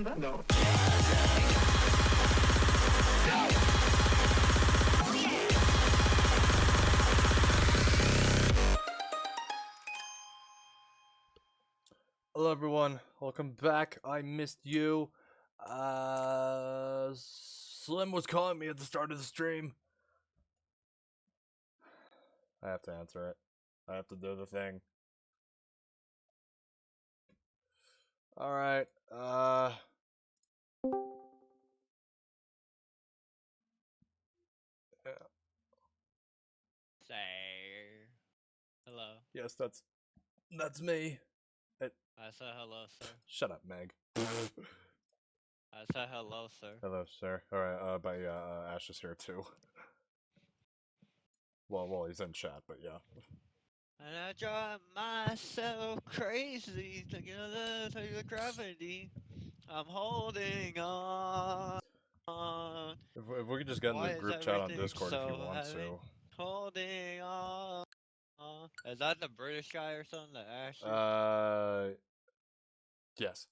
remember? No. Hello everyone, welcome back. I missed you. Slim was calling me at the start of the stream. I have to answer it. I have to do the thing. Alright, yeah. Sir. Hello. Yes, that's me. I said hello, sir. Shut up, Meg. I said hello, sir. Hello, sir. Alright, but yeah, Ash is here too. Well, he's in chat, but yeah. And I drive myself crazy, thinking of the gravity. I'm holding on. If we could just get in Why the is group chat on everything Discord if you so want heavy? to. Holding on. Is that the British guy or something that Ashley? Yes.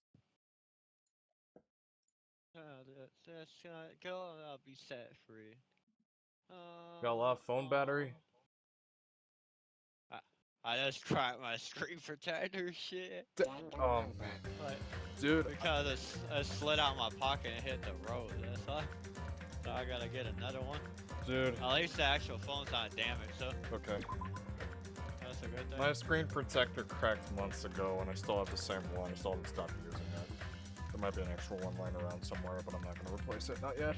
Go, I'll be set free. Got a lot of phone battery? I just cracked my screen protector shit. Oh man. Like, dude. Because it slid out my pocket and hit the road, that's why. So I gotta get another one. Dude. At least the actual phone's not damaged, so. Okay. That's a good thing. My screen protector cracked months ago and I still have the same one. I still haven't stopped using it. There might be an extra one lying around somewhere, but I'm not gonna replace it. Not yet.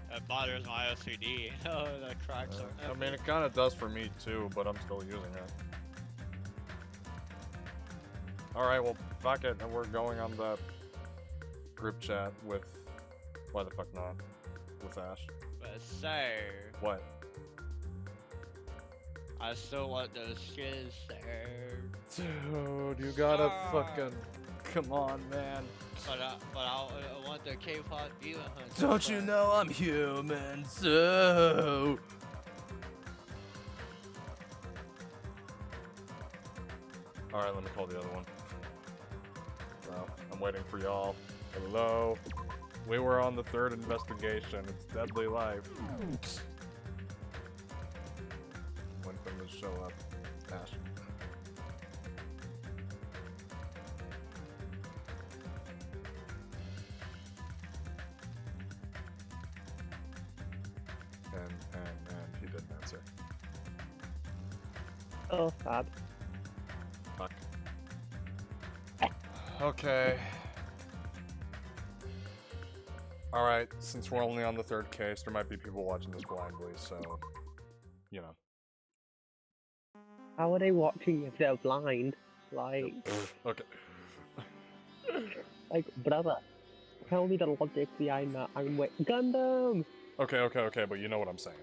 It bothers my OCD, the cracks are. I mean, it kind of does for me too, but I'm still using it. Alright, well, fuck it. We're going on the group chat with... Why the fuck not? With Ash. But sir... What? I still want those skins, sir. Dude, you gotta fucking... Come on, man. But I want the K-pop Diva Hunter. Don't you know I'm human, so... Alright, let me call the other one. Well, I'm waiting for y'all. Hello? We were on the third investigation. It's Deadly Life. When can this show up? Ash. And he didn't answer. Oh, sad. Fuck. Okay. Alright, since we're only on the third case, there might be people watching this blindly, so... You know. How are they watching if they're blind? Like... Okay. Like, brother, tell me the logic behind that. I'm with Gundam! Okay, but you know what I'm saying.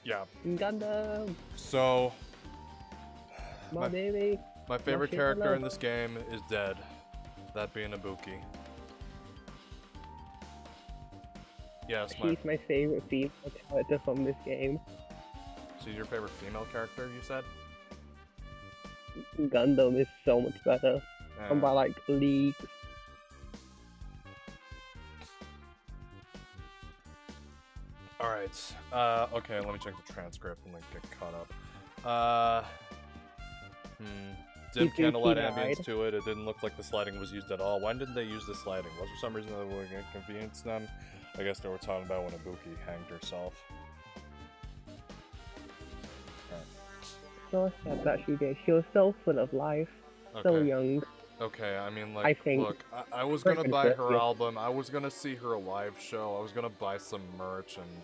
Yeah. Gundam! So... My baby! My favorite character in this game is dead. That being Ibuki. Yes, She's my favorite female character from this game. She's your favorite female character, you said? Gundam is so much better. And by like leagues. Alright, okay, let me check the transcript and like get caught up. Did candlelight ambience to it, it didn't look like the sliding was used at all. Why didn't they use the sliding? Was there some reason that would inconvenience them? I guess they were talking about when Ibuki hanged herself. So sad that she did. She was so full of life. Okay. So young. Okay, I mean, like, I think look, I was gonna buy her album, I was gonna see her live show, I was gonna buy some merch, and...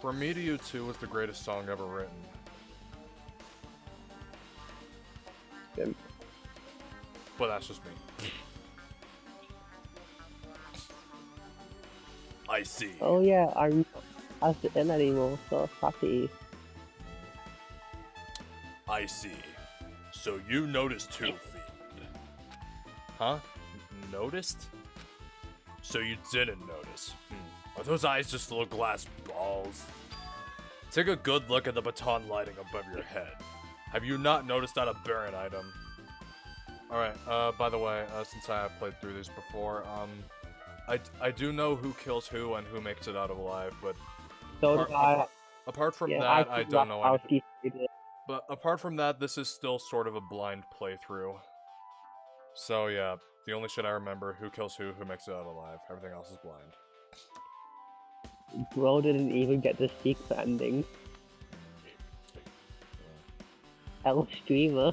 From Me to You 2 was the greatest song ever written. Good. But that's just me. I see. Oh yeah, I'm not in anymore, so happy. I see. So you noticed too, Fiend. Huh? Noticed? So you didn't notice. Are those eyes just little glass balls? Take a good look at the baton lighting above your head. Have you not noticed that aberrant item? Alright, by the way, since I have played through these before, I do know who kills who and who makes it out alive, but So apart from yeah, that, I don't know anything. anything. But apart from that, this is still sort of a blind playthrough. So yeah, the only shit I remember, who kills who makes it out alive. Everything else is blind. Bro didn't even get the secret ending. L streamer.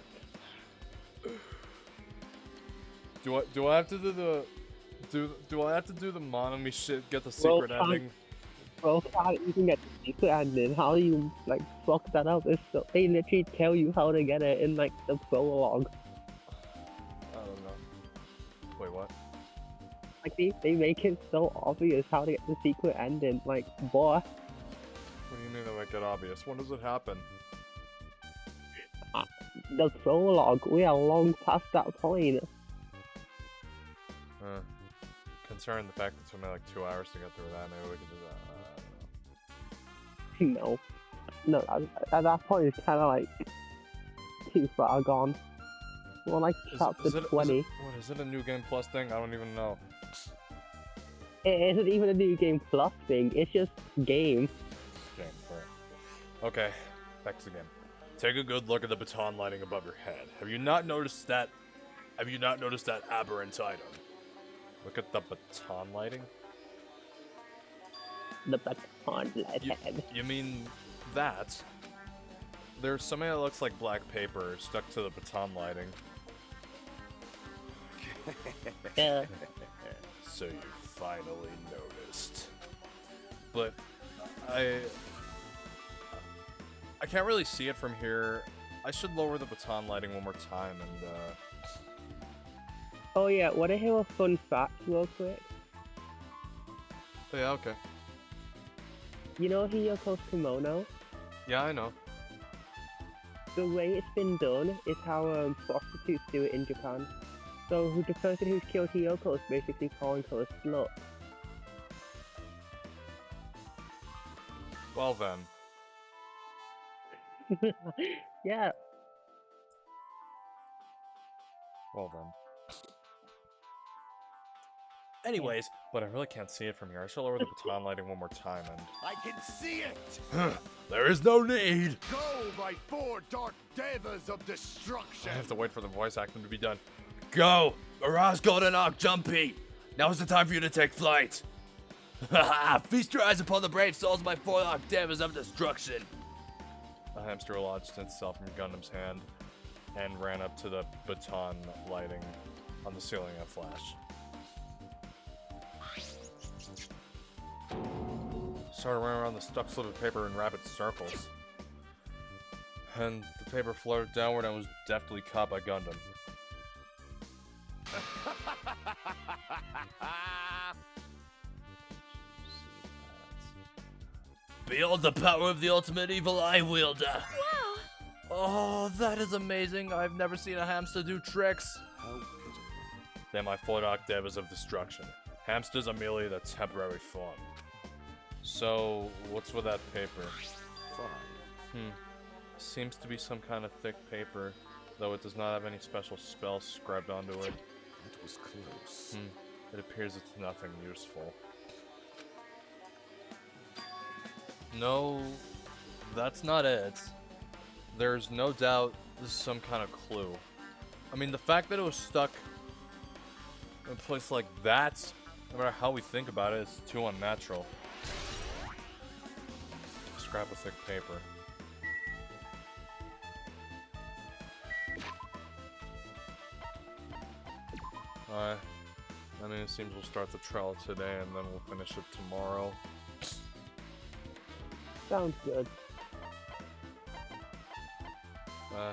Do I have to do the do I have to do the Monami shit, get the secret ending? Bro can't even get the secret ending. How do you like fuck that up? They literally tell you how to get it in like the prologue. I don't know. Wait, what? Like they make it so obvious how to get the secret ending. Like, boy. What do you mean they make it obvious? When does it happen? The prologue, we are long past that point. Considering the fact that it took me like 2 hours to get through that, maybe we could do that. No, at that point it's kind of like too far gone. Well, like chapter 20. Is it a New Game Plus thing? I don't even know. It isn't even a New Game Plus thing, it's just game. Game, right. Okay, back to the game. Take a good look at the baton lighting above your head. Have you not noticed that aberrant item? Look at the baton lighting? The baton lighting. You mean that? There's something that looks like black paper stuck to the baton lighting. Yeah. So you finally noticed. But I can't really see it from here. I should lower the baton lighting one more time and Oh yeah, wanna hear a fun fact real quick? oh, yeah, okay. You know Hiyoko's kimono? Yeah, I know. The way it's been done is how prostitutes do it in Japan. So the person who's killed Hiyoko is basically calling her a slut. Well then. Yeah. Well then. Anyways, but I really can't see it from here. I should lower the baton lighting one more time and... I can see it! There is no need! Go, my 4 dark devas of destruction! I have to wait for the voice acting to be done. Go! Arise, Golden Arc Jumpy! Now's the time for you to take flight! Haha! Feast your eyes upon the brave souls of my 4 dark devas of destruction! A hamster lodged itself in Gundam's hand and ran up to the baton lighting on the ceiling at Flash. Started running around the stuck slip of paper in rapid circles. And the paper floated downward and was deftly caught by Gundam. Behold the power of the ultimate evil eye wielder! Wow! Oh, that is amazing! I've never seen a hamster do tricks! How pitiful. They're my 4 dark devas of destruction. Hamsters are merely the temporary form. So, what's with that paper? Fine. Seems to be some kind of thick paper, though it does not have any special spells scribed onto it. That was close. It appears it's nothing useful. No, that's not it. There's no doubt this is some kind of clue. I mean, the fact that it was stuck in a place like that, no matter how we think about it, it's too unnatural. Scrap of thick paper. I mean, it seems we'll start the trial today and then we'll finish it tomorrow. Sounds good.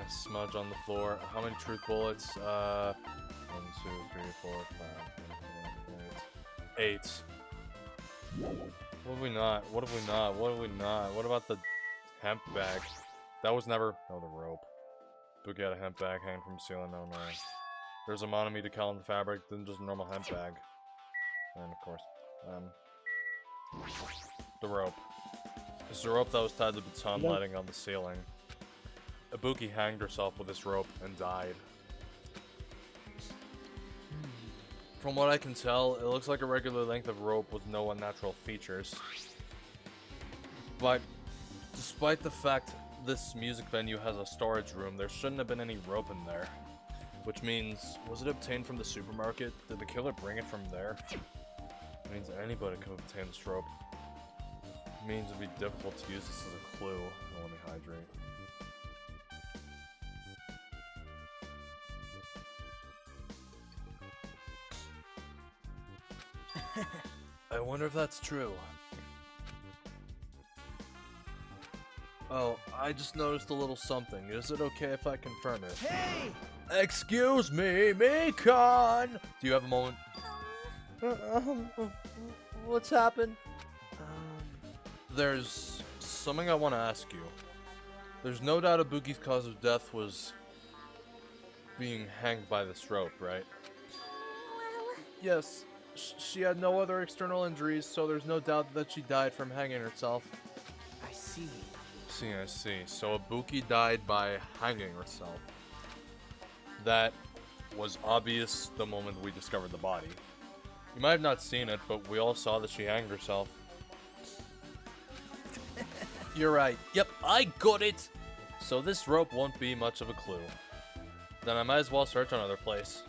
Smudge on the floor. How many truth bullets? 1, 2, 3, 4, 5, 6, 7, 8. 8. What have we not? What have we not? What have we not? What about the hemp bag? That was never... Oh, the rope. Boogie had a hemp bag hanging from the ceiling. No, no. There's a monomy decal in the fabric, then just a normal hemp bag. And of course, the rope. It's the rope that was tied to the baton lighting on the ceiling. Ibuki hanged herself with this rope and died. From what I can tell, it looks like a regular length of rope with no unnatural features. But despite the fact this music venue has a storage room, there shouldn't have been any rope in there. Which means, was it obtained from the supermarket? Did the killer bring it from there? It means anybody could obtain this rope. It means it'd be difficult to use this as a clue. Oh, let me hydrate. I wonder if that's true. Oh, I just noticed a little something. Is it okay if I confirm it? Hey! Excuse me, Mikon! Do you have a moment? What's happened? There's something I want to ask you. There's no doubt Ibuki's cause of death was being hanged by this rope, right? Well... Yes. She had no other external injuries, so there's no doubt that she died from hanging herself. I see. I see. So Ibuki died by hanging herself. That was obvious the moment we discovered the body. You might have not seen it, but we all saw that she hanged herself. You're right. Yep, I got it! So this rope won't be much of a clue. Then I might as well search another place.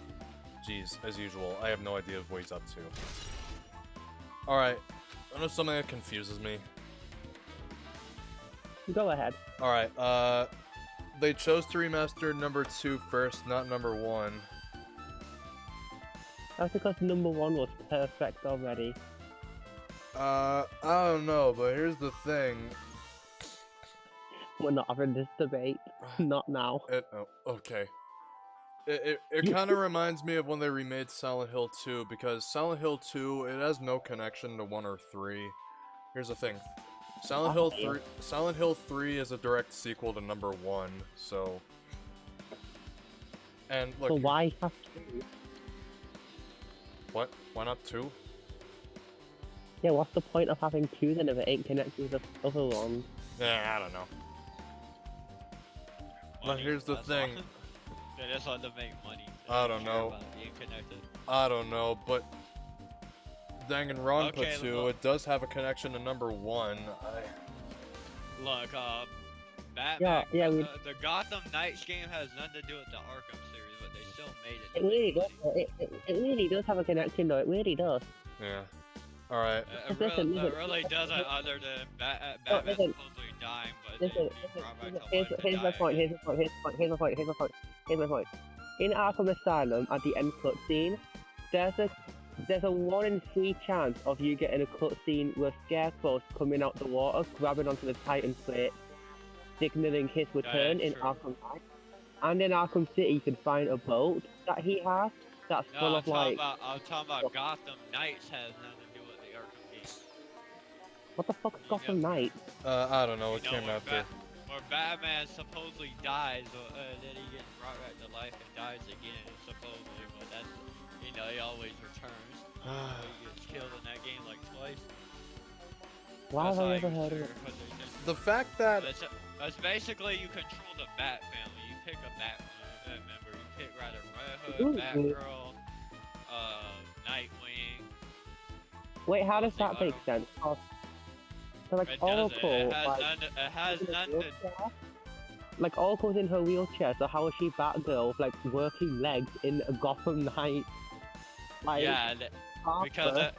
Jeez, as usual, I have no idea what he's up to. Alright, I know something that confuses me. Go ahead. Alright, they chose to remaster number 2 first, not number 1. That's because number 1 was perfect already. I don't know, but here's the thing. We're not having this debate. Not now. Oh, okay. It kind of reminds me of when they remade Silent Hill 2, because Silent Hill 2, it has no connection to 1 or 3. Here's the thing. Silent Hill 3 is a direct sequel to number 1, so... And look... So why have 2? What? Why not 2? Yeah, what's the point of having 2 then if it ain't connected with the other ones? Yeah, I don't know. But here's the thing. They just want to make money. I don't know. Being connected. I don't know, but Danganronpa 2, look. it does have a connection to number 1. Look, Batman. Yeah, the Gotham Knights game has nothing to do with the Arkham series, but they still made it. It really does. It really does have a connection though. It really does. Yeah. Alright. It really doesn't, other than Batman supposedly dying, but Listen, being brought back to here's life to my die point. again. Here's my point. In Arkham Asylum, at the end cutscene, there's a 1 in 3 chance of you getting a cutscene with Scarecrow's coming out the water, grabbing onto the Titan plate, signaling his return in true. Arkham Knight. And in Arkham City, you can find a boat that he has that's full of like. I'm talking about Gotham Knights has nothing to do with the Arkham game. What the fuck is Gotham Knight? I don't know, it You know, came after. Where Batman supposedly dies, then he gets brought back to life and dies again, supposedly, but that's, you know, he always returns. He gets killed in that game like twice. Why have That's I how never he heard of was it? sure, 'cause they just- The fact that... That's basically you control the Bat family. You pick a Bat member. You pick rather Red Hood, Batgirl, Nightwing. Wait, how does Mostly that make Arkham. sense? Oh, so like It doesn't. Oracle, It has like, none. It has in a none to. wheelchair? Like Oracle's in her wheelchair, so how is she Batgirl with like working legs in a Gotham Knight? Like, Yeah, because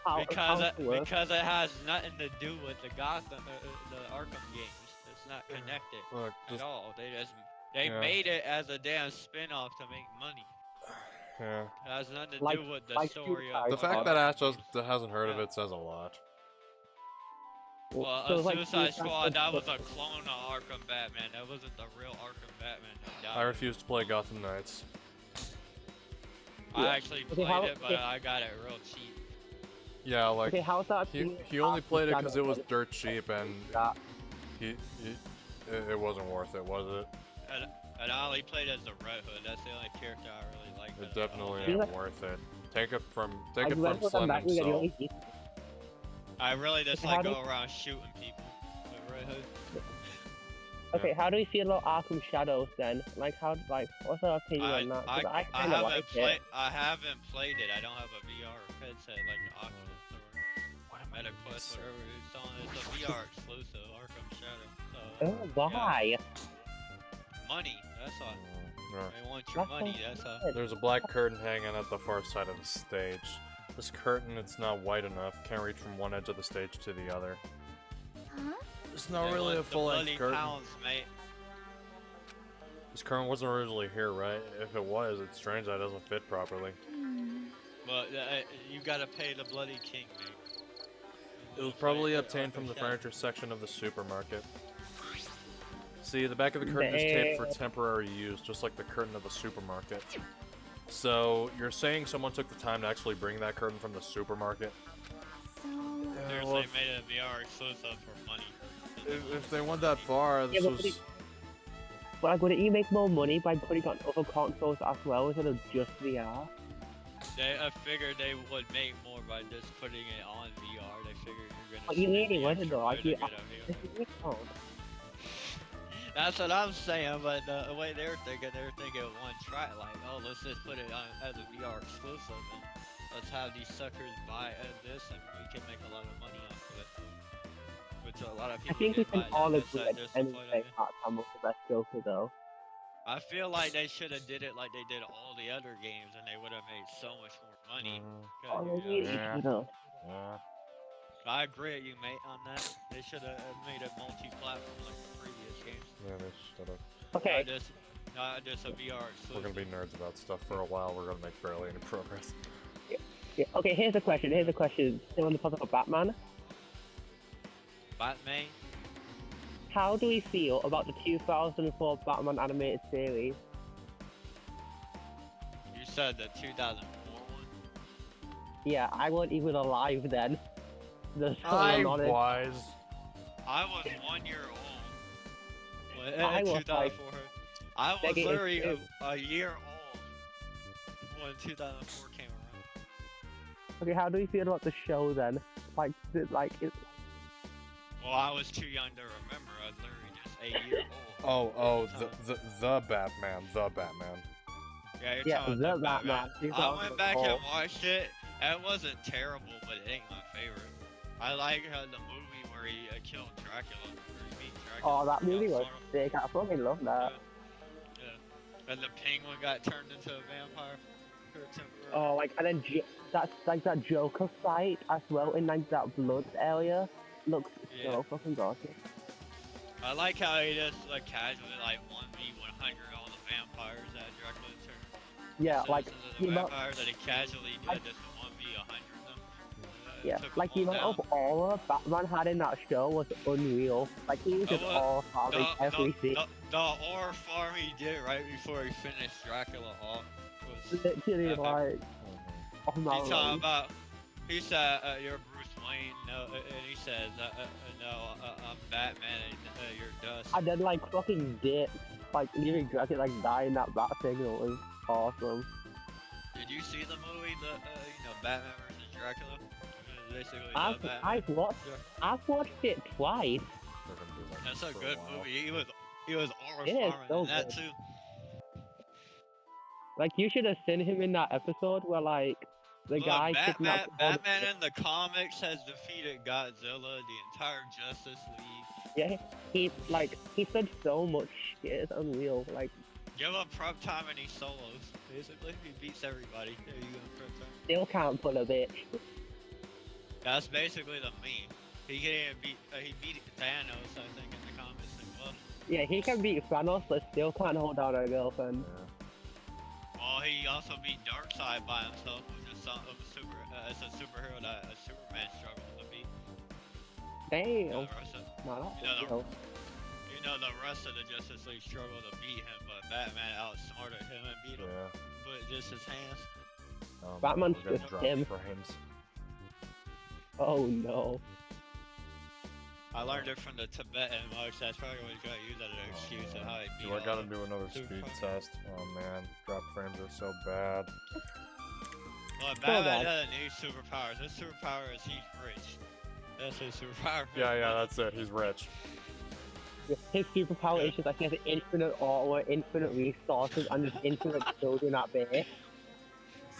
works. because it has nothing to do with the Gotham, the Arkham games. It's not connected Look, at just... all. They Yeah. made it as a damn spin-off to make money. Yeah. It has nothing to Like- do with the like story Suicide of The fact of that the Ash games. hasn't heard of Yeah. it says a lot. Well, So, like, Suicide Squad, that was Squad- a clone of Arkham Batman. That wasn't the real Arkham Batman that died. I refuse to play Gotham Knights. I Yeah. actually Okay, played how- it, but okay. I got it real cheap. Yeah, like, Okay, how's that? he only played it because it was dirt cheap, and that. it wasn't worth it, was it? And I only played as the Red Hood. That's the only character I really liked. It definitely Yeah. ain't worth it. Take it from I Slim back with himself. the I really just Okay, like how go around shooting people with Red Hood. Okay, how do you feel about Arkham Shadows then? Like, what's our opinion on that? 'Cause I kind of like it. I haven't played it. I don't have a VR headset like the Oculus or MetaQuest, whatever it's on. It's a VR exclusive, Arkham Shadow. So, Oh, why? yeah. Money, that's all. They want your money, that's all. There's a black curtain hanging at the far side of the stage. This curtain, it's not wide enough. Can't reach from one edge of the stage to the other. Huh? It's not They really a want the full-length bloody curtain. pounds, mate. This curtain wasn't originally here, right? If it was, it's strange that it doesn't fit properly. But you gotta pay the bloody king, mate. It was probably obtained from the furniture section of the supermarket. See, the back of the curtain is taped for temporary use, just like the curtain of the supermarket. So, you're saying someone took the time to actually bring that curtain from the supermarket? So, Seriously, made it a VR exclusive for money. If they went that far, this was... But like, wouldn't you make more money by putting on other consoles as well instead of just VR? I figured they would make more by just putting it on VR. They figured you're gonna. But you spend really the wouldn't extra though. Like, money you, to get a this VR. is oh. That's what I'm saying, but the way they're thinking one try, like, oh, let's just put it on as a VR exclusive, and let's have these suckers buy this, and we can make a lot of money off of it. Which a lot of I people think we did can buy all that. agree That's that just the point of anything it. part-time was the best Joker though. I feel like they should have did it like they did all the other games, and they would have made so much more money. 'Cause, Oh, you know, really? Yeah. Could've. Yeah. I agree with you, mate, on that. They should have made it multi-platform like the previous games. Yeah, they should have. Okay, Not just a VR exclusive. We're gonna be nerds about stuff for a while. We're gonna make barely any progress. yeah, okay, here's a question. Still on the topic of Batman. Batman? How do we feel about the 2004 Batman animated series? You said the 2004 one? Yeah, I wasn't even alive then. There's I someone on it. was. I was 1 year old. When I was, 2004. I was Negative literally two. a year old when 2004 came around. Okay, how do we feel about the show then? Like, it's Well, I was too young to remember. I was literally just 8 years old. Oh, at the time. the Batman, the Batman. Yeah, you're yeah, talking the about Batman. I went back 2004. and watched it. It wasn't terrible, but it ain't my favorite. I like the movie where he killed Dracula. Where he beat Dracula. Oh, that movie was Sort of. sick. I fucking love that. Yeah. And the penguin got turned into a vampire. For temporary. Oh, like, and then that's like that Joker fight as well in like that blood area. Looks Yeah. so fucking gorgeous. I like how he just like casually like 1v100 all the vampires that Dracula turned. Yeah, like citizens the of the amount, vampires that he casually did just 1v100 them. yeah, Took like them the all amount of aura Batman had in that show was unreal. Like he was just all farming everything. The ore farm he did right before he finished Dracula off was Literally epic. like, oh my He talking god. about, he said, you're Bruce Wayne, no, and he says, no, I'm Batman, and you're Dust. And then like fucking dip, like leaving Dracula like dying that bat signal was awesome. Did you see the movie, Batman vs. Dracula? Basically, I've Batman. I've watched it twice. They're gonna do that That's a for good while. movie. He was aura It is farming so in that good. too. Like you should have seen him in that episode where like the Look, guy kidnapped all the- Batman in the comics has defeated Godzilla, the entire Justice League. Yeah, he said so much shit. It's unreal. Like Give up prep time and he solos. Basically, he beats everybody. There you go, prep time. still can't pull a bitch. That's basically the meme. He can't beat. He beat Thanos, I think, in the comics as well. Yeah, he can beat Thanos, but still can't hold down a girlfriend. Well, he also beat Darkseid by himself, which is it's a superhero that a Superman struggles to beat. Damn. The rest of, No, that's You know, real. the rest of the Justice League struggled to beat him, but Batman outsmarted him and beat him. Yeah. But just his hands. Batman's we're gonna just drop him. frames. Oh no. I learned it from the Tibetan monks. That's probably what he's gonna use as an excuse of how he beat Do I all gotta of do another Super speed fucking- test? Oh man, drop frames are so bad. Well, So Batman bad. doesn't need superpowers. His superpower is he's rich. That's his superpower. Yeah, that's it. He's rich. His superpower is just like he has infinite armor, infinite resources, and just infinite children at bay.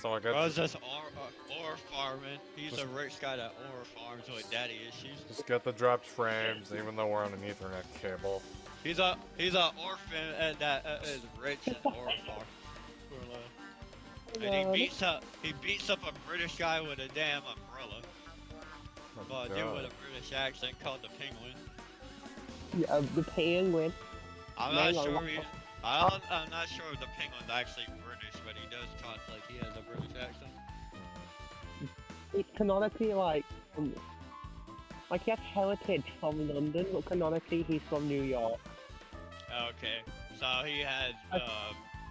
So I Bro's guess just ore farming. He's a rich guy that ore farms with daddy issues. just get the dropped frames, even though we're on an Ethernet cable. He's a orphan that is rich and ore farm. And he beats up a British guy with a damn umbrella. Oh, Well, a dude God. with a British accent called the Penguin. Yeah, the penguin. I'm Man, not I sure love- I'm not sure if the Penguin's actually British, but he does talk like he has a British accent. It's canonically like he has heritage from London, but canonically he's from New York. Okay, so he has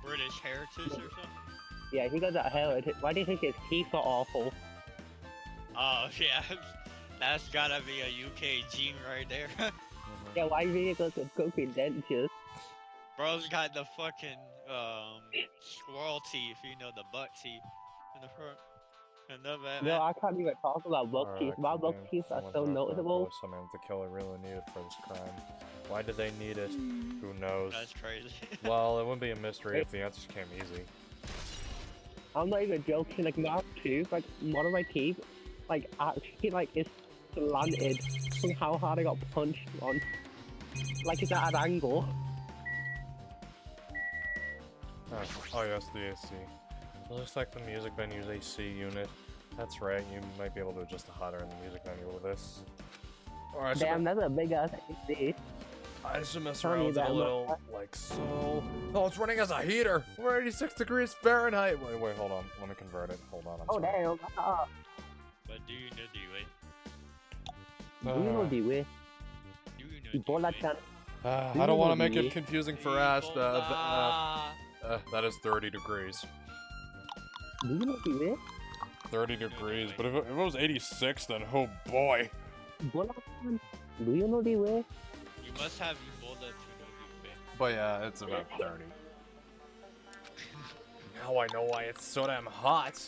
British heritage or something. Yeah, he got that heritage. Why do you think his teeth are awful? Oh yeah, that's gotta be a UK gene right there. Yeah, why do you think he got the cooking dentures? Bro's got the fucking squirrel teeth, you know, the buck teeth in the front. And the back. No, I can't even talk about buck teeth. My buck teeth are so noticeable. Someone the killer really needed for this crime. Why did they need it? Who knows? That's crazy. Well, it wouldn't be a mystery if the answers came easy. I'm not even joking. Like my tooth, like one of my teeth, like actually like is slanted from how hard I got punched on. Like it's at an angle. Oh yes, the AC. It looks like the music venue's AC unit. That's right, you might be able to adjust the hot air in the music venue with this. Alright, Damn, that's a big ass AC. I just mess Tell me around with it a that, little, like so. Oh, it's running as a heater. We're 86 degrees Fahrenheit. Wait, hold on. Let me convert it. Hold on, I'm Oh sorry. damn! But do you know the way? Do you know the way? Do you know Ebola chan. I don't want to make Really? it confusing for Ash. That is 30 degrees. Do you know the way? 30 degrees, but if it was 86, then oh boy. Ebola chan. Do you know the way? You must have Ebola to know the way. But yeah, it's about 30. Now I know why it's so damn hot.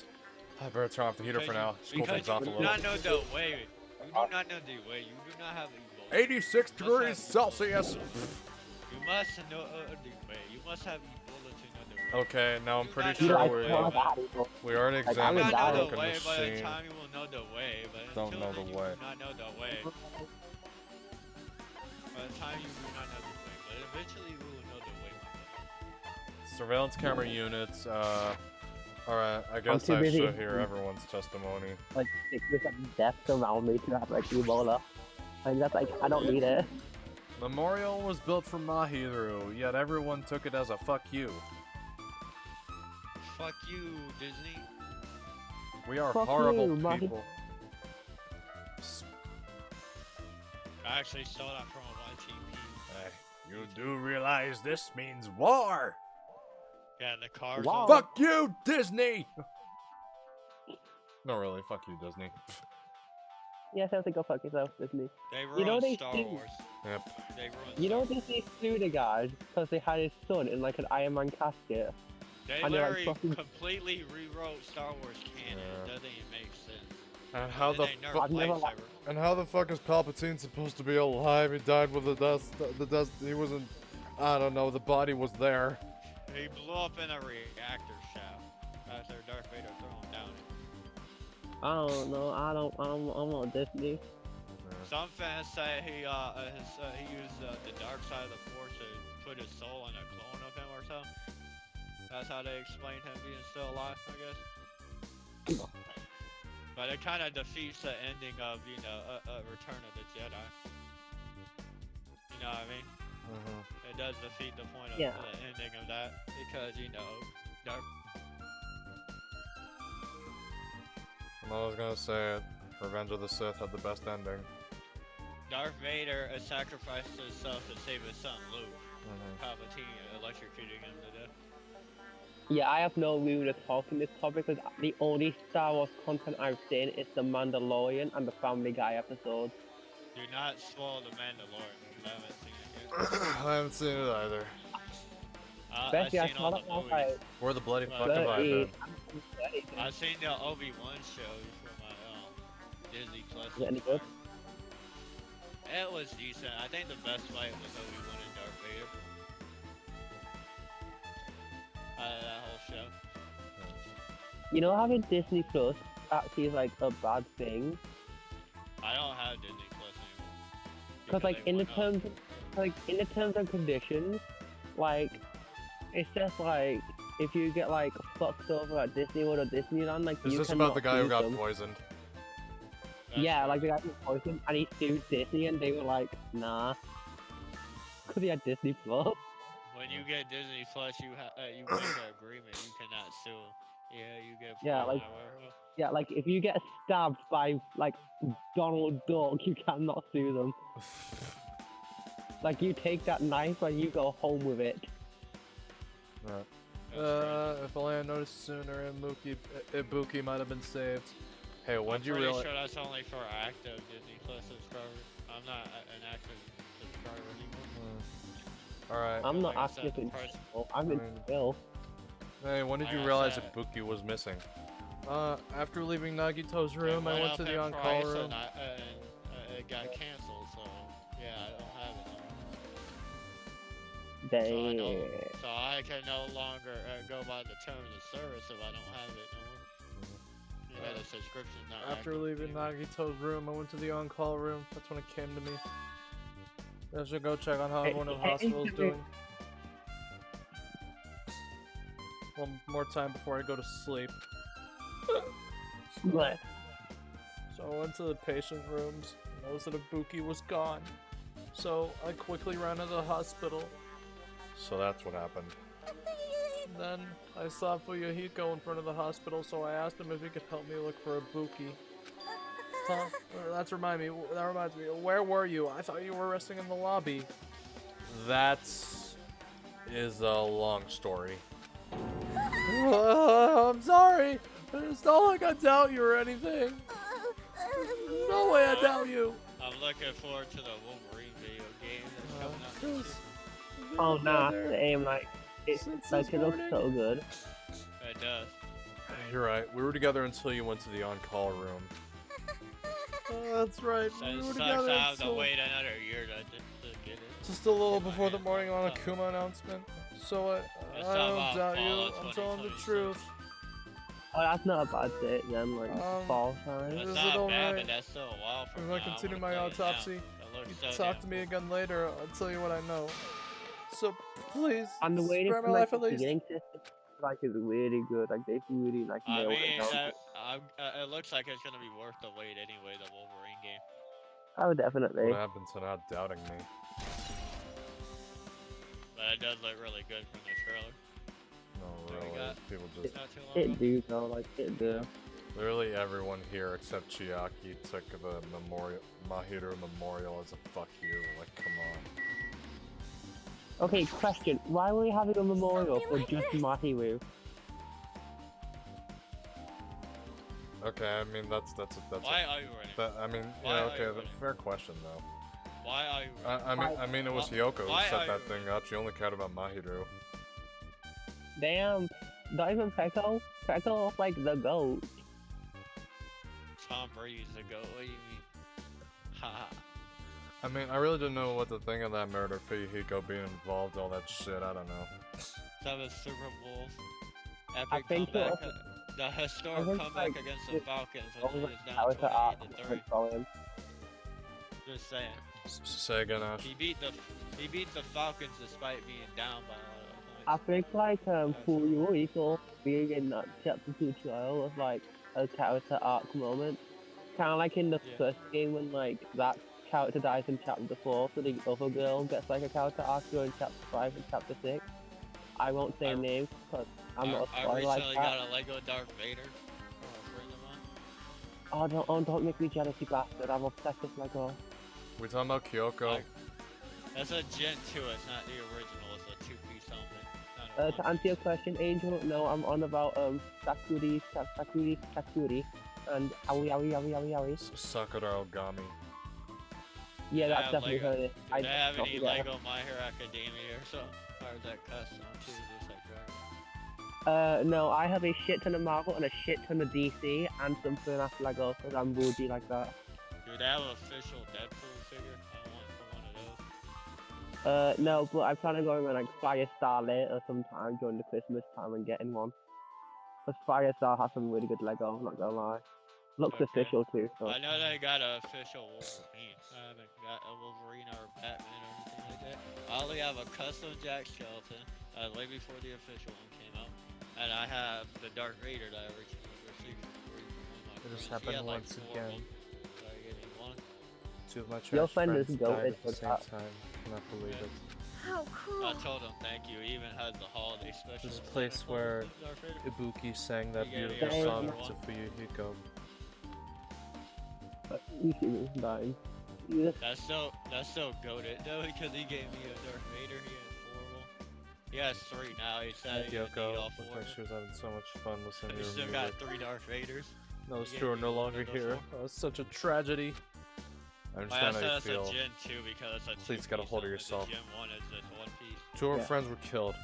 I better turn off the heater for now. Just cool Because things off a you do little. not know the way. You do not know the way. You do not have Ebola. 86 degrees Celsius. You must know the way. You must have Ebola to know the way. Okay, now I'm pretty You sure like we already Like, I examined would the die. know the broken way by the machine. time you will know the way, but Don't until know then the you way. do not know the way. By the time you do not know the way, but eventually you will know the way. Surveillance camera units, alright, I guess too I busy. should hear everyone's testimony. Like sickness and death around me to have like Ebola. And that's like I don't need it. Memorial was built for Mahiru, yet everyone took it as a fuck you. Fuck you, Disney. We are Fuck horrible you, Mahi- people. I actually stole that from a YTP. You do realize this means war. Yeah, the cars. Wow. all- Fuck you, Disney. No, really, fuck you, Disney. Yeah, sounds like go fuck yourself, Disney. They You know ruined they Star do- Wars. Yep. They ruined You know Star Disney sued the guy because they had his son in like an Iron Man casket. They and they're, like, literally fucking- completely rewrote Star Wars canon. Yeah. It doesn't even make sense. And how the They nerfed I've never lightsaber. and how the fuck is Palpatine supposed to be alive? He died with the dust. The dust. He wasn't. I don't know. The body was there. He blew up in a reactor shaft after Darth Vader threw him down. I don't know. I'm not Disney. Some fans say he used the dark side of the Force to put his soul in a clone of him or something. That's how they explain him being still alive, I guess. But it kind of defeats the ending of, Return of the Jedi. You know what I mean? It does defeat the point of Yeah. the ending of that because, Darth I was gonna say it. Revenge of the Sith had the best ending. Vader sacrificed himself to save his son Luke. Palpatine electrocuting him to death. Yeah, I have no room to talk in this topic because the only Star Wars content I've seen is The Mandalorian and the Family Guy episodes. Do not spoil the Mandalorian because I haven't seen it yet. I haven't seen it either. I've Especially I seen saw all that the one movies. like Where the bloody But- fuck have I been? I've seen the Obi-Wan shows from my Disney Plus. Is it any good? It was decent. I think the best fight was Obi-Wan and Darth Vader. Out of that whole show. You know, having Disney Plus actually is like a bad thing. I don't have Disney Plus anymore. Because like they in the went up. in the terms and conditions, like it's just like if you get like fucked over at Disney World or Disneyland, like Is you this cannot about the guy who sue got them. poisoned? That's Yeah, right. like the guy who poisoned and he sued Disney and they were like, nah, because he had Disney Plus. When you get Disney Plus, you you make an agreement. You cannot sue 'em. Yeah, you get Yeah, poisoned like- at werewolf. Yeah, like if you get stabbed by like Donald Duck, you cannot sue them. Like you take that knife and you go home with it. Right. That's crazy. If only I noticed sooner, Ibuki might have been saved. Hey, when I'm did you pretty realize? sure that's only for active Disney Plus subscribers. I'm not an active subscriber anymore. Alright. I'm not Like I said, active in the price- Chill. I'm in I mean- Chill. Hey, when did Like you I realize said- Ibuki was missing? After leaving Nagito's It room, I went up to the in on-call price room. and it got canceled, so yeah, I don't have it anymore. Dang. So I can no longer go by the terms of service if I don't have it no more. Yeah, the subscription's not After active leaving anymore. Nagito's room, I went to the on-call room. That's when it came to me. I should go check on how everyone in the hospital is doing. One more time before I go to sleep. What? So I went to the patient rooms and noticed that Ibuki was gone. So I quickly ran to the hospital. So that's what happened. Then I saw Fuyuhiko in front of the hospital, so I asked him if he could help me look for Ibuki. Huh? That reminds me. Where were you? I thought you were resting in the lobby. That is a long story. I'm sorry. It's not like I doubt you or anything. No way I doubt you. I'm looking forward to the Wolverine video game that's coming out next year. Oh nah, the aim like it's Since like this it looks morning. so good. It does. You're right. We were together until you went to the on-call room. That's right. So We it were sucks together I have to until wait another year to get it. just a little Get my before the hands morning on on it. Akuma announcement. So I It's don't about doubt you. fall I'm of telling the 2026. truth. Oh, that's not a bad date then, like fall time. That's Is not it bad, alright but that's still a while from If now. I continue wanna my play it now. autopsy, It looks you so can talk damn to me again later. I'll tell you what I know. So please, And the waiting spare for my like life the at least. healing system like is really good. Like they really like I nailed mean, it down. it looks like it's gonna be worth the wait anyway, the Wolverine game. Oh, definitely. What happened to not doubting me? But it does look really good from the trailer. No, What we really. got? People just Not too long ago. It do though, like it do. literally everyone here except Chiaki took the Mahiru Memorial as a fuck you. Like, come on. Okay, question. Why were we having a memorial for just Mahiru? Okay, I mean that's Why are you running? I mean, Why yeah, are okay, you that's running? a fair question though. Why are you running? I mean, it was Why- Hyoko who why set are that you- thing up. She only cared about Mahiru. Damn, not even Peko. Peko was like the goat. Tom Brady's a goat. What do you mean? Haha. I mean, I really didn't know what to think of that murder. Fuyuhiko being involved, all that shit. I don't know. 7 Super Bowls. I Epic think it comeback. was- The historic think, comeback like, against the it- Falcons All when the it was down character arc 28 to 3. went for him. Just saying. Say again, Ash. He beat the Falcons despite being down by a lot of I points. think like Fuyuhiko being in that chapter 2 trial was like a character arc moment. Kinda like in the Yeah. first game when like that character dies in chapter 4, so the other girl gets like a character arc during chapter 5 and chapter 6. I won't say I- names because I'm not a I spoiler like recently that. got a Lego Darth Vader from a friend of mine. Oh, don't make me jealous, you bastard. I'm obsessed with Lego. We talking about Kyoko? Like, that's a Gen 2, it's not the original, it's a 2-piece helmet. not a To answer your one-piece. question, Angel, no, I'm on about Sakuri, and Aoi. Sakura Ogami. Yeah, They that's have definitely Lego- her. Do they have don't any forget her. Lego My Hero Academia or something? Or is that custom too, just like Dragon? No, I have a shit ton of Marvel and a shit ton of DC and some FNAF Lego because I'm bougie like that. Do they have an official Deadpool figure? I No, but I plan on going on like Firestar later sometime during the Christmas time and getting one. Because Firestar has some really good Lego, I'm not gonna lie. Looks Okay. official too, so. I know they got an official Wolverine. I haven't got a Wolverine or a Batman or anything like that. I only have a custom Jack Skeleton way before the official one came out. And I have the Darth Vader that I originally received for one of my It just friends. He happened had like once 4 of again. them, so I gave him one. 2 of my Your trash friend friends is died goated at for the same that. time. Cannot believe it. How cool. I told him thank you. He even has the holiday special. This Santa place Claus where with Darth Vader. Ibuki sang that He gave me beautiful a song silver to one. Fuyuhiko. You see me dying. Yeah. That's so goated though because he gave me a Darth Vader. He had 4 of them. He has 3 now. He said he didn't need Yoko all looked 4. like she was having so much fun listening He to still your got music. 3 Darth Vaders. Those he two gave are me no one longer of those here. 4. Oh, it's such a tragedy. I I understand how you said feel. it's a Gen 2 because it's a Please get a hold of yourself. Gen 1 is just 1 piece. 2 of our Yeah. friends were killed.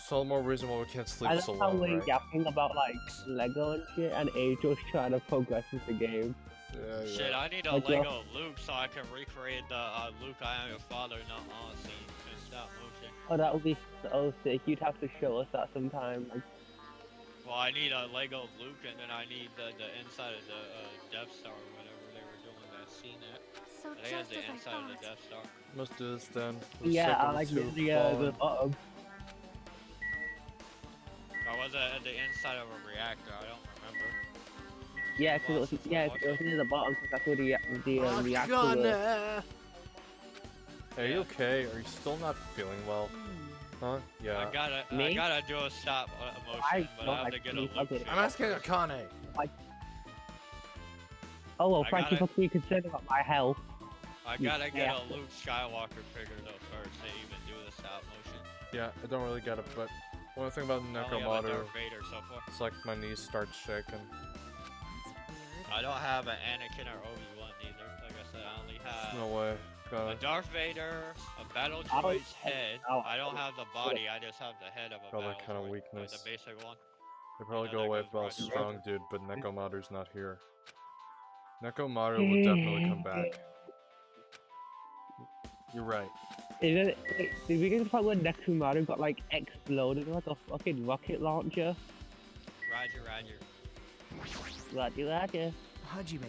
So more reason why we can't sleep I so love how long, we're right? yapping about like Lego and shit, and Angel's trying to progress with the game. Yeah, Shit, I need a Like, Lego Luke so I can recreate the Luke I am your father not on scene in stop motion. Oh, that would be so sick. You'd have to show us that sometime. Like, Well, I need a Lego Luke and then I need the inside of the Death Star or whatever they were doing that scene at. So They had just the as I inside of the thought. Death Star. Let's do this then. For the yeah, sake I of like two the fallen. bottom. Or was it at the inside of a reactor? I don't remember. Yeah, because Well, it was near the bottom, because that's where the reactor was. Hey, you okay? Are you still not feeling well? Huh? Yeah. I Me? gotta do a stop motion, I but don't I have to like get a me. Luke. Okay. figure I'm asking first. Akane. Oh, well, I thank you gotta- for being concerned about my health. I gotta get Yeah. a Luke Skywalker figure though first to even do the stop motion. Yeah, I don't really get it, but one thing about I only have a Nekomaru, Darth Vader so far. it's like my knees start shaking. I don't have an Anakin or Obi-Wan either. Like I said, I only have No way. a God, Darth Vader, a battle I was- droid's head. oh, I don't have the body. I just have the head of a Got that battle kinda droid, weakness. like the basic one. they probably know go that away goes if I was Roger, strong, Roger. dude, but Nekomaru's not here. Nekomaru will definitely come back. You're right. Isn't it, did we get to the point where Nekumaru got like exploded like a fucking rocket launcher? Roger, Roger. Roger. Hajime.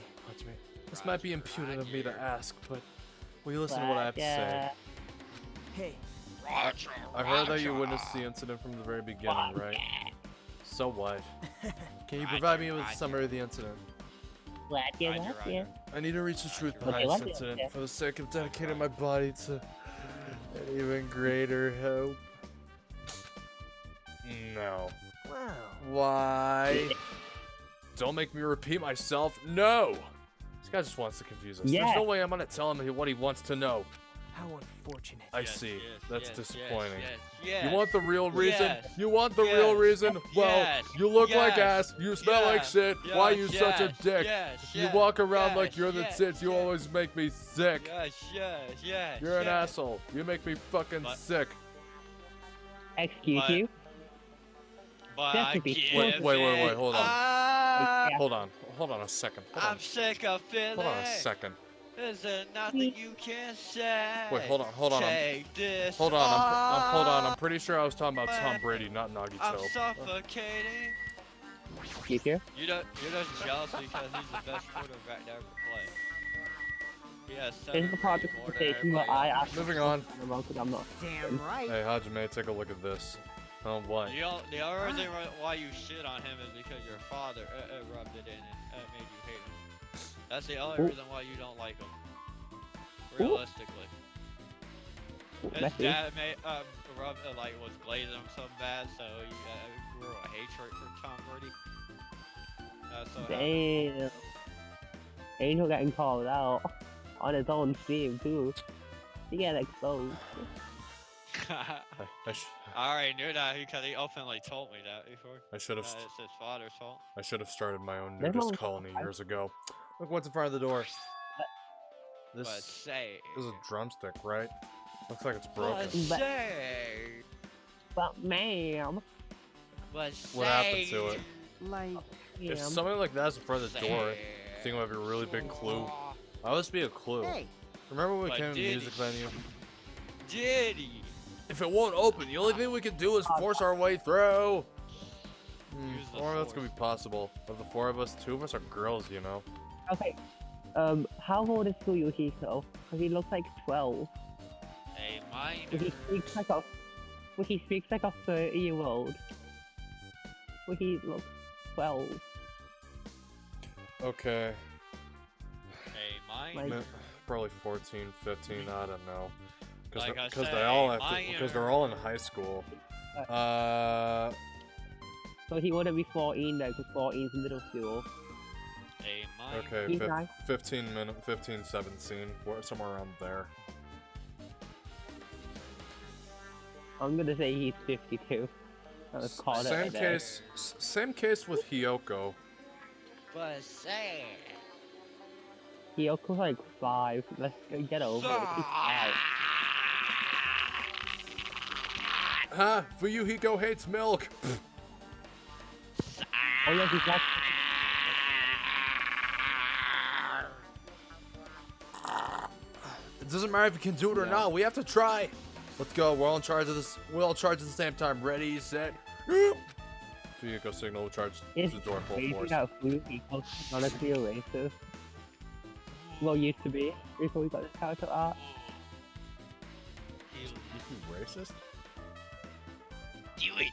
This might be impudent of me to Roger. ask, but will you listen to what I have to say? Hey, Roger. I heard that you witnessed the incident from the very beginning, right? So what? Can you provide me with a summary of the incident? Roger. I need to reach the truth Roger. behind this Okay, incident yeah. for the sake of dedicating my body to an even greater hope. No. wow. Why? Don't make me repeat myself. No! This guy just wants to confuse us. Yeah. There's no way I'm gonna tell him what he wants to know. How unfortunate. I Yes, see. yes, That's yes, disappointing. Yes, yes, You want the real reason? Yes. You want the real Yes. reason? Well, Yes. you look like Yes. ass, you smell like Yes. shit, why you Yes. such a Yes. dick? Yes. If you Yes. walk around Yes. like you're the Yes. tits, you Yes. always make me sick. Yes. You're an yes. asshole. You make me fucking But- sick. Excuse But- you? But That I could be- give Wait, it hold on. up. Yeah. Hold on a second. I'm sick of feeling. Hold on a second. Is there nothing you can say? Wait, hold on. Take this Hold on, hold on. I'm off. pretty sure I was talking about Tom Brady, not I'm Nagito. suffocating. Excuse you? You're just jealous because he's the best quarterback to ever play. He has This 7 is the part of the rings more than conversation where everybody I else. asked Moving on. because I'm not. Damn right. Hey, Hajime, take a look at this. Oh, what? The only reason why you shit on him is because your father rubbed it in and made you hate him. That's the only Ooh. reason why you don't like him. Realistically. His Messy. dad was glazing him so bad, so you grew a hatred for Tom Brady. That's what happened. Damn. Angel getting called out on his own stream too. He got exposed. I I already knew that because he openly told me that before. should have. It's his father's fault. I should have started my own There's nudist no- colony years ago. Look what's in front of the door. But This say. is a drumstick, right? Looks like it's broken. But say. But ma'am, But say. What happened to it? Like, If ma'am. something like that's in front of the door, I think it might be a really big clue. Why would this be a clue? hey, Remember when we But came to the did music venue? did he? If it won't open, the only thing we can do is force our way through. Use the Or that's gonna force. be possible. Of the 4 of us, 2 of us are girls, you know. Okay. How old is Fuyuhiko? Because he looks like 12. A But he minor. speaks like a. But he speaks like a 30-year-old. But he looks 12. Okay. A minor. Like- Probably 14, 15, I don't know. Like I Because say, they all have minor. because they're all in high school. So he wouldn't be 14 though, because 14's middle school. A minor. Okay, He's nice. 15, 17, somewhere around there. I'm gonna say he's 52. Let's call it Same a day. case, same case with Hyoko. But say. Hyoko's like 5. Let's get over it. He's 5. Huh? Fuyuhiko hates milk. Oh yeah, he's like. It doesn't matter if you can do it or not. We have to try. Let's go. We're all in charge of this. We're all in charge at the same time. Ready, set. Fuyuhiko signal will charge It's the door full crazy force. that Fuyuhiko's honestly a racist. Well, used to be before we got this character art. He's Racist? do it.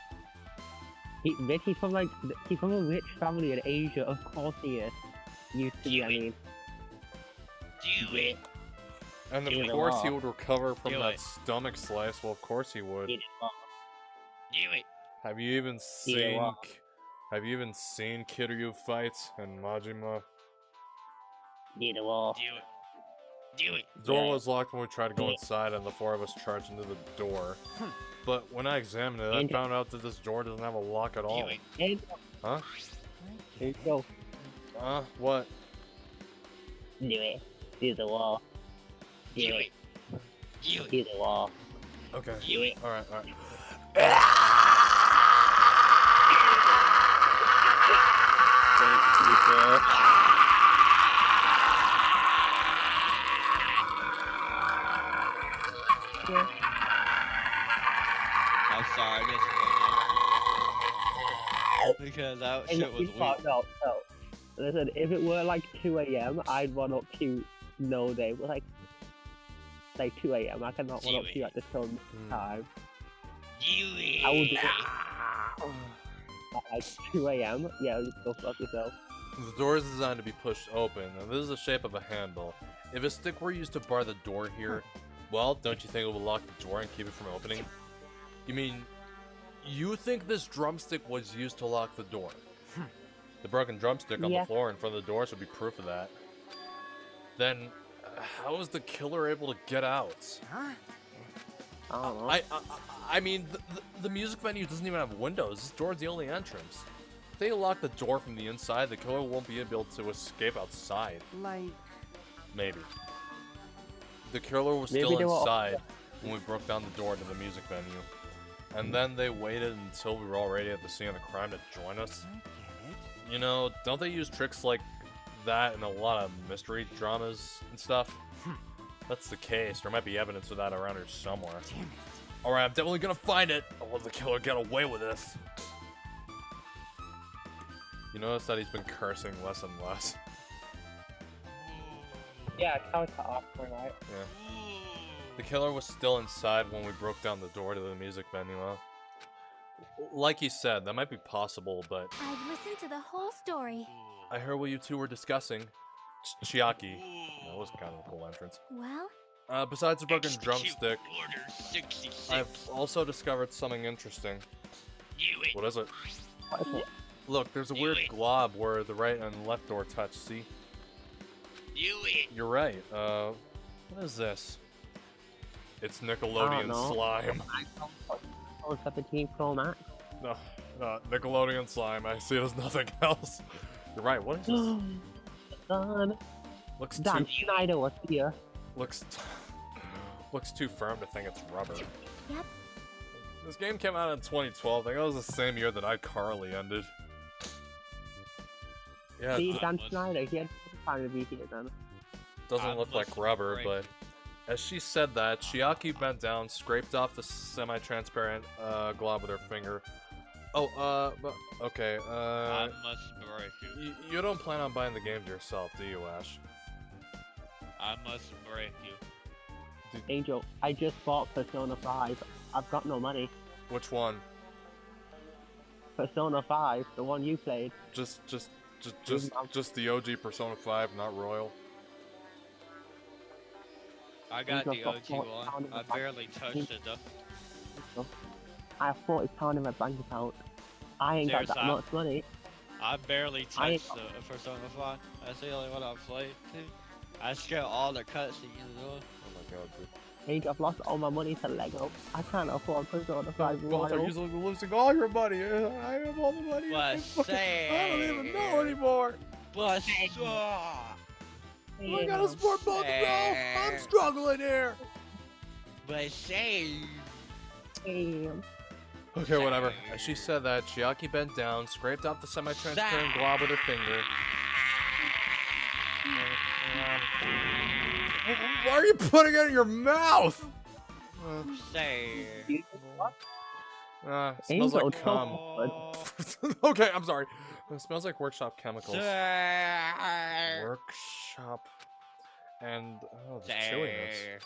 He's from like he's from a rich family in Asia. Of course he is. Used to be. I mean, Do it. And Do of it course he all. would recover from Do that it. stomach slice. Well, of course he would. he did well. Do it. Have you even seen? well. Have you even seen Kiryu fights and Majima? He did well. Do it. Do it. The door Yeah. was locked when we tried to go Yeah. inside, and the 4 of us charged into the door. But when I examined it, I And- found out that this door doesn't have a lock at all. Do it. And Huh? here you go. What? Do it. Do the wall. Do Do it. it. Do it. Do the wall. Okay. Do it. Alright, alright. Yeah. I'm sorry, I just because that And shit was he's like, weak. no. Listen, if it were like 2 a.m., I'd run up to no day. But like 2 a.m., I cannot run up to you at the sun time. Do it. I will do it at like 2 a.m. Yeah, you go fuck yourself. The door is designed to be pushed open, and this is the shape of a handle. If a stick were used to bar the door here, well, don't you think it would lock the door and keep it from opening? You mean, you think this drumstick was used to lock the door? The broken drumstick on Yeah. the floor in front of the door should be proof of that. Then, how is the killer able to get out? Huh? I don't know. I mean, the music venue doesn't even have windows. This door's the only entrance. If they lock the door from the inside, the killer won't be able to escape outside. Like, Maybe. The killer was Maybe still they were- inside when we broke down the door to the music venue. And then they waited until we were already at the scene of the crime to join us. I get it. You know, don't they use tricks like that in a lot of mystery dramas and stuff? That's the case. There might be evidence of that around here somewhere. Damn it. Alright, I'm definitely gonna find it. I'll let the killer get away with this. You notice that he's been cursing less and less. Yeah, character arc, right? The killer was still inside when we broke down the door to the music venue, huh? Like he said, that might be possible, but I've listened to the whole story. I heard what you two were discussing. Chiaki. That was kind of a cool entrance. Well, Besides the broken Execute drumstick, Order 66. I've also discovered something interesting. Do it. What is it? What is it? Look, there's a weird glob where the right and left door touch, see? Do it. You're right, what is this? It's Nickelodeon know. slime. Oh, 17 Pro Max. No, Nickelodeon slime, I see it as nothing else. You're right, what is this? Son, Looks Dan too, Schneider was here. looks too firm to think it's rubber. Yep. This game came out in 2012, I think it was the same year that iCarly ended. Yeah, See, it Dan Schneider, he had time to be here then. doesn't look like rubber, Great. but As she said that, Chiaki bent down, scraped off the semi-transparent glob with her finger. Oh, but okay. I must break you. You don't plan on buying the game yourself, do you, Ash? I must break you. Angel, I just bought Persona 5. I've got no money. Which one? Persona 5, the one you played. Just the OG Persona 5, not Royal. I got Angel, the OG stop one. I barely touched it though. I have £40 in my bank account. I ain't got that Seriously, much money. I barely I- touched the Persona 5. That's the only one I played too. I skipped all the cutscenes though. Oh my god, dude. Angel, I've lost all my money to Lego. I can't afford Persona 5 Both are Royal. usually losing all your money. I have all the money. But I don't even know anymore. But I gotta support both of y'all. I'm struggling here. But say Damn. Okay, whatever. As she said that, Chiaki bent down, scraped off the semi-transparent glob with her finger. Why are you putting it in your mouth? say Smells Angel, like cum. Okay, I'm sorry. It smells like workshop chemicals. Workshop. And, oh, the chewiness.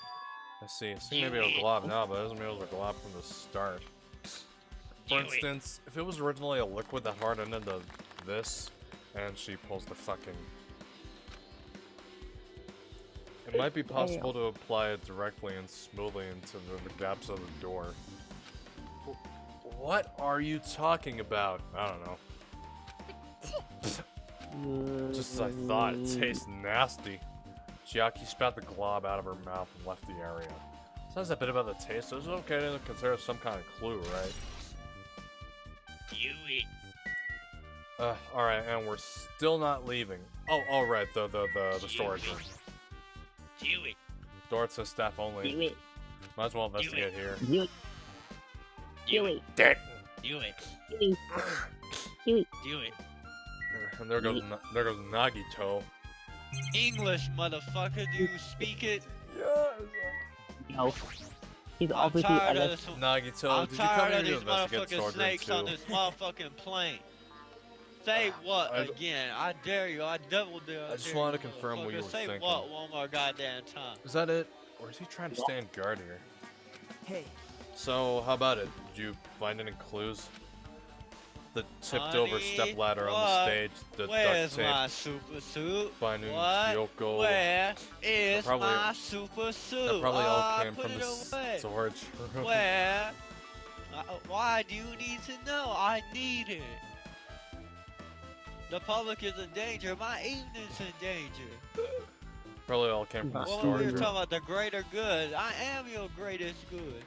I see. It seemed maybe a glob now, but it doesn't mean it was a glob from the start. For instance, if it was originally a liquid that hardened into this, and she pulls the fucking... It might be possible to apply it directly and smoothly into the gaps of the door. What are you talking about? I don't know. Just as I thought, it tastes nasty. Chiaki spat the glob out of her mouth and left the area. Says a bit about the taste, so it's okay to consider some kind of clue, right? Alright, and we're still not leaving. Oh, alright, the storage room. Door says staff only. Do it. Might as well investigate here. Do it. Do it. Dick! do it, Do it. Do it. do it. And there goes Nagito. English, motherfucker, do you speak it? No. He's I'm obviously tired of a this. Nagito, I'm did you come tired here of to these investigate motherfucking storage room snakes on too? this motherfucking plane. Say what I- again? I dare you. I double dare. I just dare wanted you, to confirm what you motherfucker. were Say thinking. what one more goddamn time. Is that it? Or is he trying to stand guard here? Hey, So, how about it? Did you find any clues? The tipped over Honey, stepladder on what? the stage, the Where's duct tape, my super suit? finding What? Yoko. Where is probably- my super suit? That probably all Ah, came put from it the away. storage room. Where? Why do you need to know? I need it. The public is in danger. My evening's in danger. Probably all came from the Well, we storage were room. talking about the greater good. I am your greatest good.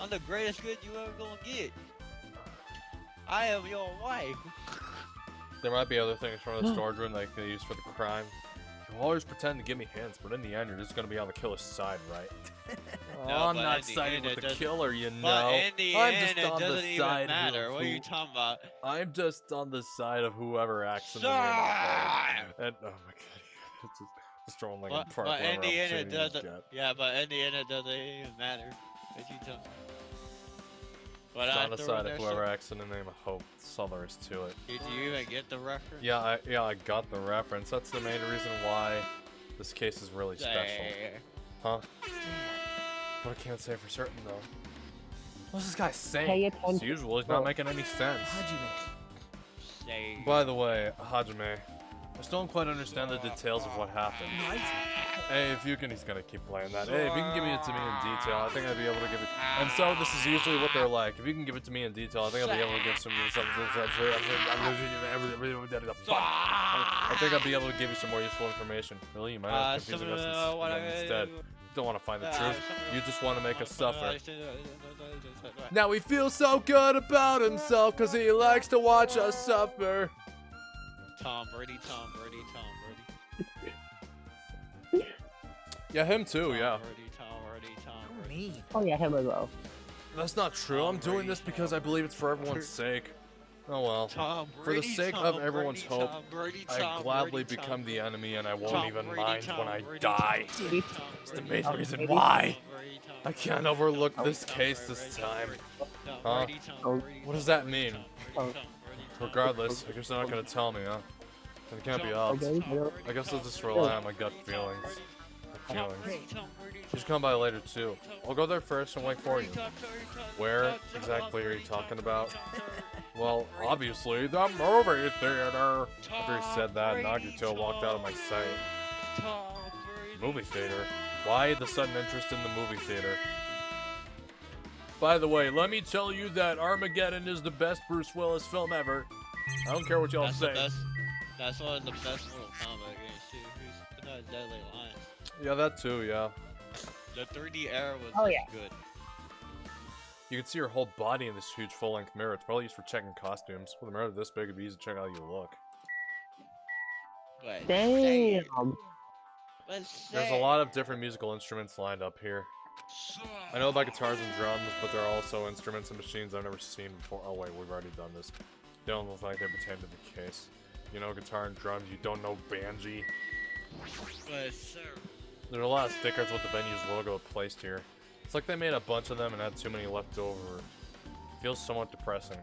I'm the greatest good you ever gonna get. I am your wife. There might be other things from the storage room that I could use for the crime. You always pretend to give me hints, but in the end, you're just gonna be on the killer's side, right? No, I'm but not in the siding end, with it the doesn't- killer, you But know. in the I'm end, just it on the doesn't even side matter. of What are you who- talking about? I'm just on the side of whoever acts in the name of God. And oh my god, just throwing like a part But in the end, it opportunity doesn't. get. Yeah, but in the end, it doesn't even matter. What you tell me? But It's I on the threw side in of there whoever acts in the name of hope. That's all there is to it. Did you even get the reference? Yeah, I got the reference. That's the main reason why this case is really special. Say, Huh? But I can't say for certain though. What's this guy saying? Pay As attention. usual, he's not making any sense. Hajime. say. By the way, Hajime, I still don't quite understand the details of what happened. Right? Hey, if you can, he's gonna keep playing that. Hey, if you can give it to me in detail, I think I'd be able to give it. And so this is usually what they're like. If you can give it to me in detail, I think I'll be able to give some. I think I'll be able to give you some more useful information. Really, you might have confusing us instead. You don't want to find the truth. You just want to make us suffer. Now he feels so good about himself because he likes to watch us suffer. Tom Brady, Tom Brady, Tom Brady. Yeah, him too. Tom Yeah. Brady, Tom Brady, Tom Brady. Me. Oh yeah, him as well. That's not true. I'm doing this because I believe it's for everyone's sake. Oh well. Tom For the Brady, sake Tom of everyone's Brady, hope, Tom Brady, I Tom gladly Brady, become Tom the enemy and I won't Tom even Brady, mind Tom when I Brady, die. Tom Brady, It's Tom the Brady, main Tom reason Brady, why. Tom Brady, Tom I Brady, can't Tom overlook Brady, this Tom case Brady, this Tom time. Brady, Tom Huh? Brady, Tom Brady, What does Tom that Brady, mean? Tom Brady, Tom Brady, Tom Regardless, I guess they're not gonna tell me, huh? It can't be helped. I guess I'll just rely on my gut feelings. My feelings. You should come by later too. I'll go there first and wait for you. Where exactly are you talking about? Well, obviously, the movie theater. After he said that, Nagito walked out of my sight. Movie theater? Why the sudden interest in the movie theater? By the way, let me tell you that Armageddon is the best Bruce Willis film ever. I don't care what y'all That's say. the best. That's one of the best Mortal Kombat games too. Who's not Deadly Alliance? Yeah, that too, yeah. The 3D era was Oh, yeah. good. You can see your whole body in this huge full-length mirror. It's probably used for checking costumes. With a mirror this big, it'd be easy to check how you look. But Damn. There's a lot of different musical instruments lined up here. I know about guitars and drums, but there are also instruments and machines I've never seen before. Oh wait, we've already done this. They don't look like they pertain to the case. You know guitar and drums, you don't know banji. But sir. There's a lot of stickers with the venue's logo placed here. It's like they made a bunch of them and had too many left over. It feels somewhat depressing.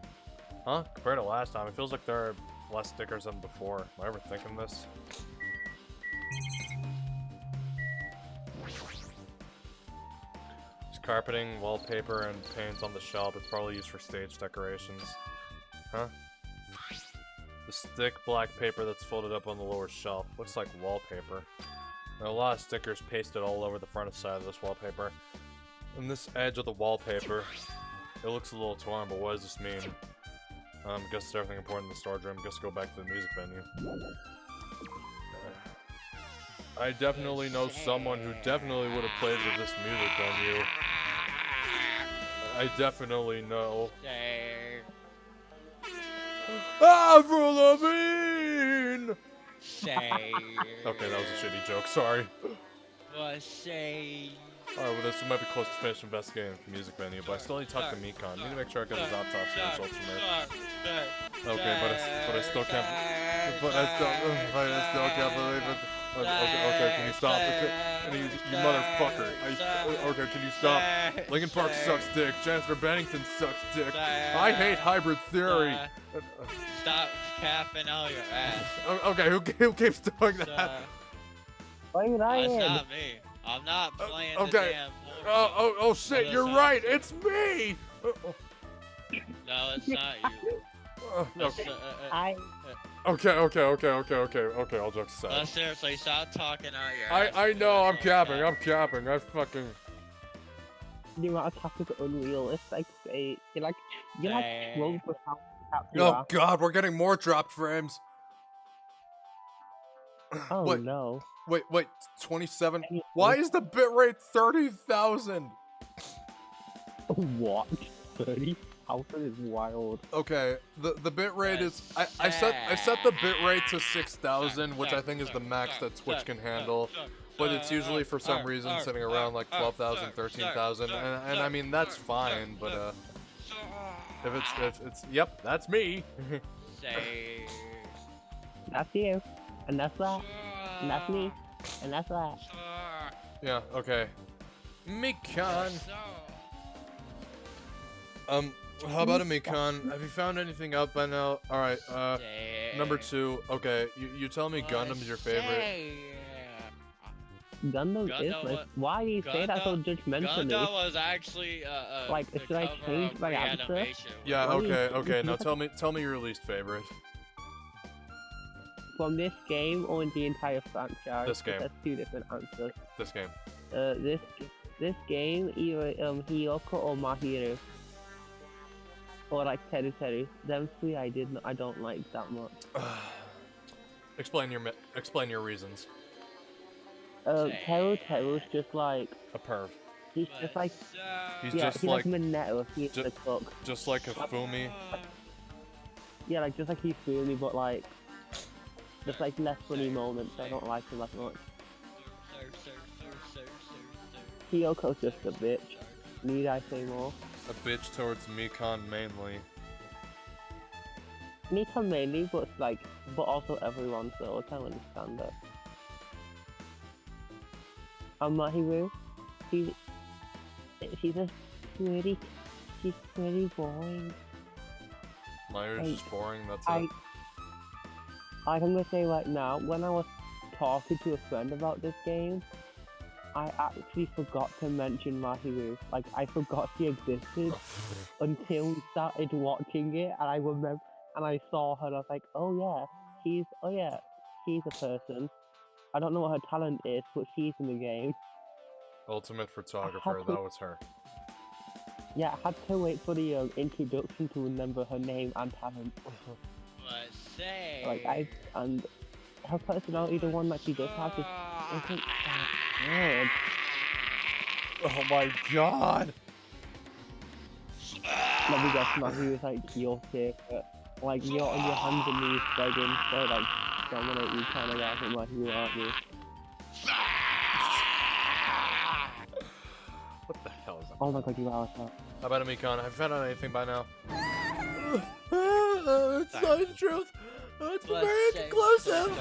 Huh? Compared to last time, it feels like there are less stickers than before. Am I ever thinking this? There's carpeting, wallpaper, and paint on the shelf. It's probably used for stage decorations. Huh? The thick black paper that's folded up on the lower shelf. Looks like wallpaper. There are a lot of stickers pasted all over the front and side of this wallpaper. And this edge of the wallpaper, it looks a little torn, but what does this mean? Guess it's everything important in the storage room. Guess go back to the music venue. I definitely know someone who definitely would have played with this music venue. I definitely know. Avril Lavigne! Say. Okay, that was a shitty joke, sorry. Say. Alright, well this might be close to finish investigating the music venue, but I still need to talk to Mikon. I need to make sure I get his autopsy results from her. Okay, but I still can't believe it. Okay, can you stop? You motherfucker. Okay, can you stop? Linkin Park sucks dick. Chancellor Bennington sucks dick. I hate hybrid theory. Stop capping all your ass. Okay, who keeps doing that? Why are you That's lying? not me. I'm not playing the Okay. damn Oh shit, you're right. It's me. No, it's not you. Okay, all jokes aside. No, seriously, stop talking out your ass. I know, I'm capping. I fucking... The amount of topics are unreal. It's like, you're like 12 with how you Oh are. god, we're getting more dropped frames. Oh Wait. no. Wait, 27? Why is the bitrate 30,000? What? 30,000 is wild. Okay, the bitrate is... I set the bitrate to 6,000, which I think is the max that Twitch can handle. But it's usually, for some reason, sitting around like 12,000, 13,000. And I mean, that's fine, but if it's... Yep, that's me. Say. That's you. And that's that. And that's me. And that's that. Yeah, okay. Mikon. How about a Mikon? Have you found anything out by now? Alright, number 2. Okay, you tell me Gundam's your favorite. Gundam is Gundam my... wa- Why do you say that so judgmentally? Gundam was actually Like, the should I cover change of my answer? Reanimation. Yeah, Why do you- okay, now tell me your least favorite. From this game or in the entire franchise? This game. That's two different answers. This game. This game, either Hiyoko or Mahiro. Or like Teru. Them three I don't like that much. Explain your reasons. Teru's just like... A perv. He's just like... He's yeah, just he's like like Minetto if he's the cook. just like a Fumi. Yeah, like just like he's Fumi, but like... Just like less funny moments, I don't like him as much. Hiyoko's just a bitch. Need I say more? A bitch towards Mikon mainly. Neko mainly, but like, but also everyone, so I can't understand it. And Mahiru, she's just pretty, she's pretty boring. Myra's just boring, that's I, it. I'm gonna say right now, when I was talking to a friend about this game, I actually forgot to mention Mahiru. Like, I forgot she existed until we started watching it, and I remember, and I saw her, and I was like, oh yeah, she's a person. I don't know what her talent is, but she's in the game. Ultimate photographer, that was her. Yeah, I had to wait for the introduction to remember her name and talent. But say. Like, and her personality, the one that she does have, just isn't that good. Oh my god! Let me guess, Matthew was like your favorite. Like, you're on your hands and knees begging to, like, dominate you kind of guy from Matthew, aren't you? What the hell is that? Oh my god, you are so. How about Amikon? Have you found out anything by now? It's not the truth! It's very conclusive!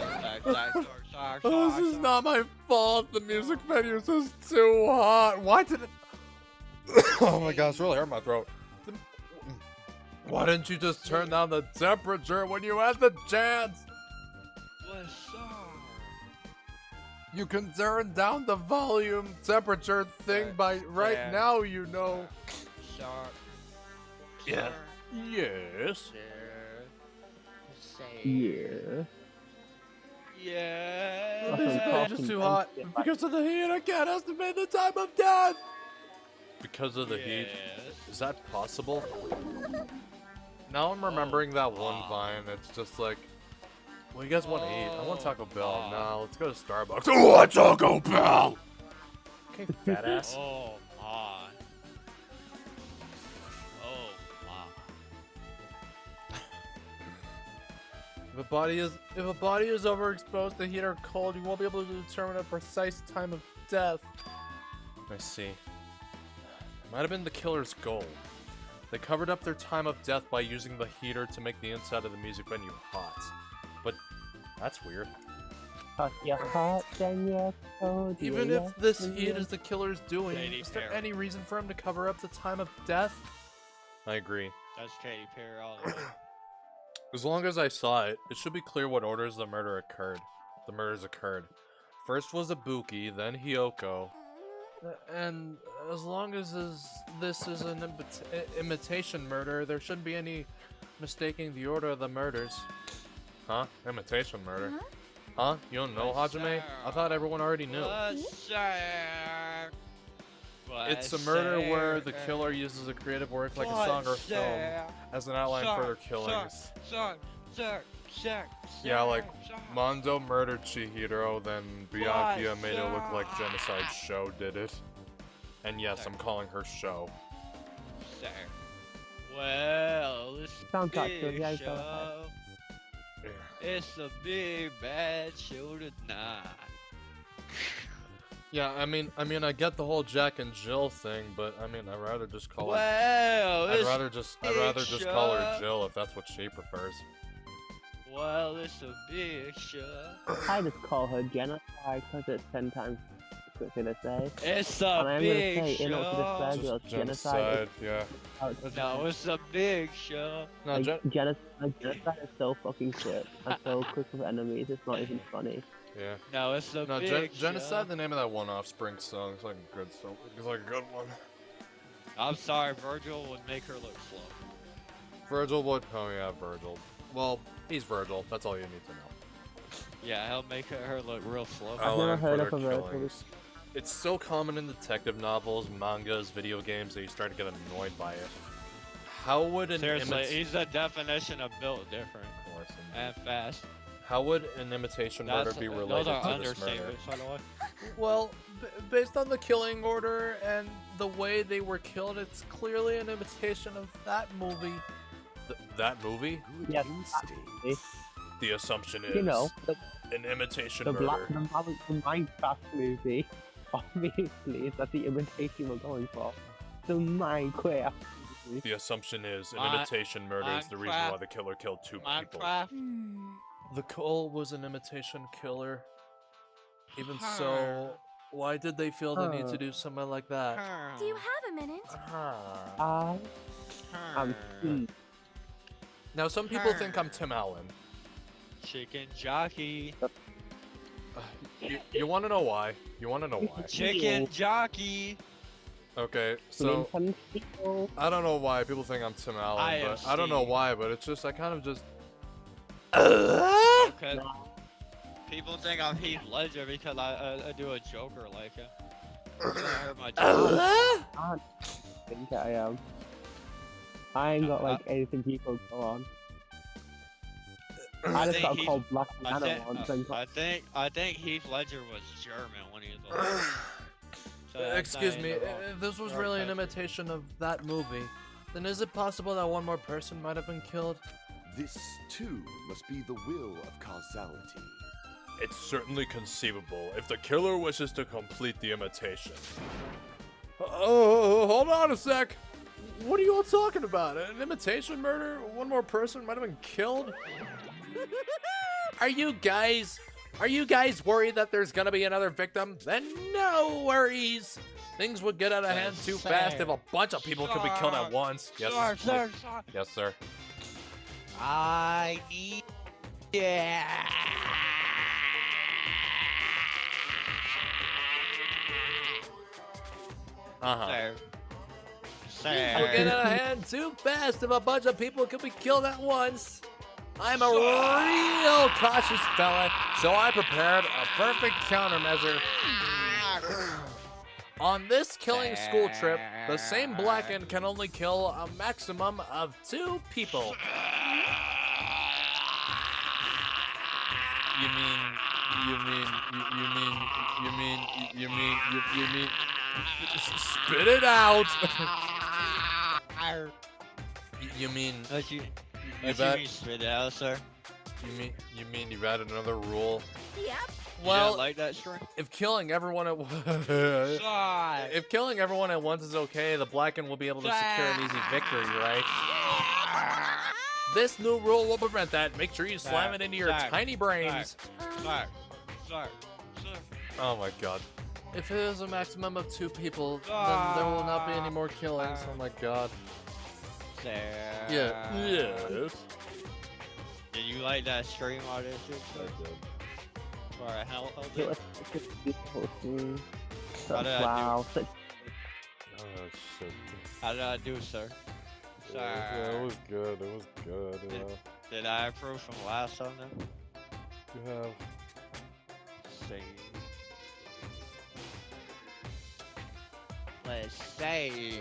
Oh, this is not my fault! The music venues is too hot! Why did it... Oh my god, it's really hurt my throat. Why didn't you just turn down the temperature when you had the chance? You can turn down the volume temperature thing by right now, you know. Yeah. Yes. Yeah. Yeah. The music page is too hot. Because of the heat, I can't estimate the time of death. Because of the heat? Is that possible? Now I'm remembering that one Vine. It's just like, well, you guys want to eat? I want Taco Bell. No, let's go to Starbucks. I want Taco Bell! Okay, fat ass. Oh my. Oh my. If a body is overexposed to heat or cold, you won't be able to determine a precise time of death. I see. Might have been the killer's goal. They covered up their time of death by using the heater to make the inside of the music venue hot. But that's weird. You're hot, then you're cold. Even if this heat is the killer's doing, is there any reason for him to cover up the time of death? I agree. That's Katy Perry all the way. As long as I saw it, it should be clear what orders the murders occurred. First was Ibuki, then Hyoko. And as long as this is an imitation murder, there shouldn't be any mistaking the order of the murders. Huh? Imitation murder? Huh? You don't know, Hajime? I thought everyone already knew. It's a murder where the killer uses a creative work like a song or film as an outline for their killings. Yeah, like Mondo murdered Chihiro, then Byakuya made it look like Genocide Show did it. And yes, I'm calling her Show. Well, this Sounds like big yeah, show. It's a big bad show tonight. Yeah, I mean, I get the whole Jack and Jill thing, but I mean, I'd rather just call her. I'd rather just call her Jill if that's what she prefers. Well, it's a big show. I just call her Genocide because it's 10 times quicker to say. It's And a I'm big gonna say, in order to show. describe it, Just Genocide. yeah. No, it's a big show. No, Like, Genocide is so fucking quick and so quick with enemies, it's not even funny. yeah. No, it's a No, big Genocide, show. the name of that one Offspring song. It's like a good song. It's like a good one. I'm sorry, Virgil would make her look slow. Virgil would. Oh yeah, Virgil. Well, he's Virgil. That's all you need to know. Yeah, he'll make her look real slow. I've never Outline for heard their of a Virgil. killings. It's so common in detective novels, mangas, video games that you start to get annoyed by it. How would an Seriously, he's the definition of built different and fast. How would an imitation murder be related Those are to this murder? understatements, by the way. Well, based on the killing order and the way they were killed, it's clearly an imitation of that movie. That movie? Yes, The assumption is you know, an imitation the murder. the Minecraft movie, obviously, is that the imitation we're going for. The Minecraft the assumption is an Mi- imitation murder is the reason why Minecraft- the killer killed 2 people. Minecraft. Hmm. The Cole was an imitation killer. Even so, why did they feel the need to do something like that? Do you have a minute? Huh. I'm Steve. Now, some people think I'm Tim Allen. Chicken jockey. You want to know why? You want to know why? Chicken jockey. Okay, so So, I don't know why people think I'm Tim Allen, but I don't know Steve. why, but it's just I kind of just. Okay. People think I'm Heath Ledger because I do a Joker like him. I heard my Joker. I think I am. I ain't got like anything people go on. I just think got he's- called Black I Banner think, once and I think Heath Ledger was German when he was alive. So that's Excuse not me, in the wrong- if this was wrong really an country. imitation of that movie, then is it possible that one more person might have been killed? This, too, must be the will of causality. It's certainly conceivable if the killer wishes to complete the imitation. Oh, hold on a sec. What are you all talking about? An imitation murder? One more person might have been killed? Are you guys worried that there's gonna be another victim? Then no worries. Things would get out of hand too fast if a bunch of people could be killed at once. Yes, Sir. yes, sir. I need. Yeah. Uh-huh. Sir. Things will get out of hand too fast if a bunch of people could be killed at once. I'm a real cautious fella, so I prepared a perfect countermeasure. On this killing school trip, the same Blackened can only kill a maximum of 2 people. You mean, spit it out. You mean, What you you bet, mean spit it out, sir? you mean you've added another rule? Yep. You Well, don't like that string? if killing everyone at Sir. if killing everyone at once is okay, the Blackened will be able to secure an easy victory, right? This new rule will prevent that. Make sure you slam it into your Zach, tiny brains. Sir. Oh my god. If it is a maximum of 2 people, then there will not be any more killings. Oh my god. Sir. Yeah. Yes. Did you like that stream audition, sir? Or how it did was such a beautiful scene. How did I do? Wow, such Oh shit. How did I do, sir? Yeah, it was good. It was good. Did- Did I improve from last time then? You have. See. Let's see.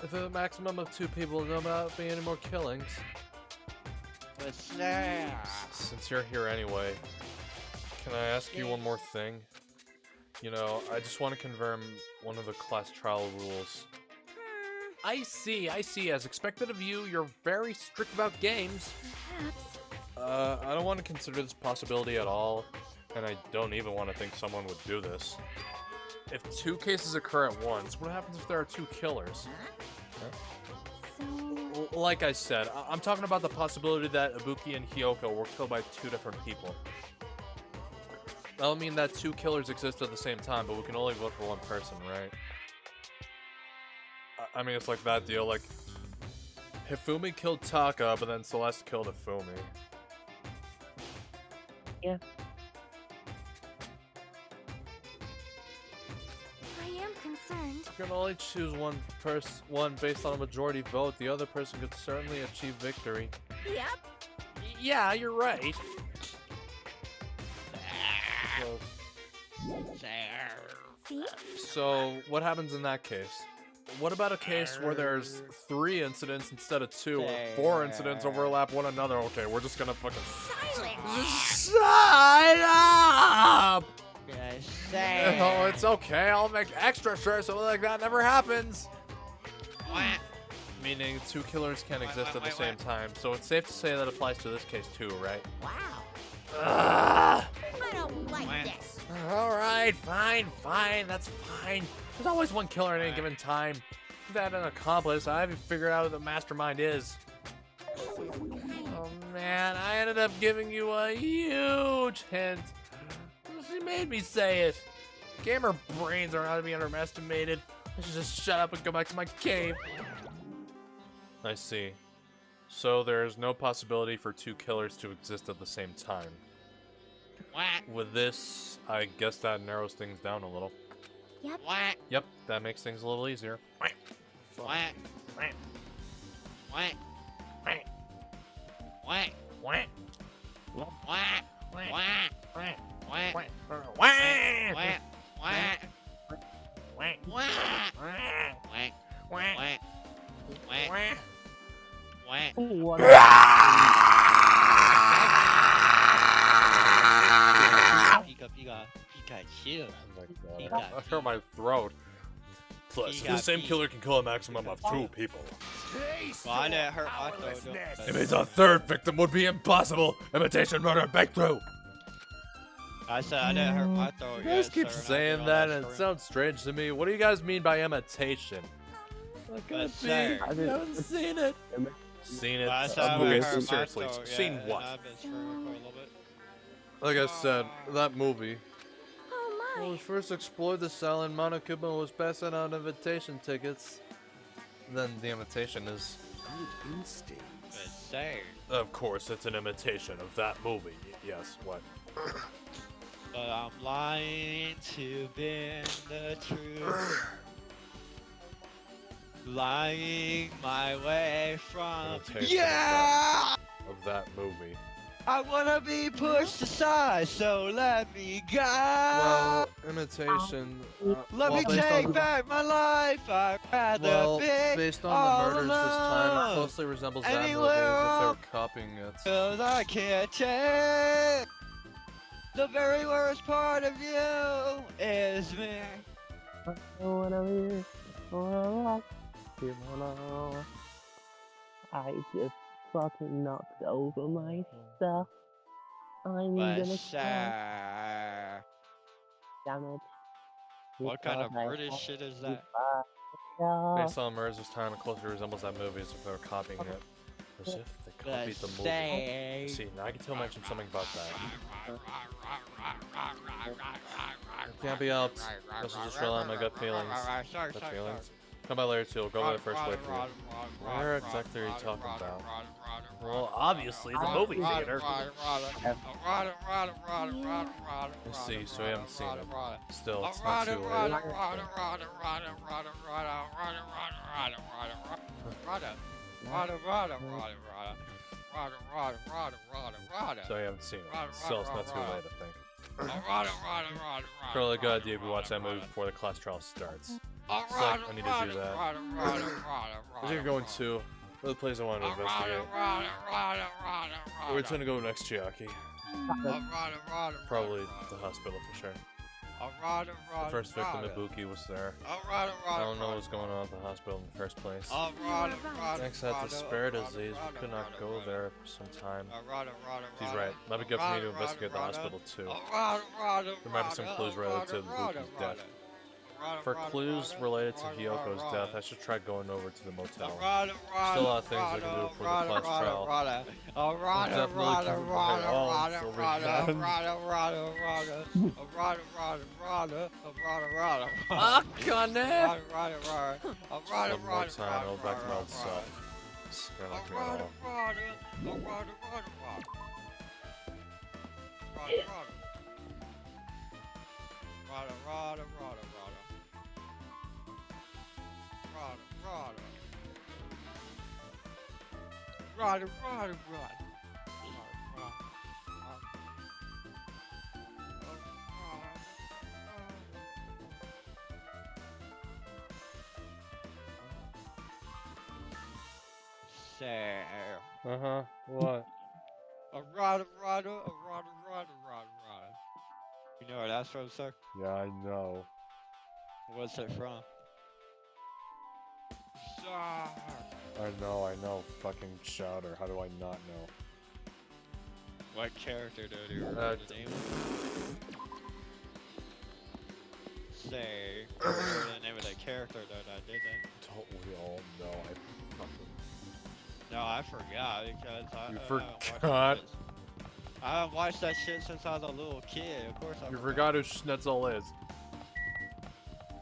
If a maximum of 2 people, there will not be any more killings. Let's see. Since you're here anyway, can I ask you one more thing? You know, I just want to confirm one of the class trial rules. I see. As expected of you, you're very strict about games. Perhaps. I don't want to consider this possibility at all, and I don't even want to think someone would do this. If 2 cases occur at once, what happens if there are 2 killers? So. Like I said, I'm talking about the possibility that Ibuki and Hyoko were killed by 2 different people. That'll mean that 2 killers exist at the same time, but we can only vote for 1 person, right? I mean, it's like that deal, like, Hifumi killed Taka, but then Celeste killed Hifumi. yeah. I am concerned. You can only choose one based on a majority vote. The other person could certainly achieve victory. Yep. Yeah, you're right. See? So, what happens in that case? What about a case where there's 3 incidents instead of 2, or 4 incidents overlap one another? Okay, we're just gonna fucking... Shut up! Oh, it's okay. I'll make extra sure something like that never happens. Meaning 2 killers can exist at the same time, so it's safe to say that applies to this case too, right? Wow. Ugh. I don't like this. Alright, fine, that's fine. There's always 1 killer at any given time. that an accomplice. I haven't figured out who the mastermind is. Oh man, I ended up giving you a huge hint. She made me say it. Gamer brains are not to be underestimated. I should just shut up and go back to my cave. I see. So there's no possibility for two killers to exist at the same time. With this, I guess that narrows things down a little. Yep. Yep, that makes things a little easier. What? Pikachu. Oh He my got god. I hurt my throat. Plus, He the got same beat. killer can kill a maximum of 2 people. Taste Well, I your didn't hurt my throat. powerlessness. It means a third victim would be impossible. Imitation murder breakthrough. I said I didn't hurt my throat. You guys yet, keep sir, and I saying did all that, and it screaming. sounds strange to me. What do you guys mean by imitation? What could But it be? sir- I haven't seen it. Seen it? Well, I said I Okay, haven't hurt my seriously, throat yet, seen and what? I've been screaming for a little bit. Like I said, that movie. Oh When we my. first explored the island, Monokuma was passing out invitation tickets. Then the invitation is... Good instinct. But sir, Of course, it's an imitation of that movie. Yes, what? but I'm lying to bend the truth. Lying my way from. Imitation of that movie. I wanna be pushed aside, so let me go. Well, imitation... Let me take back my life. I'd rather Well, be based on all the murders this time, it alone. closely resembles that movie Anywhere as if they were else. copying it. Cause I can't take the very worst part of you is me. I just fucking knocked over my stuff. I'm But gonna cry. sir, Damn it. what kind of Because I British have shit is to that? fuck Based on murders this time, it closely resembles that movie as if they were copying it. As if they But copied the movie. say, See, now I can tell mention something about that. It can't be helped. This is just relying on my gut feelings. Gut feelings. Come by later too, I'll go over the first way for you. Where exactly are you talking about? Well, obviously, the movie theater. I see, so you haven't seen it. Still, it's not too late. So you haven't seen it. Still, it's not too late, I think. Probably a good idea if you watch that movie before the class trial starts. It's like, I need to do that. As you're going to, the place I wanted to investigate. We're going to go next, Chiaki. Probably the hospital for sure. The first victim, Ibuki, was there. I don't know what's going on at the hospital in the first place. Next had the spare disease, we could not go there for some time. He's right. Might be good for me to investigate the hospital too. There might be some clues related to Ibuki's death. For clues related to Hyoko's death, I should try going over to the motel. Still a lot of things I can do for the class trial. I'll definitely cover my all over again. Ah, Connor! One more time, I'll back to my old self. Scared like me at all. Uh-huh, what? You know where that's from, sir? Yeah, I know. What's it from? I know. Fucking Chowder. How do I not know? What character do you remember the name of? Say, remember the name of that character that I did that? we all know. I fucking... No, I forgot because You I haven't watched that forgot? shit. I haven't watched that shit since I was a little kid. Of course I You forgot who Schnitzel is.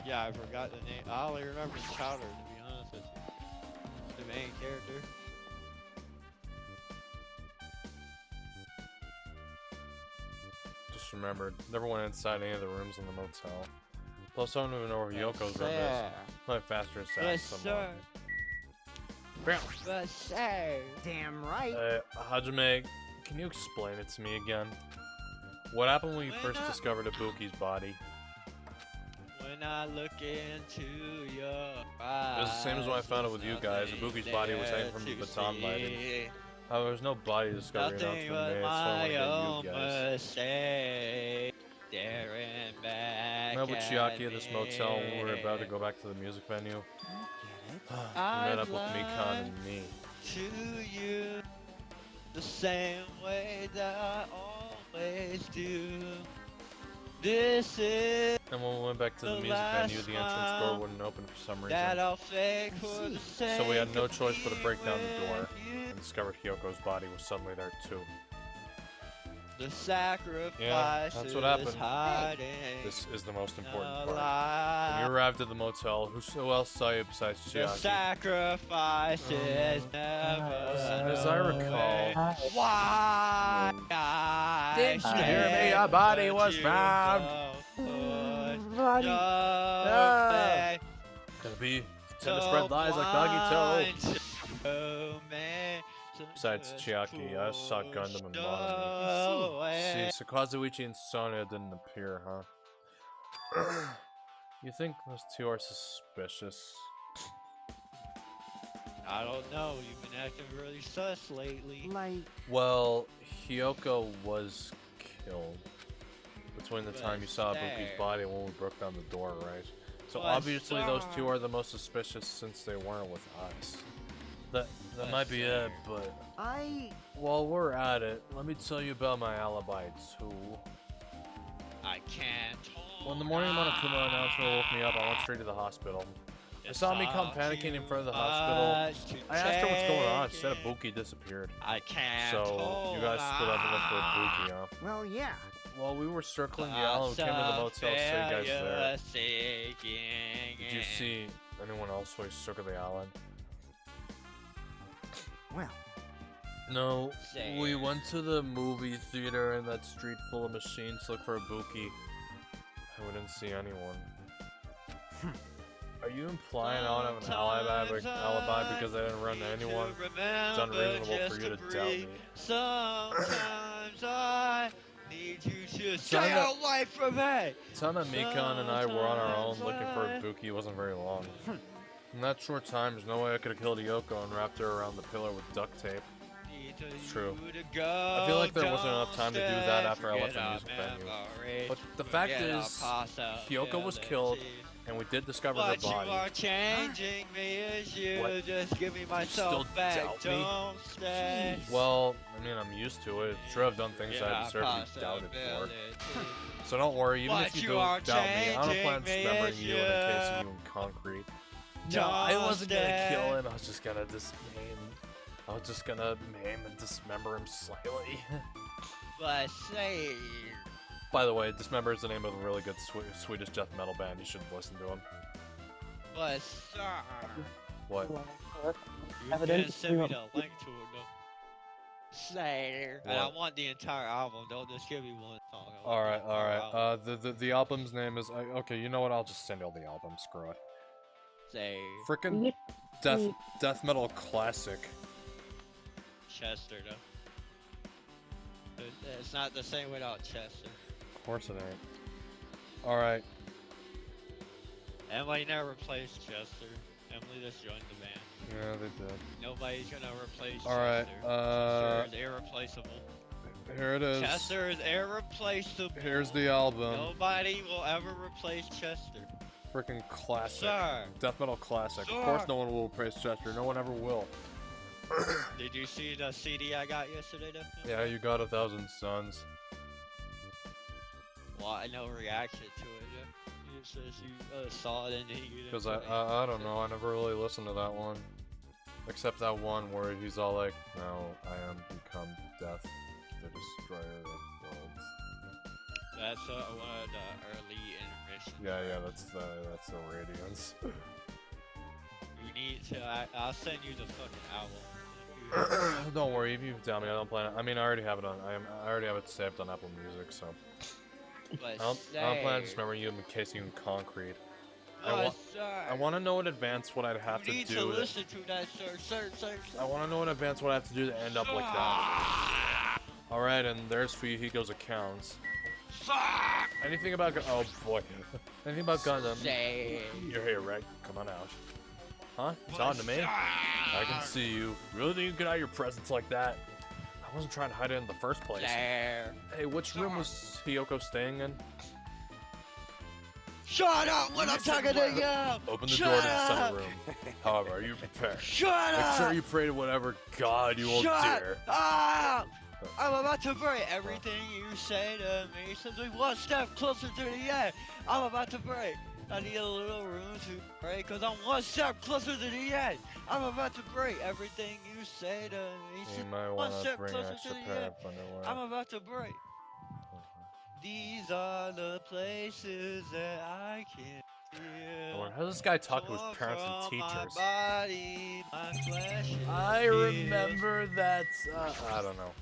Yeah, I forgot the name. I only remember Chowder, to be honest with you. The main character. Just remembered, never went inside any of the rooms in the motel. Plus, I don't even know where Yoko's room is. Sir. Probably faster and Yes, sad sir. somewhere. But sir. Damn right. Hajime, can you explain it to me again? What happened when you first discovered Ibuki's body? When I look into your eyes, It was the same as when I found it with you guys. Ibuki's body was hanging from the baton lighting. There was no body discovery Nothing announcement but made, so I my wanted own to get you guys. mistake. Staring back. I met with Chiaki at this me. motel when we were about to go back to the music venue. We met up with Mikan and me. To you, the same way that I always do. This is And when we went back to the music venue, the entrance door wouldn't open for some that reason. I'll fake for the sake. So we had no choice but to break down the of door you. and discovered Hyoko's body was suddenly there too. The sacrifice that's what happened. hiding. This is the most important a part. lie. When you arrived at the motel, who else saw you besides The Chiaki? sacrifice is never As I recall, why Didn't you hear me? Your body was found. Gonna be tend to spread lies like doggy toe. Besides Chiaki, I saw Gundam and Monomi. See, so Kazuichi and Sonia didn't appear, huh? You think those two are suspicious? I don't know, you've been acting really sus lately. Like, Well, Hyoko was killed between the time you saw Ibuki's body and when we broke down the door, right? So But obviously those two sir- are the most suspicious since they weren't with us. That might be sir. it, but I... while we're at it, let me tell you about my alibi too. I can't When the morning Monokuma announcement woke me up, I went straight to the hospital. They saw me come panicking in front of the hospital. I asked her what's going on. She said Ibuki disappeared. I can't So you guys split up and looked for Ibuki, huh? Well, yeah. While we were circling the island, we came to the motel, so you guys there. Did you see anyone else while you circled the island? Well, No, we went to the movie theater in that street full of machines to look for Ibuki. And we didn't see anyone. Are you implying I don't have an alibi because I didn't run to anyone? It's unreasonable for you to doubt me. Sometimes I need you to Time stay that- away from me. The time that Mikan and I were on our own looking for Ibuki wasn't very long. In that short time, there's no way I could have killed Yoko and wrapped her around the pillar with duct tape. It's true. I feel like there wasn't enough time to do that after I left the music venue. But the fact is, Hyoko was killed, and we did discover her What you body. are changing me is you. What? Just give me my still soul back. doubt me? Don't stay. Well, I mean, I'm used to it. Sure, I've done things I deserve to be doubted for. So don't worry, even if What you you are don't doubt me, I don't plan on changing me dismembering is you in the case of you in concrete. No, I wasn't gonna kill him. I was just gonna maim and dismember him slightly. But say, By the way, Dismember is the name of a really good Swedish death metal band. You should listen to them. but sir, What? you Evidence, can send me we the link to it though. Say, and I What? want the entire album. Don't just give me one song. I want All the right, all entire right. album. The album's name is okay. You know what? I'll just send you all the album. Screw it. Say Frickin' death metal classic. Chester though. It's not the same without Chester. Of course it ain't. All right. Emily never replaced Chester. Emily just joined the band. Yeah, they did. Nobody's gonna replace All right, Chester. Chester is irreplaceable. Here it is. Chester is irreplaceable. Here's the album. Nobody will ever replace Chester. Frickin' classic. Sir, Death metal classic. Sir. Of course, no one will replace Chester. No one ever will. did you see the CD I got yesterday, though? Yeah, you got 1,000 Suns. Well, no reaction to it. Yeah. It says you saw it and then you didn't Because play. I don't know, I never really listened to that one. Except that one where he's all like, now I am become death, the destroyer of worlds. That's one of the early intermissions. Yeah, that's the Radiance. You need to. I'll send you the fucking album. Don't worry, if you tell me, I don't plan it. I mean, I already have it on. I already have it saved on Apple Music, so But I don't plan to just remember you encasing you in concrete. I want to know in advance what I'd have you to need do. to listen to that, sir. I want to know in advance what I have to do to end up like that. All right, and there's Fuyuhiko's accounts. Anything about oh boy, anything about Gundam? You're here, right? Come on out. Huh? You talking to me? I can see you. Really didn't get out your presence like that. I wasn't trying to hide it in the first place. Hey, which room was Hiyoko staying in? Shut up when I'm talking to you! Open the door to the center room. However, are you prepared? Shut Make up! sure you pray to whatever god you will dare. Up! I'm about to break everything you say to me since we one step closer to the end. I'm about to break. I need a little room to break because I'm one step closer to the end. I'm about to break everything you say to me You since might one want to step bring closer extra to the pair end. of underwear. I'm about to break. These are the places that I can feel. How does this guy talk to his parents and From my teachers? body, my flesh is I remember that. I don't know.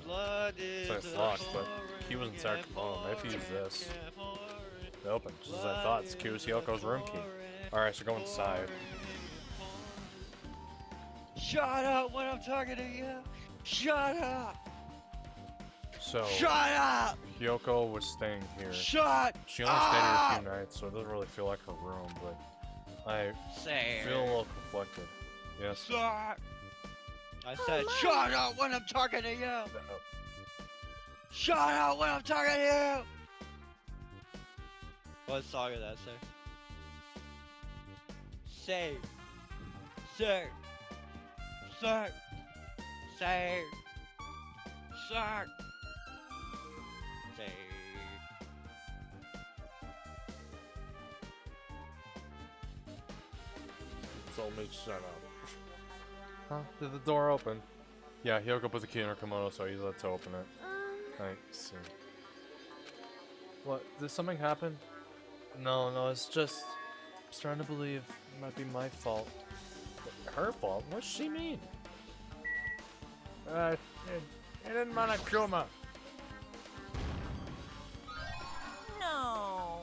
Blood is So I thought, but he was inside Kimono. Maybe use this. It opened, just as I thought. It's Q Hiyoko's room key. Alright, so go inside. Shut up when I'm talking to you. Shut up. So, Shut up. Hiyoko was staying here. Shut She only stayed here a few nights, so it doesn't really feel like her room, but I feel a little conflicted. Yes. Shut. I said, shut up when I'm talking to you. Shut up when I'm talking to you. What song did that say? Say. Say. Say. Say. Say. Told me to shut up. Huh? Did the door open? Yeah, Hiyoko put the key in her kimono, so he's let to open it. I see. What? Did something happen? No, it's just... I'm starting to believe it might be my fault. Her fault? What does she mean? It didn't Monokuma. No.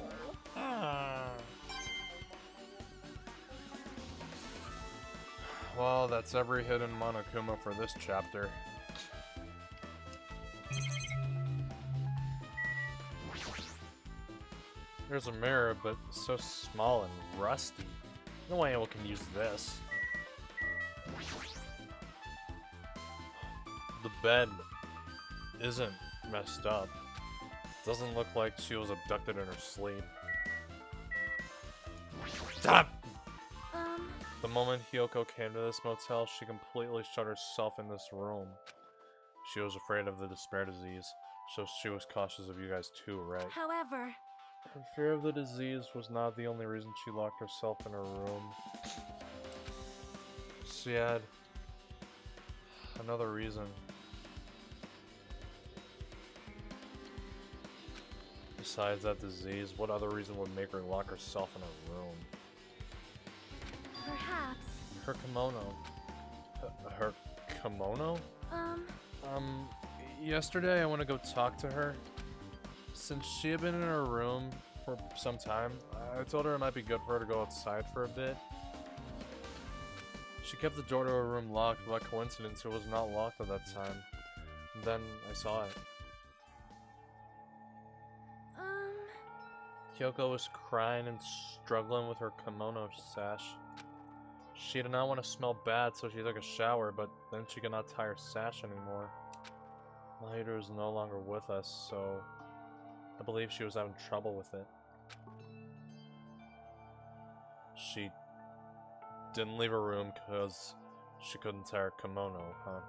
Well, that's every hidden Monokuma for this chapter. There's a mirror, but so small and rusty. No way anyone can use this. The bed isn't messed up. Doesn't look like she was abducted in her sleep. Stop! The moment Hiyoko came to this motel, she completely shut herself in this room. She was afraid of the despair disease, so she was cautious of you guys too, right? However, Her fear of the disease was not the only reason she locked herself in her room. She had another reason. Besides that disease, what other reason would make her lock herself in her room? perhaps. Her kimono. Her kimono? Yesterday I went to go talk to her. Since she had been in her room for some time, I told her it might be good for her to go outside for a bit. She kept the door to her room locked, but by coincidence it was not locked at that time. And then I saw it. Kyoko was crying and struggling with her kimono sash. She did not want to smell bad, so she took a shower, but then she could not tie her sash anymore. Later was no longer with us, so I believe she was having trouble with it. She didn't leave her room because she couldn't tie her kimono, huh?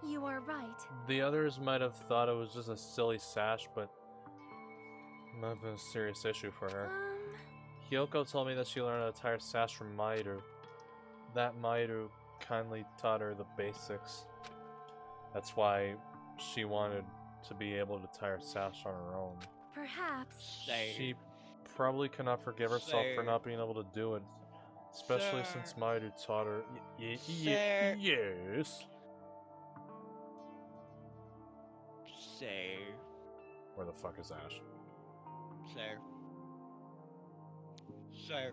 You are right. The others might have thought it was just a silly sash, but Might have been a serious issue for her. Hyoko told me that she learned how to tire sash from Mairu. That Mairu kindly taught her the basics. That's why she wanted to be able to tire sash on her own. Perhaps. She probably cannot forgive herself for not being able to do it, especially since Mairu taught her. Yes. Sir. Where the fuck is Ash? Sir. Sir.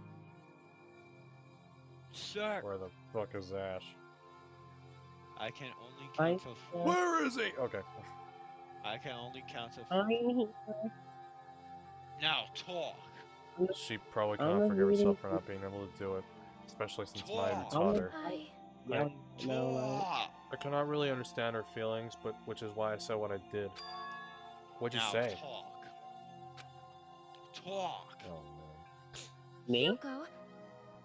Sir. Where the fuck is Ash? I can only count to four. Where is he? Okay. I can only count to four. Now talk. She probably cannot forgive herself for not being able to do it, especially since Mairu taught her. Talk. I cannot really understand her feelings, but which is why I said what I did. What'd you say? Talk. Talk. Oh Me? Yoko,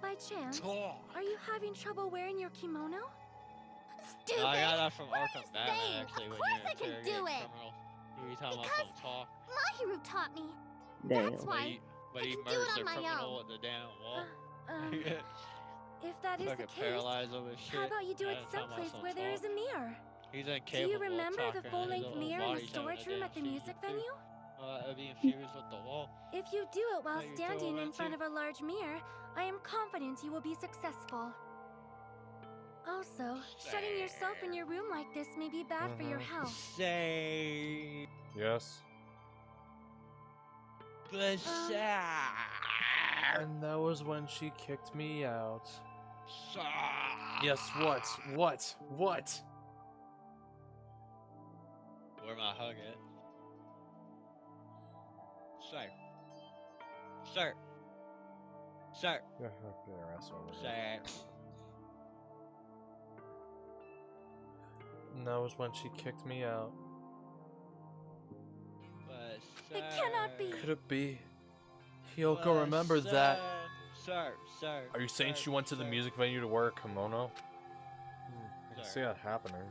by chance, Talk. are you having trouble wearing your kimono? Stupid! I got that from What are Arkham you Batman, saying? actually, Of when course you're I can interrogating do it. criminals. You were talking about Because some talk. Mahiru taught me. Damn. That's But why. he, but I he can do it murders on the my criminal own. at the damn wall. If that is the Fucking case, paralyzed over his shit. how about you do it Yeah, talking about someplace some where there is talk. a mirror? He's Do incapable you of remember the talking, full-length his whole mirror in the body's having storage a room damn at the seizure, music too. venue? I'd be infused with the wall. If you do it while Hey, you standing doing in that front too? of a large mirror, I am confident you will be successful. Also, shutting yourself in your room like this may be bad for your health. Say. yes. But And that was when she kicked me out. Yes, what? What? What? Where my hug at? Sir. Sir. Sir. Yeah, get your ass over here. Sir. And that was when she kicked me out. But It cannot be. Could it be? Hyoko, remember that. Sir. Are you saying sir, she went to the sir. music venue to wear a kimono? I can Sir. see that happening.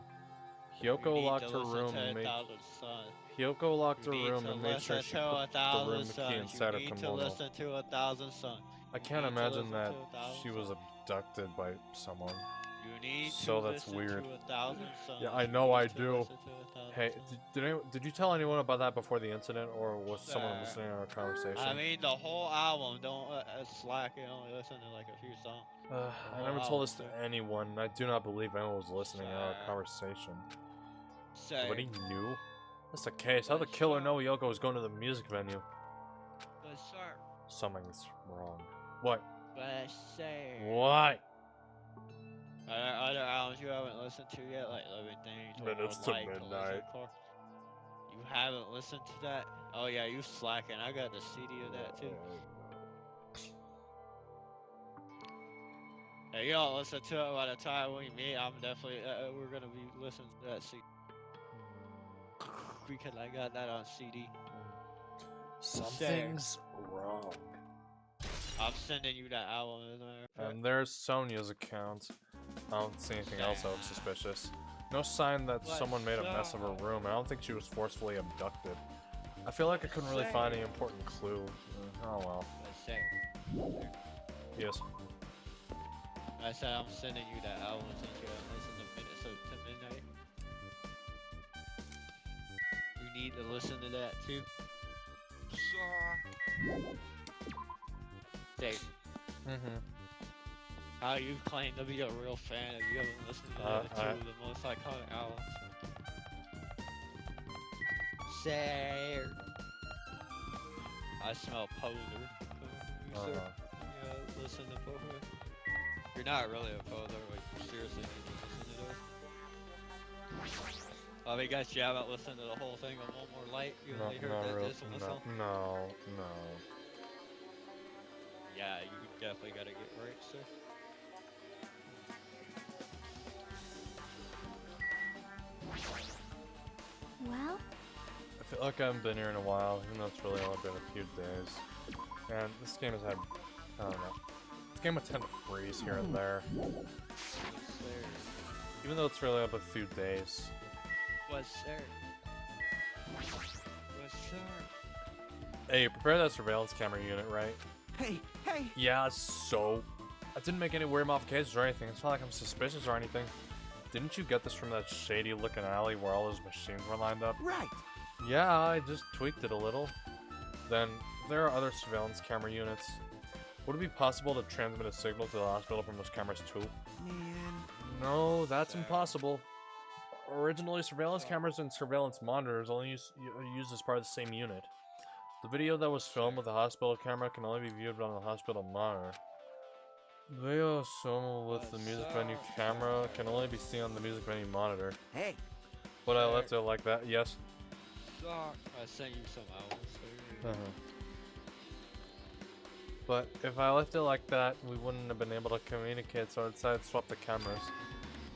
You Hyoko need locked to her listen room to and made 1,000 Suns. Hyoko locked You her need room to and made sure listen she to put the 1,000 room key Suns. inside her You need to kimono. listen to 1,000 Suns. I can't need to imagine listen that to 1,000 she was Suns. abducted by someone. You need So to that's listen weird. to 1,000 Suns. Yeah, I You know need I to do. listen to 1,000 Hey, Suns. did you tell anyone about that before the incident, or was someone Sir. listening to our conversation? I mean, the whole album. Don't slack it. Only listen to like a few songs. I never told this to anyone. I do not believe anyone was listening to our Sir. conversation. Sir. Nobody knew? That's the case. How the killer know Yoko was going to the music venue? But sir. Something's wrong. What? But sir. What? Other albums you haven't listened to yet, like Living Things or Minutes to like Midnight. Collision Core? You haven't listened to that? Oh yeah, you slacking. I got the CD of that too. Hey, you don't listen to it by the time we meet. I'm definitely we're gonna be listening to that CD because I got that on CD. Something's wrong. I'm sending you that album. As a matter of fact. And there's Sonia's account. I don't see anything else that was suspicious. No sign that someone made a mess of her room. I don't think she was forcefully abducted. I feel like I couldn't really find any important clue. Oh well. But sir. Yes. I said I'm sending you that album since you haven't listened to Minutes to Midnight. You need to listen to that too. Dave, Mm-hmm. how you claim to be a real fan if you haven't listened to two of the most iconic albums? Say, I smell poser. You sir. Yeah, listen to poser. You're not really a poser, but you seriously need to listen to those. I mean, guys, you haven't listened to the whole thing of One More Light? You only heard that really. this and this song? No. Yeah, you definitely gotta get right, sir. Well, I feel like I haven't been here in a while, even though it's really only been a few days. And this game has had, I don't know. This game would tend to freeze here and there. Even though it's really up a few days. What, sir? What, sir? Hey, prepare that surveillance camera unit, right? Hey, hey! Yeah, so... I didn't make any weird modifications or anything. It's not like I'm suspicious or anything. Didn't you get this from that shady-looking alley where all those machines were lined up? Right! Yeah, I just tweaked it a little. Then, there are other surveillance camera units. Would it be possible to transmit a signal to the hospital from those cameras too? Man. No, that's impossible. Originally, surveillance cameras and surveillance monitors only used as part of the same unit. The video that was filmed with the hospital camera can only be viewed on the hospital monitor. The video shown with the music venue camera can only be seen on the music venue monitor. Hey! But I left it like that, yes? I sent you some hours. But if I left it like that, we wouldn't have been able to communicate, so I decided to swap the cameras.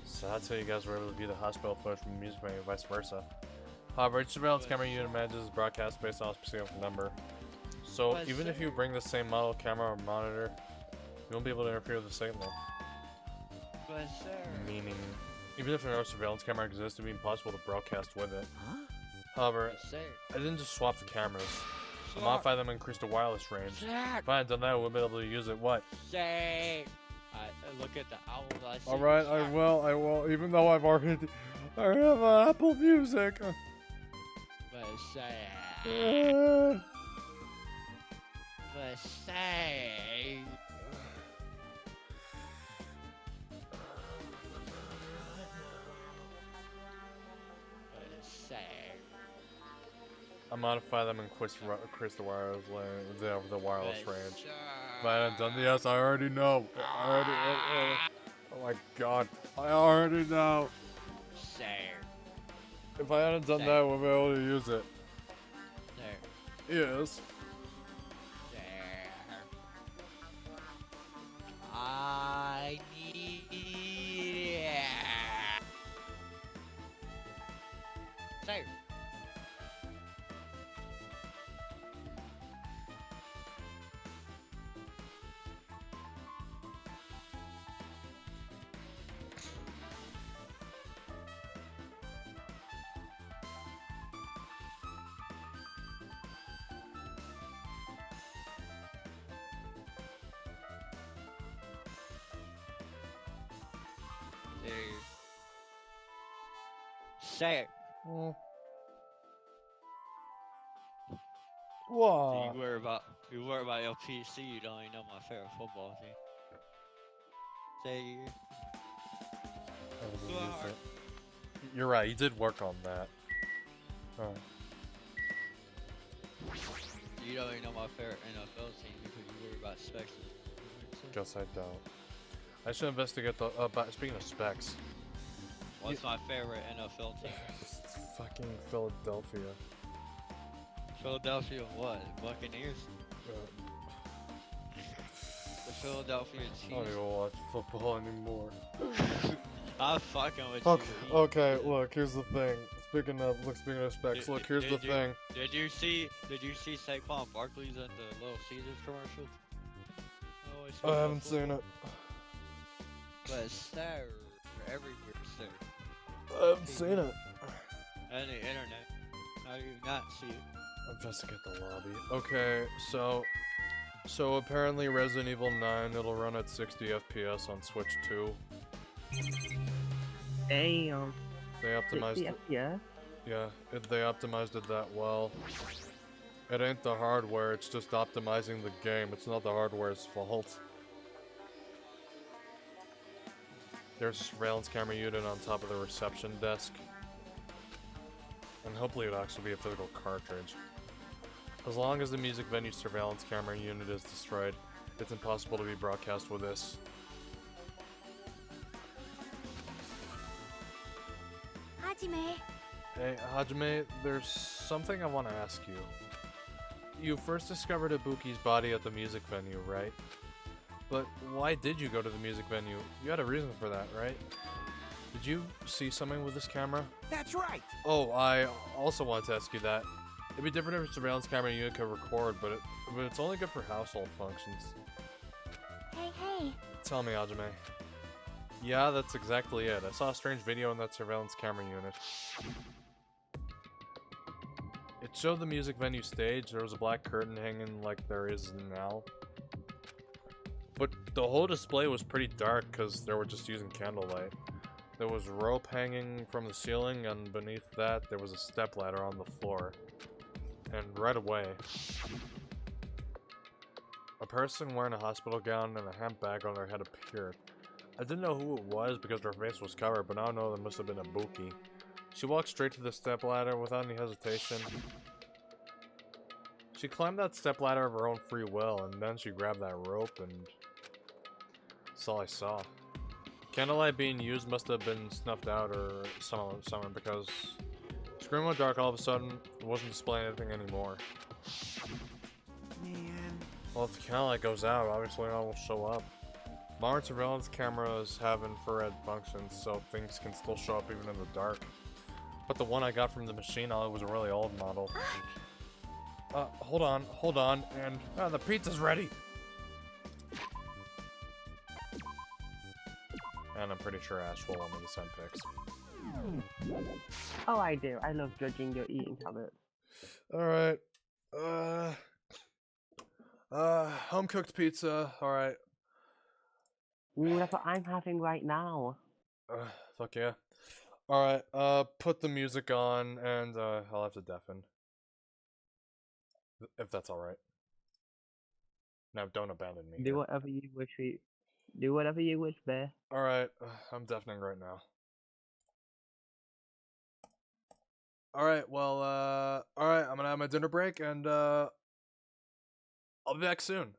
So that's how you guys were able to view the hospital footage from the music venue, vice versa. However, each surveillance camera unit manages broadcast based on a specific number. So even if you bring the same model camera or monitor, you won't be able to interfere with the signal. But sir. Meaning, even if no surveillance camera exists, it would be impossible to broadcast with it. Huh? However, Sir. I didn't just swap the cameras. I modified them and increased the wireless range. If I had done that, I would be able to use it. What? Say. I look at the owls. I see. Alright, I will, even though I've already... I have Apple Music. But say. But say. But say. I modified them and increased the wireless range. If I hadn't done this, I already know. Oh my god, I already know. Sir. If I hadn't done that, I would be able to use it. Sir. Yes. Sir. I need. Sir. Say it. What? You worry about your PC. You don't even know my favorite football team. Say You're right, you did work on that. Oh. you don't even know my favorite NFL team because you worry about specs. Guess I don't. I should investigate the. Speaking of specs. What's my favorite NFL team? Fucking Philadelphia. Philadelphia what? Buccaneers? The Philadelphia I don't Chiefs. even watch football anymore. I'm fucking with Okay, you. okay, look, here's the thing. Speaking of specs, look, here's the thing. Did you see Saquon Barkley's in the Little Caesars commercial? I haven't seen it. But sir, everywhere, sir. I haven't seen it. And the internet. How do you not see it? Investigate the lobby. Okay, so apparently Resident Evil 9, it'll run at 60 FPS on Switch 2. Damn. They optimized it. Yeah. Yeah, they optimized it that well. It ain't the hardware, it's just optimizing the game. It's not the hardware's fault. There's a surveillance camera unit on top of the reception desk. And hopefully it'll actually be a physical cartridge. As long as the music venue surveillance camera unit is destroyed, it's impossible to be broadcast with this. Hajime. Hey, Hajime, there's something I want to ask you. You first discovered Ibuki's body at the music venue, right? But why did you go to the music venue? You had a reason for that, right? Did you see something with this camera? That's right! Oh, I also wanted to ask you that. It'd be different if a surveillance camera unit could record, but it's only good for household functions. Hey, hey. Tell me, Hajime. Yeah, that's exactly it. I saw a strange video in that surveillance camera unit. It showed the music venue stage. There was a black curtain hanging like there is now. But the whole display was pretty dark because they were just using candlelight. There was rope hanging from the ceiling, and beneath that there was a stepladder on the floor. And right away, a person wearing a hospital gown and a handbag on their head appeared. I didn't know who it was because their face was covered, but now I know there must have been a Buki. She walked straight to the stepladder without any hesitation. She climbed that stepladder of her own free will, and then she grabbed that rope, and that's all I saw. Candlelight being used must have been snuffed out or somewhere because the screen went dark all of a sudden. It wasn't displaying anything anymore. Man. Well, if the candlelight goes out, obviously it will show up. Modern surveillance cameras have infrared functions, so things can still show up even in the dark. But the one I got from the machine, it was a really old model. Hold on, and the pizza's ready! And I'm pretty sure Ash will want me to send pics. Oh, I do. I love judging your eating habits. Alright. Home cooked pizza, alright. That's what I'm having right now. Fuck yeah. Alright, put the music on, and, I'll have to deafen. If that's alright. Now, don't abandon me. Do whatever you wish. Do whatever you wish, Bear. Alright, I'm deafening right now. Alright, well, alright, I'm gonna have my dinner break, and, I'll be back soon.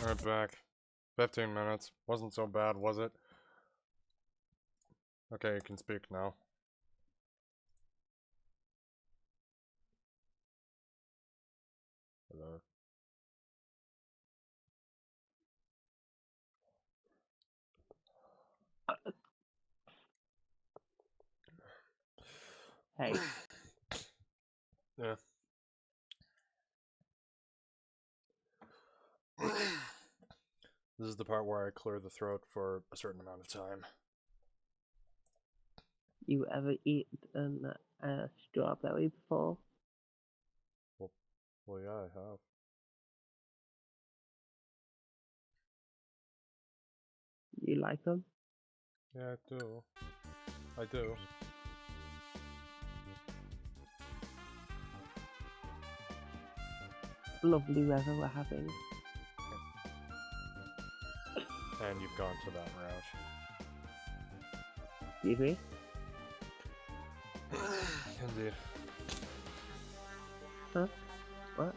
Alright, back. 15 minutes. Wasn't so bad, was it? Okay, you can speak now. Hello. Hey. Yeah. This is the part where I clear the throat for a certain amount of time. You ever eaten a strawberry before? Well, yeah, I have. You like them? Yeah, I do. I do. Lovely weather we're having. And you've gone to that route. Excuse me? Indeed. Huh? What?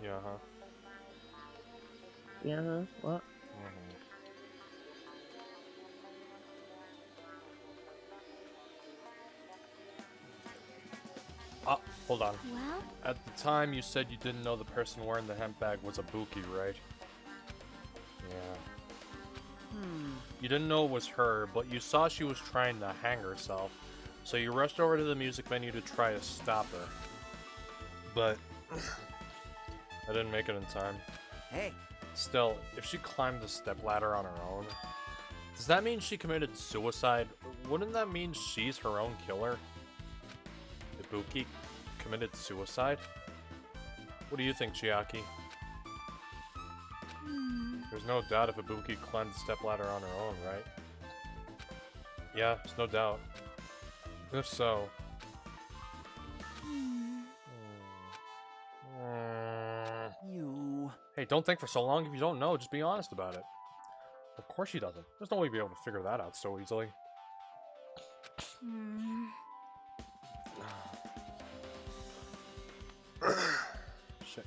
Yeah, huh? Yeah, huh? What? Hold on. Well, At the time, you said you didn't know the person wearing the hemp bag was a Buki, right? Yeah. You didn't know it was her, but you saw she was trying to hang herself, so you rushed over to the music menu to try to stop her. But I didn't make it in time. Hey, Still, if she climbed the stepladder on her own, does that mean she committed suicide? Wouldn't that mean she's her own killer? Ibuki committed suicide? What do you think, Chiaki? There's no doubt if Ibuki climbed the stepladder on her own, right? Yeah, there's no doubt. If so... you. Hey, don't think for so long if you don't know, just be honest about it. Of course she doesn't. There's no way you'd be able to figure that out so easily. Shit.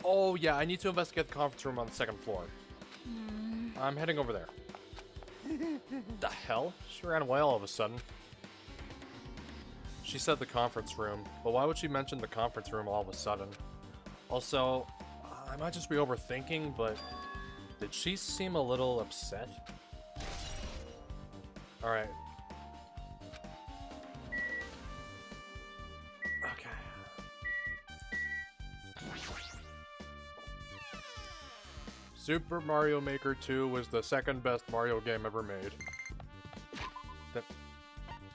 Oh, yeah, I need to investigate the conference room on the second floor. I'm heading over there. The hell? She ran away all of a sudden. She said the conference room, but why would she mention the conference room all of a sudden? Also, I might just be overthinking, but did she seem a little upset? Alright. Okay. Super Mario Maker 2 was the second best Mario game ever made.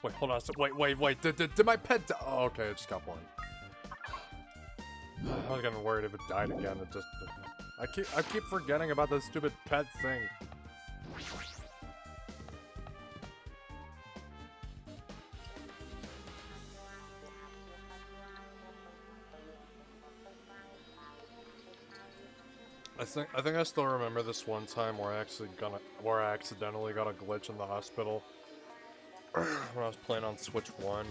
Wait, hold on. Wait. Did my pet die? Oh, okay, it just got born. I was getting worried if it died again. It just... I keep forgetting about this stupid pet thing. I think I still remember this one time where I accidentally got a glitch in the hospital when I was playing on Switch 1.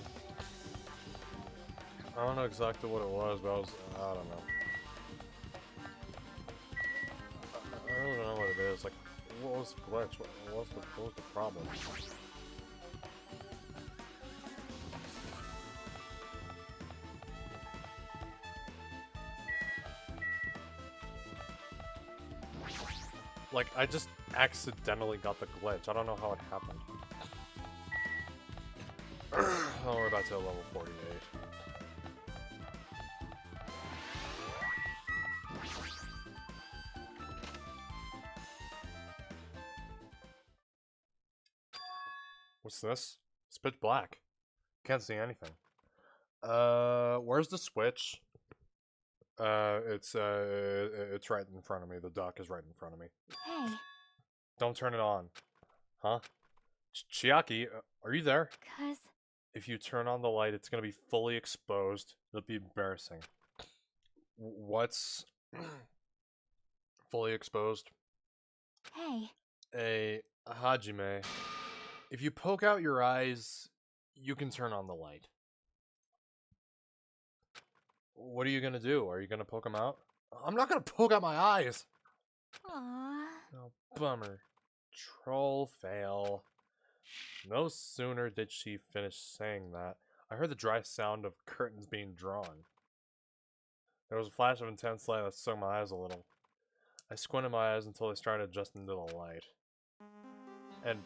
I don't know exactly what it was, but I don't know. I really don't know what it is. Like, What was the glitch? What was the problem? Like, I just accidentally got the glitch. I don't know how it happened. Oh, we're about to level 48. What's this? It's pitch black. Can't see anything. Where's the switch? It's right in front of me. The dock is right in front of me. Hey, Don't turn it on. Huh? Chiaki, are you there? 'cause If you turn on the light, it's gonna be fully exposed. It'll be embarrassing. What's fully exposed? hey, A Hajime. If you poke out your eyes, you can turn on the light. What are you gonna do? Are you gonna poke them out? I'm not gonna poke out my eyes! aw, Oh, bummer. Troll fail. No sooner did she finish saying that, I heard the dry sound of curtains being drawn. There was a flash of intense light that stung my eyes a little. I squinted my eyes until they started adjusting to the light. And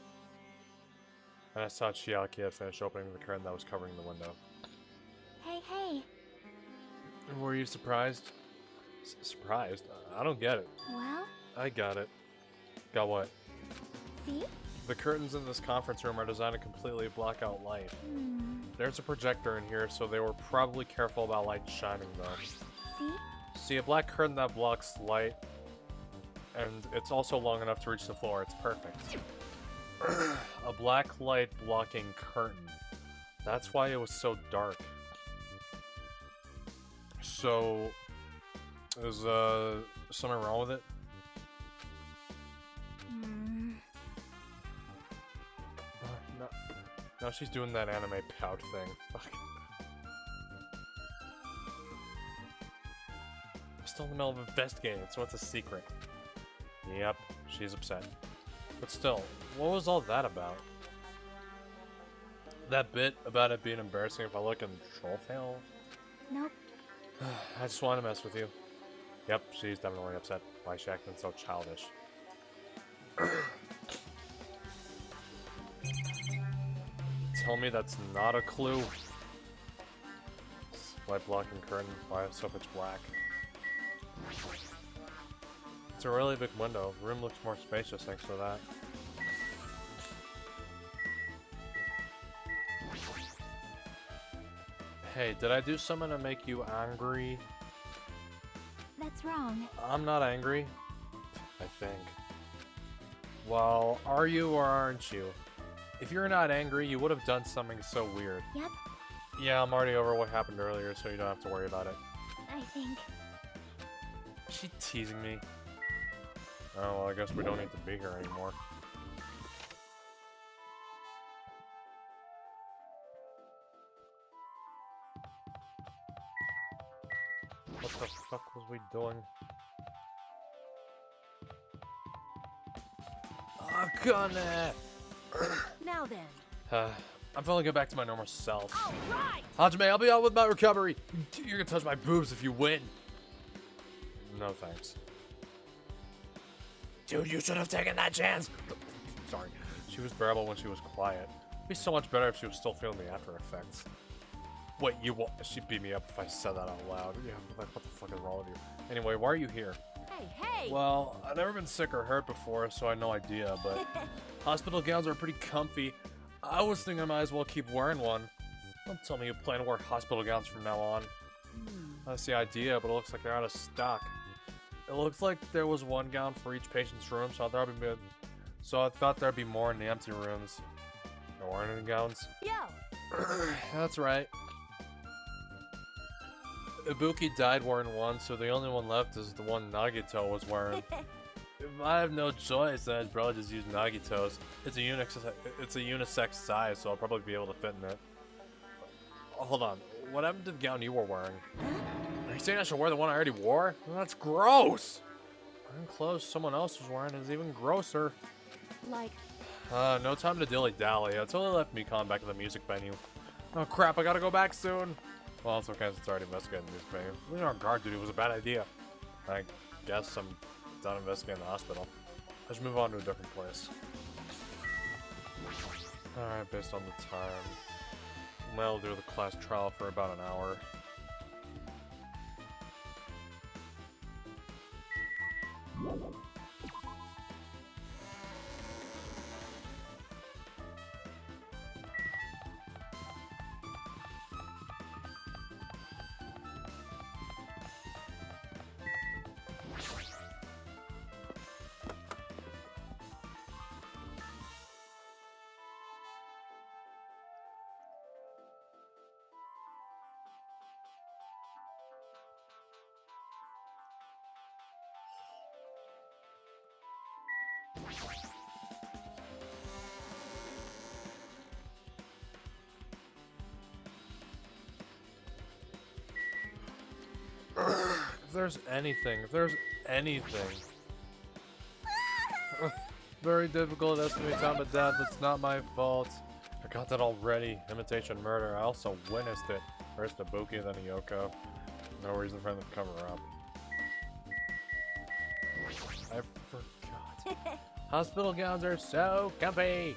I saw Chiaki had finished opening the curtain that was covering the window. hey, Were you surprised? Surprised? I don't get it. well, I got it. Got what? see? The curtains in this conference room are designed to completely block out light. Hmm, There's a projector in here, so they were probably careful about light shining though. see? See, a black curtain that blocks light, and it's also long enough to reach the floor. It's perfect. A black light blocking curtain. That's why it was so dark. So, is something wrong with it? Hmm, No. Now she's doing that anime pout thing. Fuck. I'm still in the middle of investigating, so it's a secret. Yep, she's upset. But still, what was all that about? That bit about it being embarrassing if I look in troll fail? nope, I just want to mess with you. Yep, she's definitely upset. Why is she acting so childish? Tell me that's not a clue. Light blocking curtain, why so pitch black? It's a really big window. The room looks more spacious thanks to that. Hey, did I do something to make you angry? that's wrong. I'm not angry. I think. Well, are you or aren't you? If you're not angry, you would have done something so weird. Yep, Yeah, I'm already over what happened earlier, so you don't have to worry about it. I think. Is she teasing me? Oh, well, I guess we don't need to be here anymore. What the fuck was we doing? Akane! Now then. I'm finally get back to my normal self. All right. Hajime, I'll be out with my recovery! You're gonna touch my boobs if you win! No thanks. Dude, you should have taken that chance! Sorry. She was bearable when she was quiet. It'd be so much better if she was still feeling the after effects. Wait, you won't. She beat me up if I said that out loud. Yeah, like, what the fuck is wrong with you? Anyway, why are you here? Hey. Well, I've never been sick or hurt before, so I had no idea, but hospital gowns are pretty comfy. I was thinking I might as well keep wearing one. Don't tell me you plan to wear hospital gowns from now on. That's the idea, but it looks like they're out of stock. It looks like there was one gown for each patient's room, so I thought there'd be more in the empty rooms. There weren't any gowns. Yo. That's right. Ibuki died wearing one, so the only one left is the one Nagito was wearing. If I have no choice, then I'd probably just use Nagito's. It's a unisex size, so I'll probably be able to fit in it. Oh, hold on. What happened to the gown you were wearing? Are you saying I should wear the one I already wore? That's gross! Wearing clothes someone else was wearing is even grosser. Like, No time to dilly-dally. It's only left me calling back to the music venue. Oh crap, I gotta go back soon. Well, it's okay, it's already investigating the music venue. Leaving on guard duty was a bad idea. I guess I'm done investigating the hospital. I should move on to a different place. Alright, based on the time, I'll do the class trial for about an hour. If there's anything. Very difficult to estimate time of death, it's not my fault. I got that already. Imitation murder, I also witnessed it. First Ibuki, then Yoko. No reason for them to cover up. I forgot. Hospital gowns are so comfy!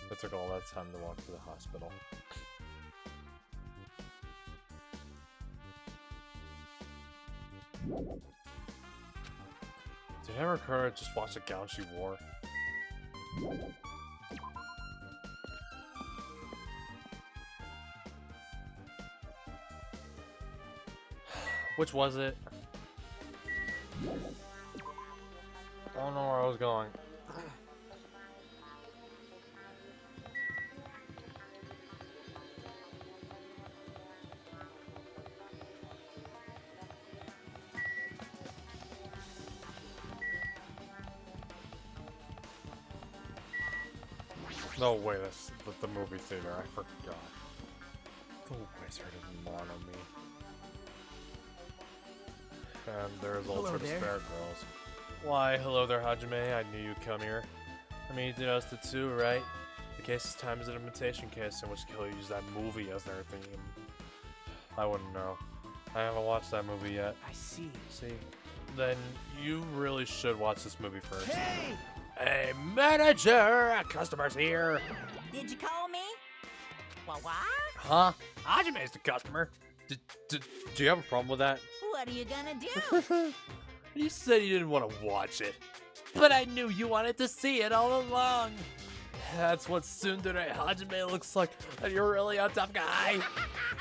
It took all that time to walk to the hospital. Did it ever occur to just watch the gown she wore? Which was it? I don't know where I was going. No way, that's the movie theater, I forgot. The Wizard of Monomi. And there's also the spare girls. Why, hello there, Hajime. I knew you'd come here. I mean, you did it too, right? The case this time is an imitation case in which Killer used that movie as their theme. I wouldn't know. I haven't watched that movie yet. I see. See? Then you really should watch this movie first. Hey! Hey, manager! A customer's here! Did you call me? What? Huh? Hajime's the customer. Do you have a problem with that? What are you gonna do? You said you didn't want to watch it. But I knew you wanted to see it all along. That's what Tsundere Hajime looks like. And you're really a tough guy.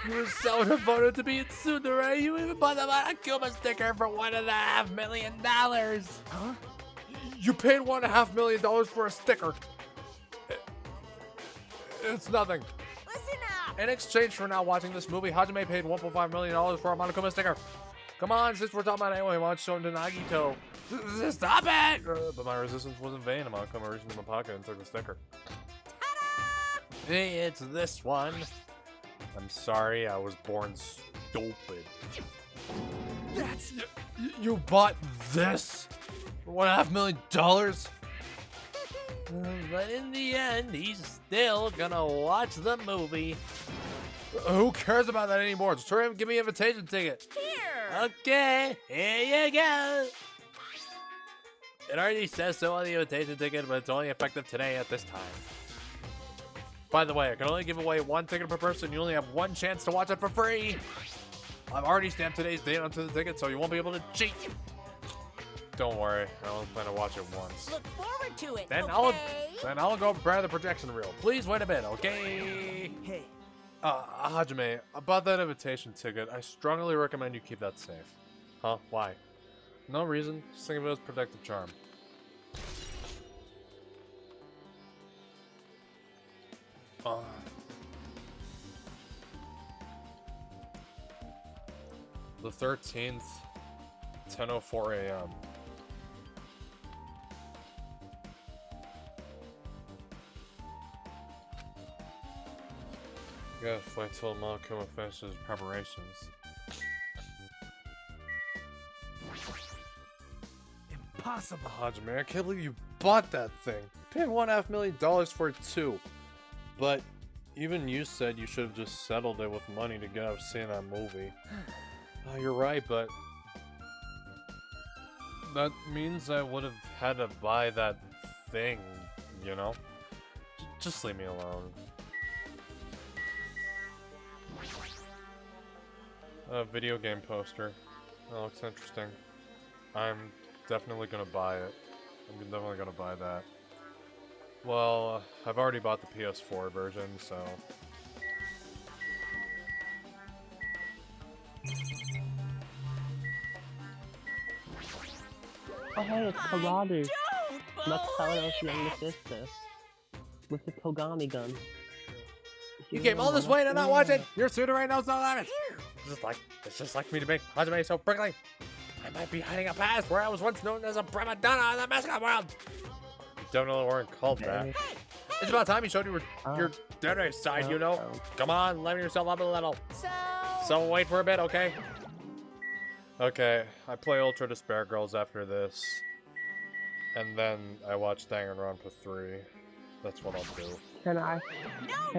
You were so devoted to being Tsundere, you even bought them on a Kuma sticker for $1.5 million. Huh? You paid $1.5 million for a sticker. It's nothing. Listen up! In exchange for not watching this movie, Hajime paid $1.5 million for a Monokuma sticker. Come on, since we're talking about it anyway, why don't you show him to Nagito? Stop it! But my resistance wasn't vain. A Monokuma reached into my pocket and took the sticker. Hey, it's this one. I'm sorry, I was born stupid. That's... You bought this? For $1.5 million? But in the end, he's still gonna watch the movie. Who cares about that anymore? Just hurry up and give me an invitation ticket. Here! Okay, here you go. It already says so on the invitation ticket, but it's only effective today at this time. By the way, I can only give away one ticket per person. You only have one chance to watch it for free. I've already stamped today's date onto the ticket, so you won't be able to cheat. Don't worry, I only plan to watch it once. Look forward to it, Then okay? I'll go grab the projection reel. Please wait a bit, okay? Hey. Hajime, about that invitation ticket, I strongly recommend you keep that safe. Huh? Why? No reason. Just think of it as protective charm. The 13th, 10:04 a.m. Gotta wait till Monokuma finishes preparations. Impossible. Hajime, I can't believe you bought that thing. Paid $1.5 million for it too. But even you said you should have just settled it with money to get out of seeing that movie. You're right, but that means I would have had to buy that thing, you know? Just leave me alone. A video game poster. That looks interesting. I'm definitely gonna buy it. I'm definitely gonna buy that. Well, I've already bought the PS4 version, so... Oh hey, it's Karadu, Don't, Matsuno's younger sister, with the Togami gun. You came all this way to not watch it? Your suit right now is not on it! It's just like me to make Hajime so prickly. I might be hiding a past where I was once known as a prima donna in the mascot world! You definitely weren't called that. It's about time you showed your dirty side, you know? Come on, liven yourself up a little. So wait for a bit, okay? Okay, I play Ultra Despair Girls after this. And then I watch Danganronpa 3. That's what I'll do. Can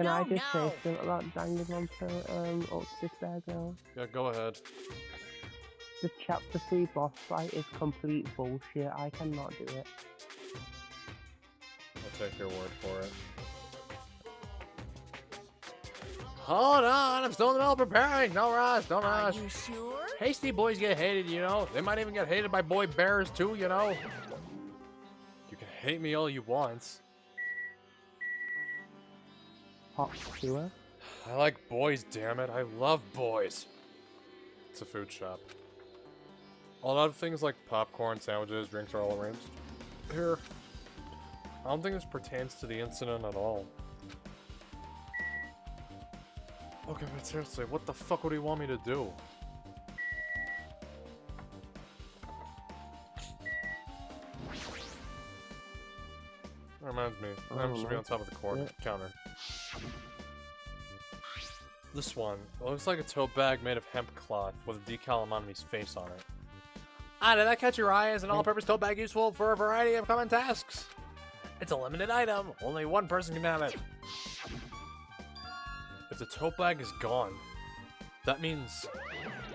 I just say something about Danganronpa, Ultra Despair Girls? Yeah, go ahead. The chapter 3 boss fight is complete bullshit. I cannot do it. I'll take your word for it. Hold on, I'm still in the middle of preparing. No rush, don't rush. Are you sure? Hasty boys get hated, you know. They might even get hated by boy bears too, you know. You can hate me all you want. Hot sewer. I like boys, damn it. I love boys. It's a food shop. A lot of things like popcorn, sandwiches, drinks are all arranged here. I don't think this pertains to the incident at all. Okay, but seriously, what the fuck would he want me to do? That reminds me, I'm just be on top of the counter. This one, it looks like a tote bag made of hemp cloth with a decal of Monami's face on it. Ah, did that catch your eye as an all-purpose tote bag useful for a variety of common tasks? It's a limited item, only one person can have it. If the tote bag is gone, that means...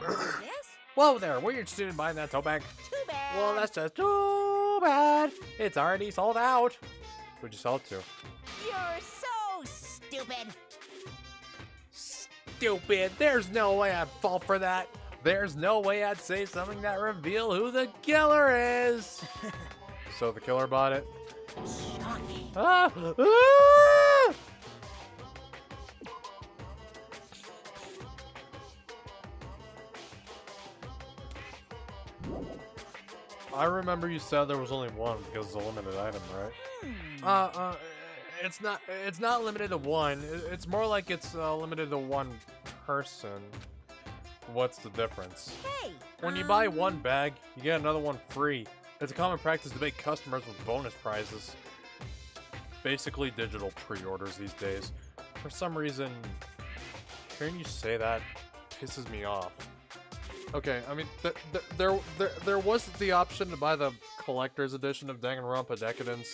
Yes? Whoa there, were you interested in buying that tote bag? Too bad. Well, that's just too bad. It's already sold out. Who'd you sell it to? You're so stupid. Stupid. There's no way I'd fall for that. There's no way I'd say something that reveal who the killer is. So the killer bought it. Shocking. Ah! Ah! I remember you said there was only one because it's a limited item, right? It's not limited to one. It's more like it's limited to one person. What's the difference? Hey. When you buy one bag, you get another one free. It's a common practice to make customers with bonus prizes. Basically digital pre-orders these days. For some reason, hearing you say that pisses me off. Okay, I mean, there was the option to buy the collector's edition of Danganronpa Decadence,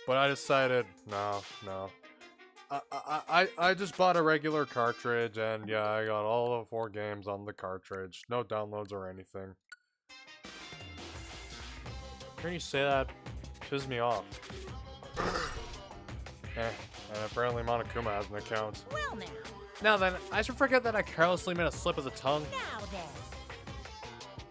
but I decided, no. I just bought a regular cartridge, and yeah, I got all the 4 games on the cartridge. No downloads or anything. Hearing you say that pisses me off. And apparently Monokuma has an account. Well now. Now then, I should forget that I carelessly made a slip of the tongue. Now then.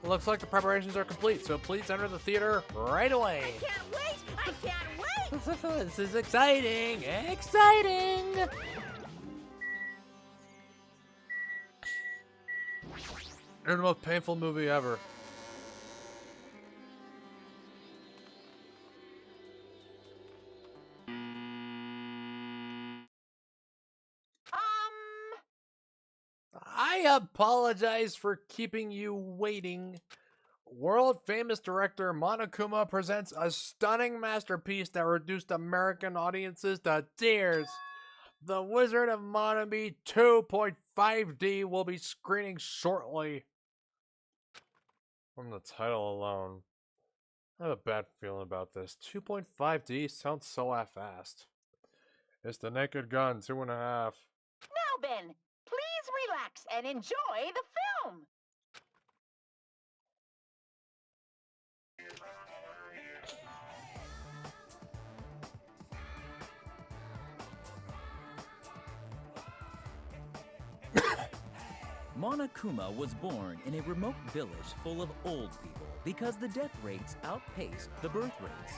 Looks like the preparations are complete, so please enter the theater right away. I can't wait. I can't wait. This is exciting! Exciting! You're the most painful movie ever. I apologize for keeping you waiting. World famous director Monokuma presents a stunning masterpiece that reduced American audiences to tears. The Wizard of Monami 2.5D will be screening shortly. From the title alone, I have a bad feeling about this. 2.5D sounds so half-assed. It's the Naked Gun 2.5. Now, Ben, please relax and enjoy the film. Monokuma was born in a remote village full of old people because the death rates outpaced the birth rates.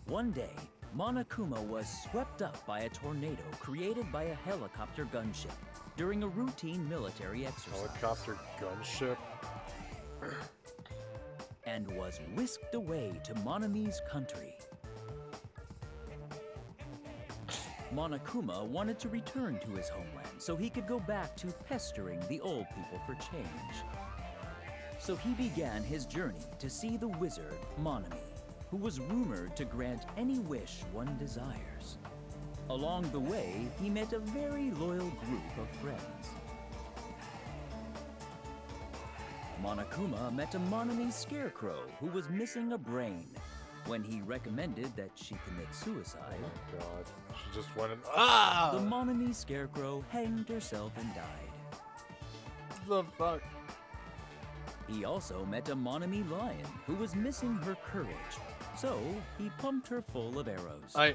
One day, Monokuma was swept up by a tornado created by a helicopter gunship during a routine military exercise. Helicopter gunship? And was whisked away to Monami's country. Monokuma wanted to return to his homeland so he could go back to pestering the old people for change. So he began his journey to see the wizard Monami, who was rumored to grant any wish one desires. Along the way, he met a very loyal group of friends. Monokuma met a Monami scarecrow who was missing a brain. When he recommended that she commit suicide, oh my god, she just went in. The Monami scarecrow hanged herself and died. The fuck? He also met a Monami lion who was missing her courage, so he pumped her full of arrows.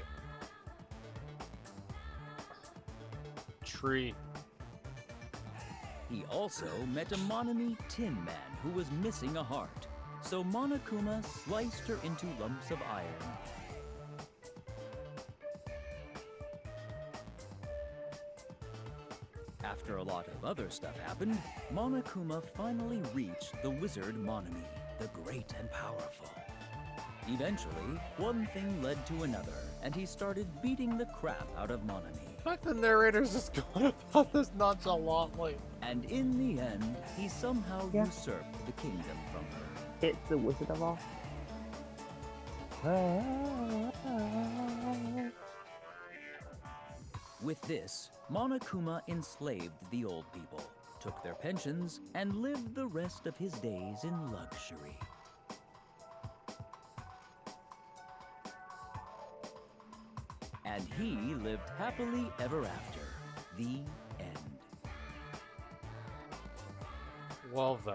Tree. He also met a Monami tin man who was missing a heart. So Monokuma sliced her into lumps of iron. After a lot of other stuff happened, Monokuma finally reached the wizard Monami, the great and powerful. Eventually, one thing led to another, and he started beating the crap out of Monami. Like the narrator's just going about this nonchalantly. And in the end, he somehow usurped the kingdom from her. It's the Wizard of Oz. With this, Monokuma enslaved the old people, took their pensions, and lived the rest of his days in luxury. And he lived happily ever after. The end. Well then.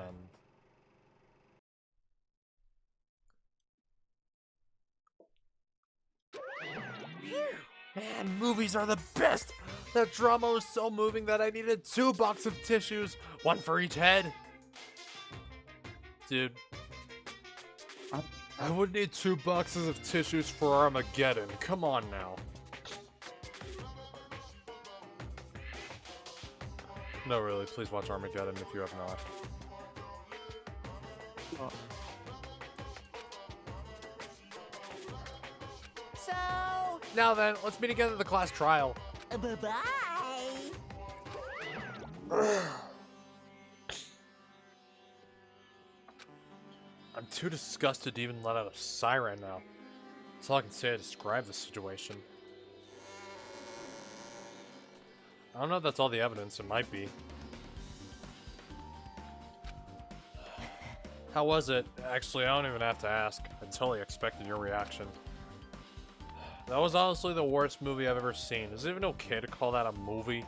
Man, movies are the best! The drama was so moving that I needed 2 boxes of tissues, 1 for each head. Dude. I would need 2 boxes of tissues for Armageddon. Come on now. No, really, please watch Armageddon if you have not. Oh. So, Now then, let's meet again at the class trial. bye-bye. I'm too disgusted to even let out a sigh right now. That's all I can say to describe the situation. I don't know if that's all the evidence. It might be. How was it? Actually, I don't even have to ask. I totally expected your reaction. That was honestly the worst movie I've ever seen. Is it even okay to call that a movie?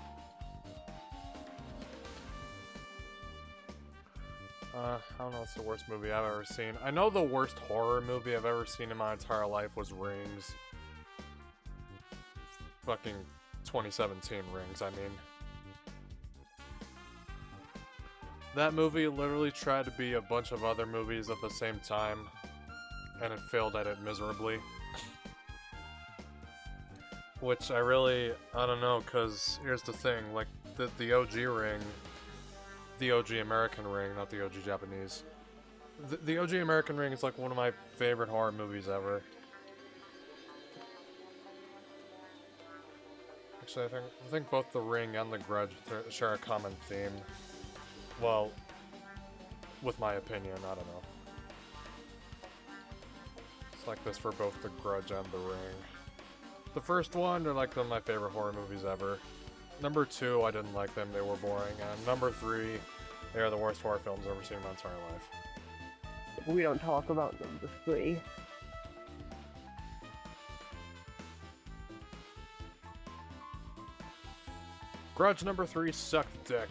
I don't know what's the worst movie I've ever seen. I know the worst horror movie I've ever seen in my entire life was Rings. Fucking 2017 Rings, I mean. That movie literally tried to be a bunch of other movies at the same time, and it failed at it miserably. Which I don't know, cause here's the thing, like, the OG Ring, the OG American Ring, not the OG Japanese. The OG American Ring is like one of my favorite horror movies ever. Actually, I think both The Ring and The Grudge share a common theme. Well, with my opinion, I don't know. like this for both The Grudge and The Ring. The first one, they're like one of my favorite horror movies ever. Number 2, I didn't like them, they were boring. And number 3, they are the worst horror films I've ever seen in my entire life. We don't talk about number 3. Grudge number 3 sucked dick.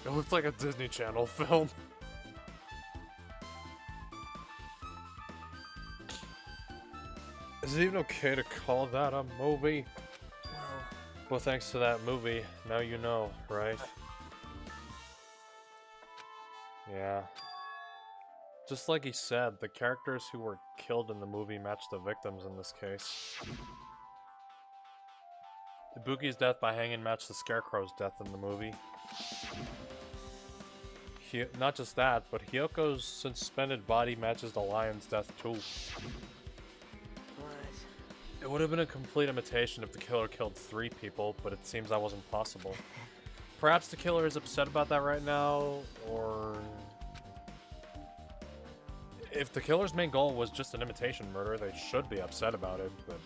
It looked like a Disney Channel film. Is it even okay to call that a movie? Well, thanks to that movie, now you know, right? Yeah. Just like he said, the characters who were killed in the movie match the victims in this case. Ibuki's death by hanging matched the Scarecrow's death in the movie. Not just that, but Hyoko's suspended body matches the lion's death too. It would have been a complete imitation if the killer killed 3 people, but it seems that wasn't possible. Perhaps the killer is upset about that right now, or... If the killer's main goal was just an imitation murder, they should be upset about it, but...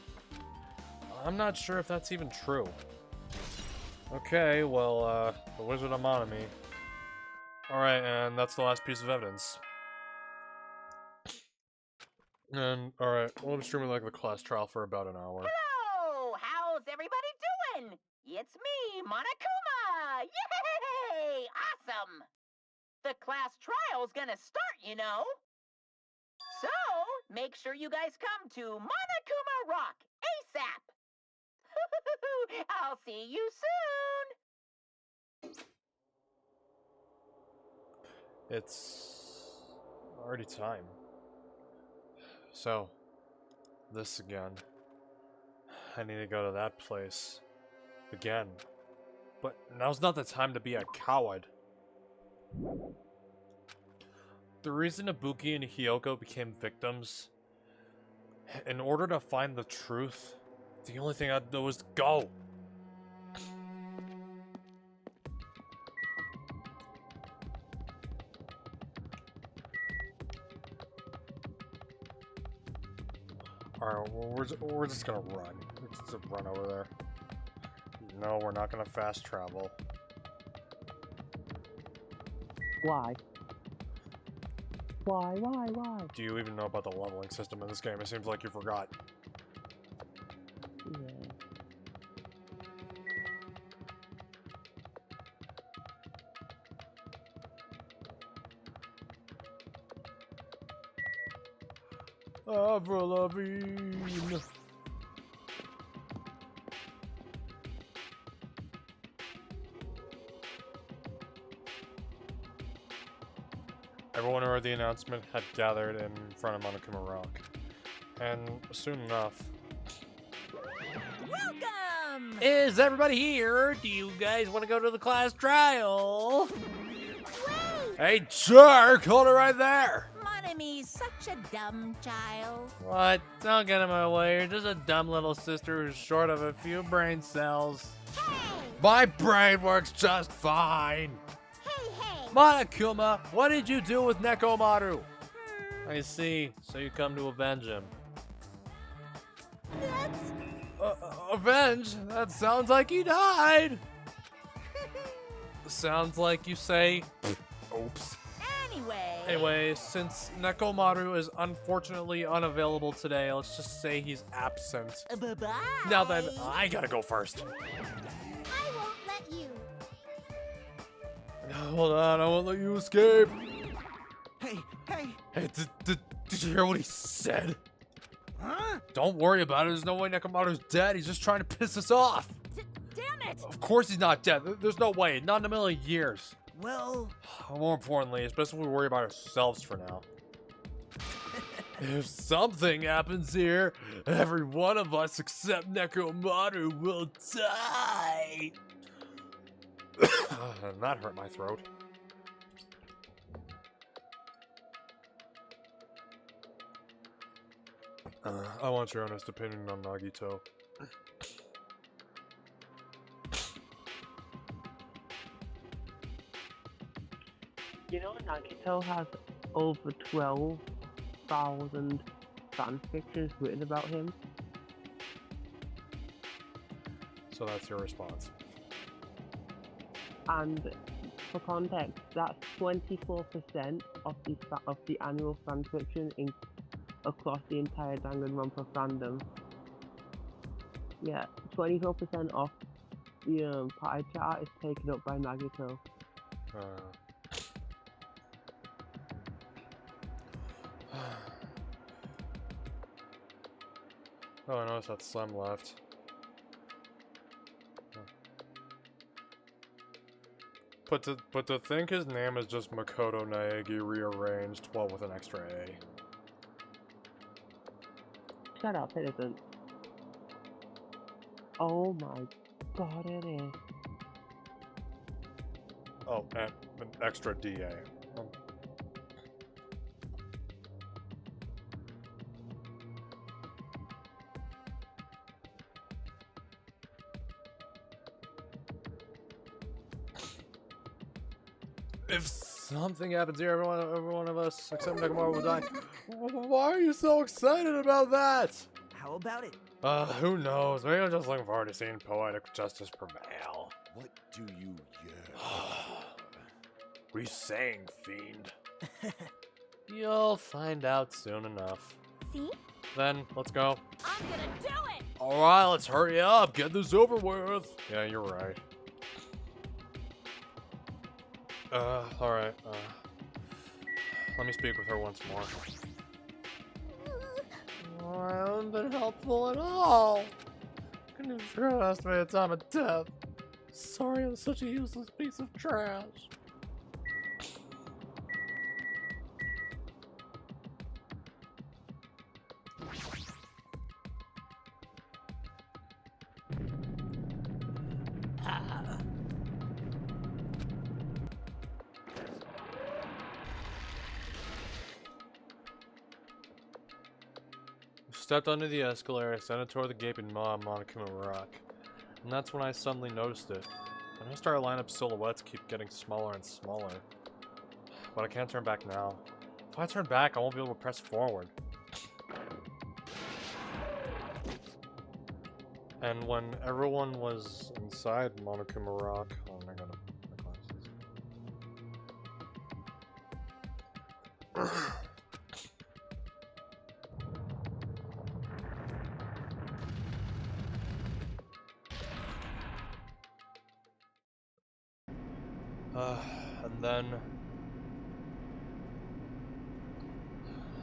I'm not sure if that's even true. Okay, well, the Wizard of Monami. Alright, and that's the last piece of evidence. And, alright, we'll be streaming like the class trial for about an hour. Hello! How's everybody doing? It's me, Monokuma! Yay! Awesome! The class trial's gonna start, you know. So, make sure you guys come to Monokuma Rock ASAP! I'll see you soon! It's already time. So, this again. I need to go to that place. Again. But now's not the time to be a coward. The reason Ibuki and Hyoko became victims, in order to find the truth, the only thing I'd do was go. Alright, well, we're just gonna run. Let's just run over there. No, we're not gonna fast travel. Why? Why? Do you even know about the leveling system in this game? It seems like you forgot. Yeah. Avril Lavigne. Everyone who heard the announcement had gathered in front of Monokuma Rock. And soon enough... Welcome! Is everybody here? Do you guys want to go to the class trial? Hey, jerk! Hold it right there! Monami's such a dumb child. What? Don't get in my way. You're just a dumb little sister who's short of a few brain cells. Hey! My brain works just fine. Hey! Monokuma, what did you do with Neko Maru? I see. So you come to avenge him. That's... Avenge? That sounds like he died. Sounds like you say, oops. Anyway, since Neko Maru is unfortunately unavailable today, let's just say he's absent. Bye-bye. Now then, I gotta go first. I won't let you. Hold on, I won't let you escape. Hey! Hey, did you hear what he said? Huh? Don't worry about it. There's no way Nekomaru's dead. He's just trying to piss us off. Damn it! Of course he's not dead. There's no way. Not in a million years. Well... More importantly, it's best if we worry about ourselves for now. If something happens here, every one of us except Nekomaru will die. That hurt my throat. I want your honest opinion on Nagito. You know, Nagito has over 12,000 fan fictions written about him. So that's your response. And for context, that's 24% of the annual fan fiction across the entire Danganronpa fandom. Yeah, 24% of the pie chart is taken up by Nagito. Oh, I noticed that Slim left. But to think his name is just Makoto Naegi rearranged, well, with an extra A. Shut up, it isn't. Oh my god, it is. Oh, and an extra DA. If something happens here, every one of us, except Nekomaru, will die. Why are you so excited about that? How about it? Who knows? Maybe I'm just looking forward to seeing poetic justice prevail. What do you yearn? We sang, fiend. You'll find out soon enough. See? Then, let's go. I'm gonna do it! Alright, let's hurry up. Get this over with. Yeah, you're right. Alright, let me speak with her once more. I haven't been helpful at all. Couldn't even figure out estimated time of death. Sorry, I'm such a useless piece of trash. Stepped under the escalator, ascended toward the gaping maw of Monokuma Rock. And that's when I suddenly noticed it. I noticed our lineup silhouettes keep getting smaller and smaller. But I can't turn back now. If I turn back, I won't be able to press forward. And when everyone was inside Monokuma Rock... Oh my god, my glasses.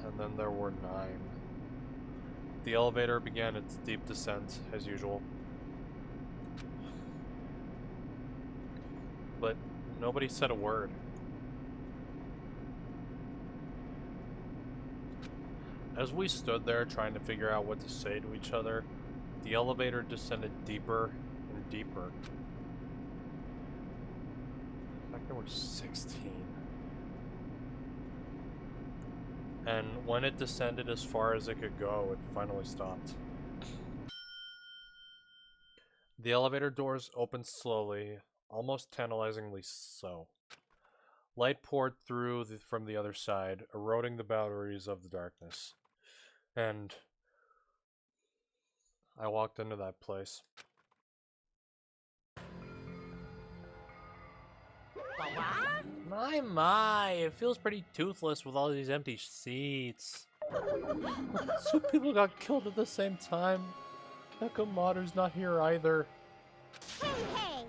And then there were 9. The elevator began its deep descent, as usual. But nobody said a word. As we stood there trying to figure out what to say to each other, the elevator descended deeper and deeper. In fact, there were 16. And when it descended as far as it could go, it finally stopped. The elevator doors opened slowly, almost tantalizingly so. Light poured through from the other side, eroding the boundaries of the darkness. And I walked into that place. My, it feels pretty toothless with all these empty seats. 2 people got killed at the same time. Nekomaru's not here either. Hey!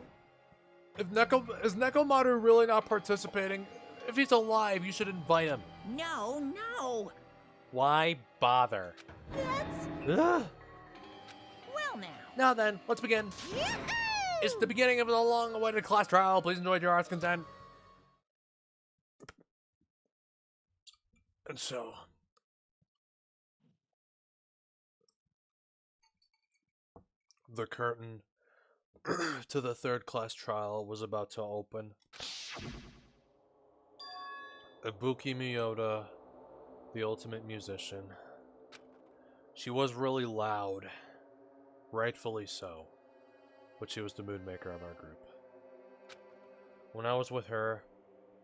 Is Nekomaru really not participating? If he's alive, you should invite him. No! Why bother? That's... Ugh. Well now. Now then, let's begin. Yahoo! It's the beginning of the long-awaited class trial. Please enjoy your heart's content. And so... the curtain to the 3rd class trial was about to open. Ibuki Miyota, the ultimate musician. She was really loud, rightfully so, but she was the mood maker of our group. When I was with her,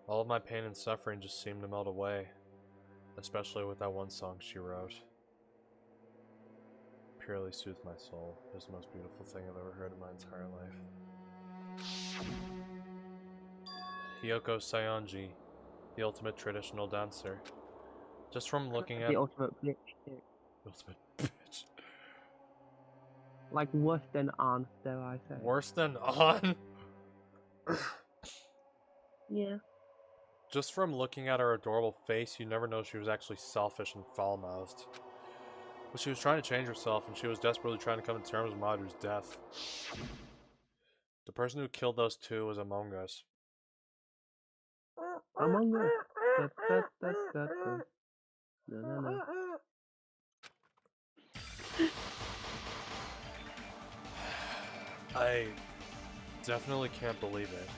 all of my pain and suffering just seemed to melt away, especially with that one song she wrote. purely soothed my soul. It was the most beautiful thing I've ever heard in my entire life. Yoko Sayonji, the ultimate traditional dancer. Just from looking at The ultimate bitch. ultimate bitch. Like worse than Anne, dare I say. Worse than on. Yeah. Just from looking at her adorable face, you never know she was actually selfish and foul-mouthed. But she was trying to change herself, and she was desperately trying to come to terms with Maru's death. The person who killed those two was Among Us. Among Us. No, no, no. I definitely can't believe it.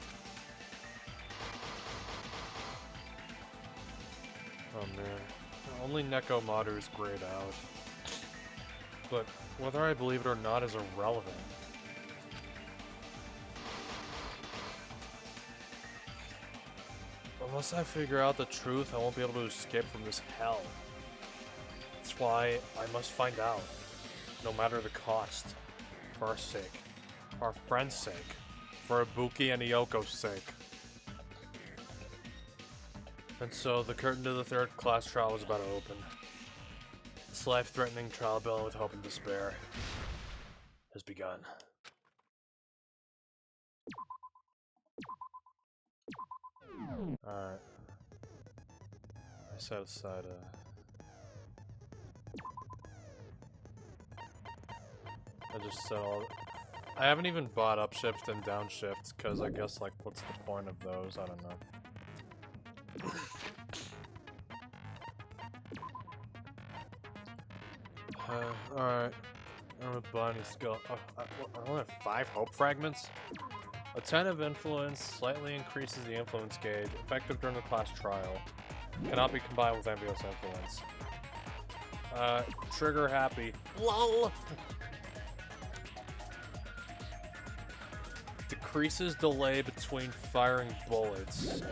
Oh man. Only Neko Maru is grayed out. But whether I believe it or not is irrelevant. Unless I figure out the truth, I won't be able to escape from this hell. That's why I must find out, no matter the cost. For our sake. For our friend's sake. For Ibuki and Ioko's sake. And so, the curtain to the third class trial was about to open. This life-threatening trial bell with hope and despair has begun. Alright. I set aside I just set all... I haven't even bought upshift and downshift, because I guess, like, what's the point of those? I don't know. Alright. I'm a bunny skill. Oh, I only have 5 hope fragments? A 10 of influence slightly increases the influence gauge, effective during the class trial. Cannot be combined with envious influence. Trigger happy. LOL! Decreases delay between firing bullets.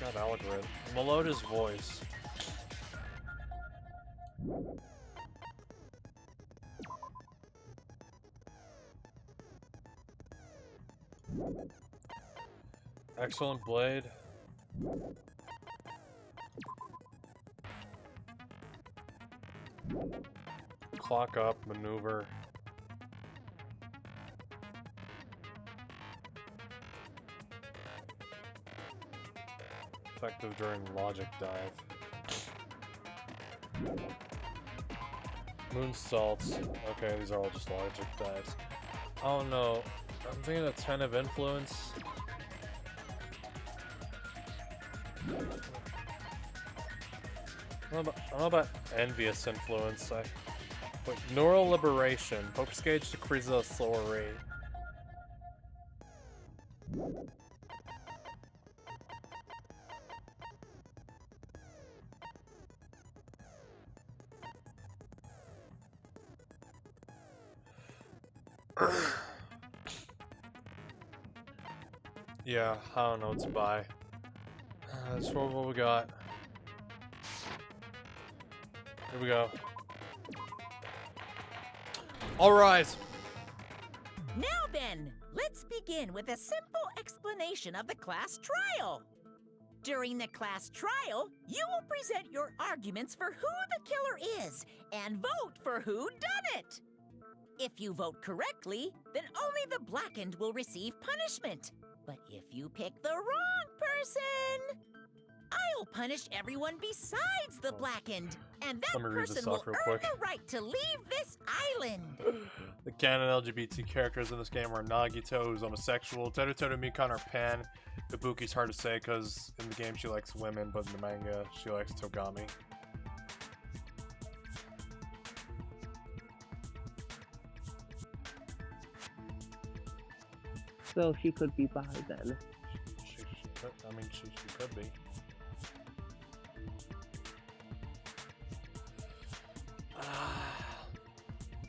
God, algorithm. Meloda's voice. Excellent blade. Clock up, maneuver. Effective during logic dive. Moonsaults. Okay, these are all just logic dives. Oh no. I'm thinking a 10 of influence. I don't know about envious influence. Wait, neural liberation. Focus gauge decreases at a slower rate. Yeah, I don't know what to buy. That's what we got. Here we go. Alright! Now then, let's begin with a simple explanation of the class trial. During the class trial, you will present your arguments for who the killer is and vote for who done it. If you vote correctly, then only the blackened will receive punishment. But if you pick the wrong person, I'll punish everyone besides the blackened, and that person will earn the right to leave this island. The canon LGBT characters in this game are Nagito, who's homosexual, Terutoru Mikan are pan. Ibuki's hard to say because in the game she likes women, but in the manga she likes Togami. So she could be bi then. She could, I mean, she could be.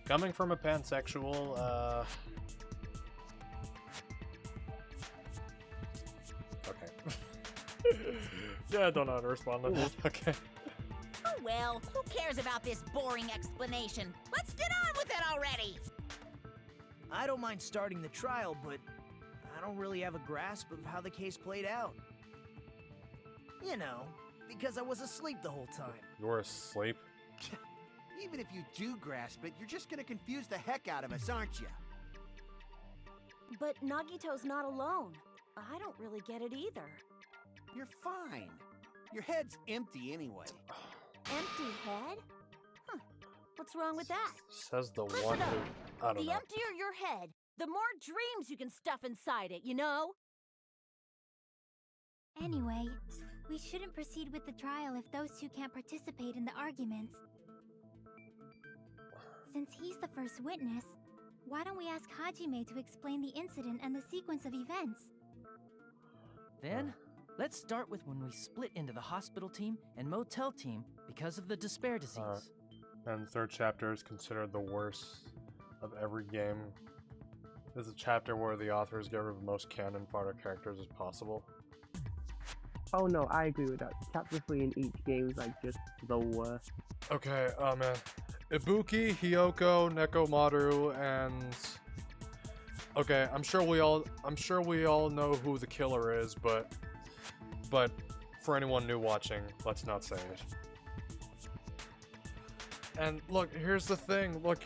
Coming from a pansexual, okay. Yeah, I don't know how to respond to this. Okay. Oh well, who cares about this boring explanation? Let's get on with it already! I don't mind starting the trial, but I don't really have a grasp of how the case played out. You know, because I was asleep the whole time. You were asleep? Even if you do grasp it, you're just gonna confuse the heck out of us, aren't you? But Nagito's not alone. I don't really get it either. You're fine. Your head's empty anyway. Empty head? Huh. What's wrong with that? Says the Listen one up. who... I don't The know. emptier your head, the more dreams you can stuff inside it, you know? Anyway, we shouldn't proceed with the trial if those two can't participate in the arguments. Since he's the first witness, why don't we ask Hajime to explain the incident and the sequence of events? Then, let's start with when we split into the hospital team and motel team because of the despair disease. And the third chapter is considered the worst of every game. This is a chapter where the authors get rid of the most canon fodder characters as possible. Oh no, I agree with that. Chapter 3 in each game is like just the worst. Okay, oh man. Ibuki, Hyoko, Neko Maru, and... Okay, I'm sure we all know who the killer is, but for anyone new watching, let's not say it. And look, here's the thing. Look,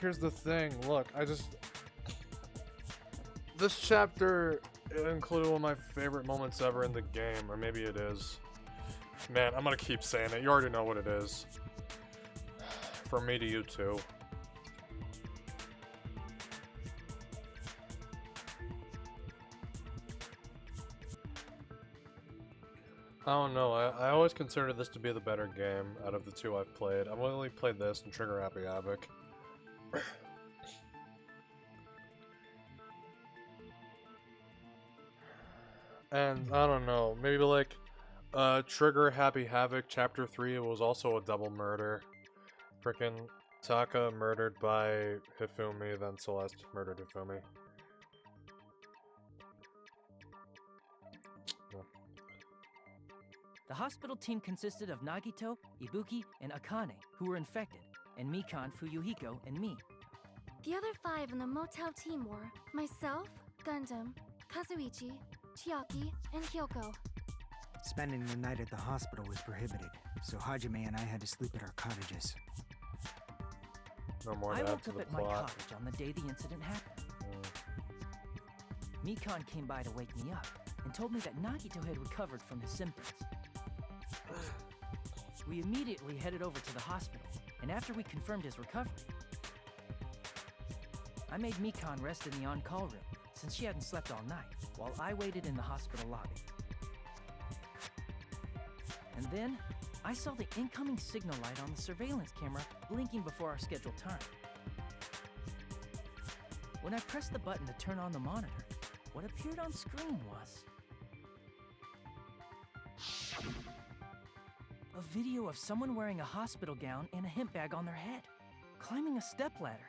this chapter included one of my favorite moments ever in the game, or maybe it is. Man, I'm gonna keep saying it. You already know what it is. From me to you too. I don't know, I always consider this to be the better game out of the two I've played. I've only played this and Trigger Happy Havoc. And, I don't know, maybe like, Trigger Happy Havoc Chapter 3 was also a double murder. Frickin' Taka murdered by Hifumi, then Celeste murdered Hifumi. The hospital team consisted of Nagito, Ibuki, and Akane, who were infected, and Mikan, Fuyuhiko, and me. The other 5 in the motel team were myself, Gundam, Kazuichi, Chiaki, and Kyoko. Spending the night at the hospital was prohibited, so Hajime and I had to sleep at our cottages. No more I to add woke to up the at my plot. cottage on the day the incident happened. Mikan came by to wake me up and told me that Nagito had recovered from his symptoms. We immediately headed over to the hospital, and after we confirmed his recovery, I made Mikan rest in the on-call room, since she hadn't slept all night, while I waited in the hospital lobby. And then, I saw the incoming signal light on the surveillance camera blinking before our scheduled time. When I pressed the button to turn on the monitor, what appeared on screen was a video of someone wearing a hospital gown and a hemp bag on their head, climbing a stepladder.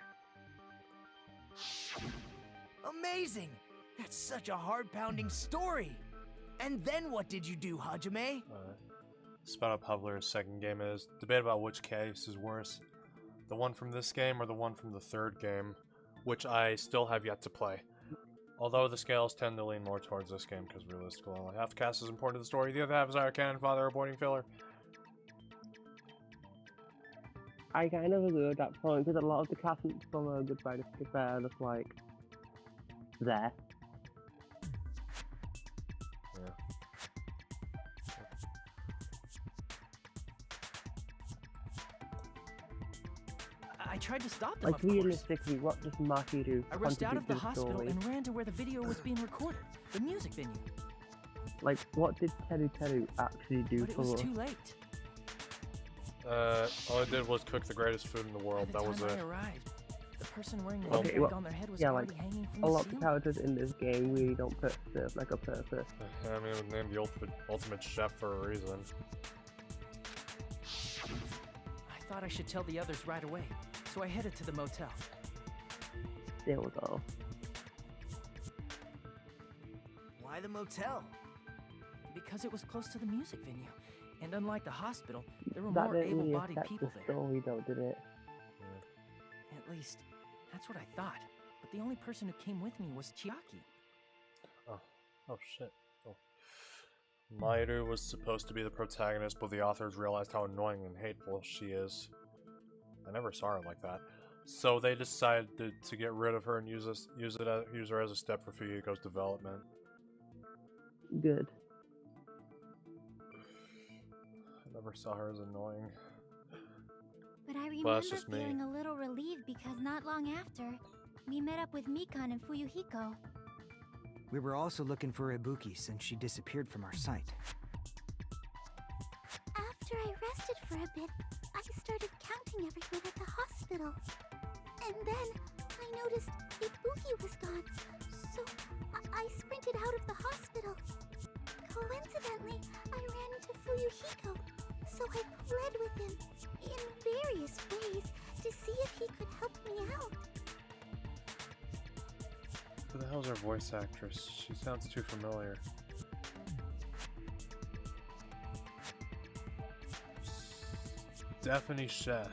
Amazing! That's such a heart-pounding story! And then what did you do, Hajime? Spun up Hovler's second game is debate about which case is worse. The one from this game or the one from the third game, which I still have yet to play. Although the scales tend to lean more towards this game because realistically only half the cast is important to the story, the other half is our canon father avoiding filler. I kind of agree with that point because a lot of the cast from Goodbye to Fair are just like there. Yeah. I tried to stop them, Like of course. realistically, what does Maki do? I rushed out of the contribute to hospital story? and ran to where the video was being recorded, the music venue. Like, what did Teru Teru actually do But it for was us? too late. All I did was cook the greatest food in the world. By the That was time it. I arrived, the person wearing the Okay, hemp bag well, on their head was yeah, already like, hanging from a the lot of the ceiling. characters in this game really don't serve like a purpose. I mean, it was named the ultimate chef for a reason. I thought I should tell the others right away, so I headed to the motel. There we go. Why the motel? Because it was close to the music venue, And unlike the hospital, there were That more didn't really able-bodied affect people the there. story though, did it? At least, that's what I thought. But the only person who came with me was Chiaki. Oh shit. Oh. Mairo was supposed to be the protagonist, but the authors realized how annoying and hateful she is. I never saw her like that. So they decided to get rid of her and use her as a step for Fuyuko's development. Good. I never saw her as annoying. But I Well, remember that's just me. feeling a little relieved because not long after, we met up with Mikan and Fuyuhiko. We were also looking for Ibuki since she disappeared from our sight. After I rested for a bit, I started counting everyone at the hospital. And then I noticed Ibuki was gone, so I sprinted out of the hospital. Coincidentally, I ran into Fuyuhiko, so I pled with him in various ways to see if he could help me out. Who the hell's our voice actress? She sounds too familiar. Stephanie Sheh.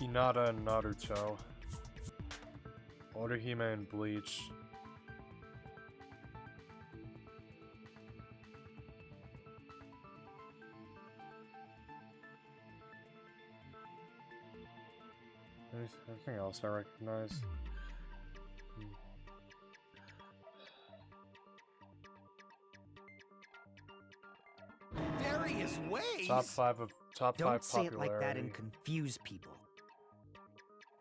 Hinata and Naruto. Orihime and Bleach. Anything else I recognize? Various ways? Top five Don't say popularity. it like that and confuse people.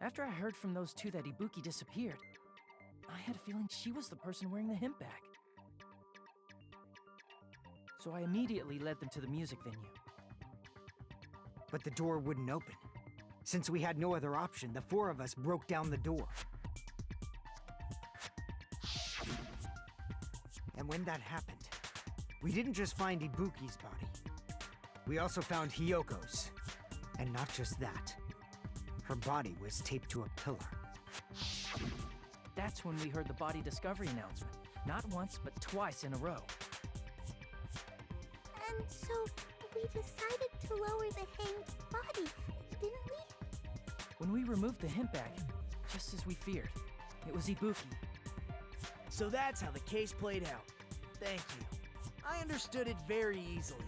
After I heard from those two that Ibuki disappeared, I had a feeling she was the person wearing the hemp bag. So I immediately led them to the music venue. But the door wouldn't open. Since we had no other option, the four of us broke down the door. And when that happened, we didn't just find Ibuki's body. We also found Hyoko's. And not just that. Her body was taped to a pillar. That's when we heard the body discovery announcement. Not once, but twice in a row. And so we decided to lower the hanged body, didn't we? When we removed the hemp bag, just as we feared, it was Ibuki. So that's how the case played out. Thank you. I understood it very easily.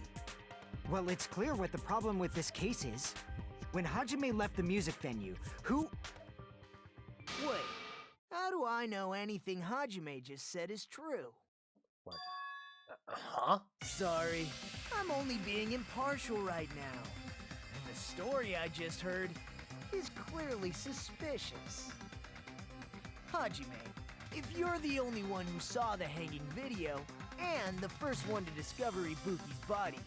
Well, it's clear what the problem with this case is. When Hajime left the music venue, who... Wait, how do I know anything Hajime just said is true? What? Huh? Sorry, I'm only being impartial right now. And the story I just heard is clearly suspicious. Hajime, if you're the only one who saw the hanging video, and the first one to discover Ibuki's body,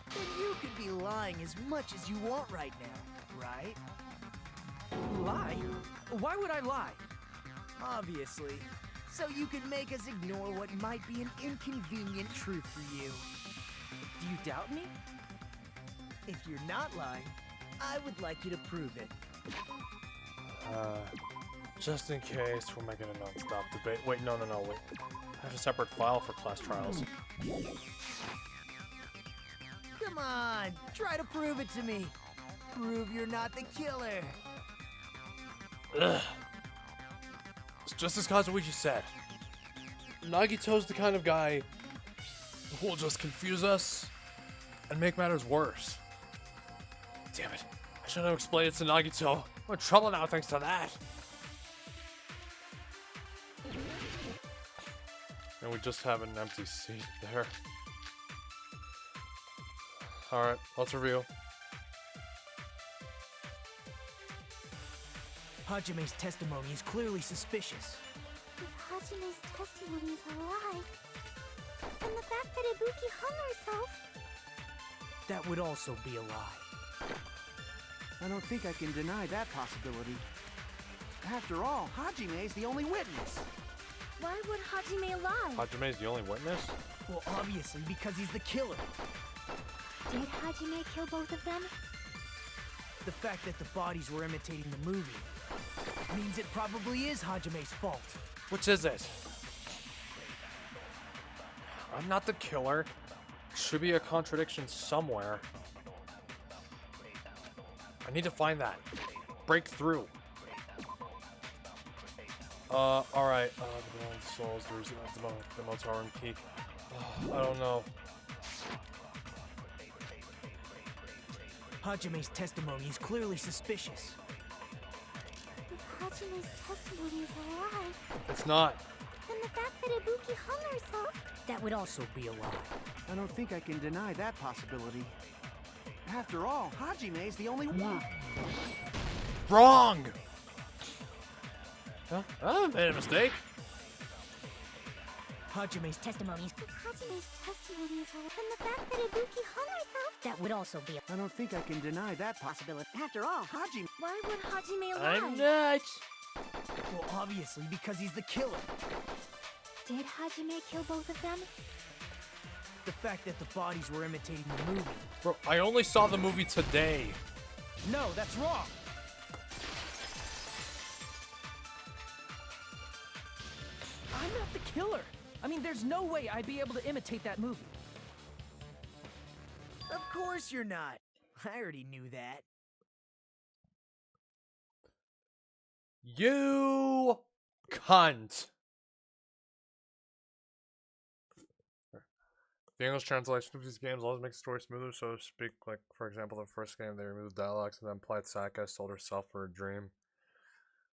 then you could be lying as much as you want right now, right? Lie? Why would I lie? Obviously. So you could make us ignore what might be an inconvenient truth for you. Do you doubt me? If you're not lying, I would like you to prove it. Just in case, we're making a non-stop debate. Wait, no, wait. I have a separate file for class trials. Come on, try to prove it to me. Prove you're not the killer. Ugh. It's just as Kazuichi said. Nagito's the kind of guy who will just confuse us and make matters worse. Damn it. I should have explained it to Nagito. I'm in trouble now thanks to that. And we just have an empty seat there. Alright, let's review. Hajime's testimony is clearly suspicious. If Hajime's testimony is a lie, and the fact that Ibuki hung herself... That would also be a lie. I don't think I can deny that possibility. After all, Hajime's the only witness. Why would Hajime lie? Hajime's the only witness? Well, obviously, because he's the killer. Did Hajime kill both of them? The fact that the bodies were imitating the movie means it probably is Hajime's fault. Which is it? I'm not the killer. Should be a contradiction somewhere. I need to find that. Break through. Alright. The souls, there's the motel room key. I don't know. Hajime's testimony is clearly suspicious. If Hajime's testimony is a lie, It's not. then the fact that Ibuki hung herself, That would also be a lie. I don't think I can deny that possibility. After all, Hajime is the only one. Wrong! Huh? I made a mistake. Hajime's testimony. if Hajime's testimony is a lie, then the fact that Ibuki hung herself, That would also be a I don't think I can deny that possibility. After all, Hajime. Why would Hajime lie? I'm not. Well, obviously, because he's the killer. did Hajime kill both of them? The fact that the bodies were imitating the movie. Bro, I only saw the movie today. No, that's wrong. I'm not the killer. I mean, there's no way I'd be able to imitate that movie. Of course you're not. I already knew that. You cunt. The English translation of these games always makes the story smoother, so to speak. Like, for example, the first game, they removed dialogues and then implied Saka sold herself for a dream.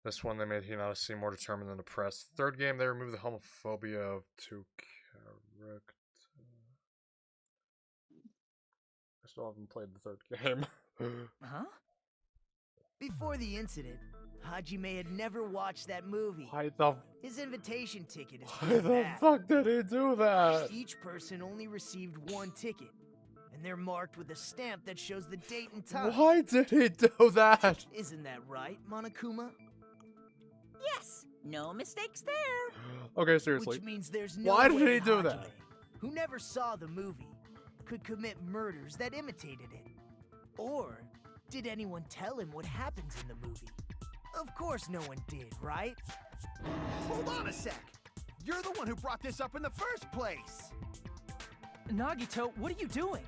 This one, they made Hinata seem more determined than depressed. Third game, they removed the homophobia of two characters. I still haven't played the third game. Huh? Before the incident, Hajime had never watched that movie. His invitation ticket is Why the fuck did he do that? Each person only received one ticket, and they're marked with a stamp that shows the date and time. Why did he do that? Isn't that right, Monokuma? Yes, no mistakes there. Okay, seriously. Which means there's no Why way did he do Hajime, that? who never saw the movie, could commit murders that imitated it. Or did anyone tell him what happens in the movie? Of course no one did, right? Hold on a sec. You're the one who brought this up in the first place. Nagito, what are you doing?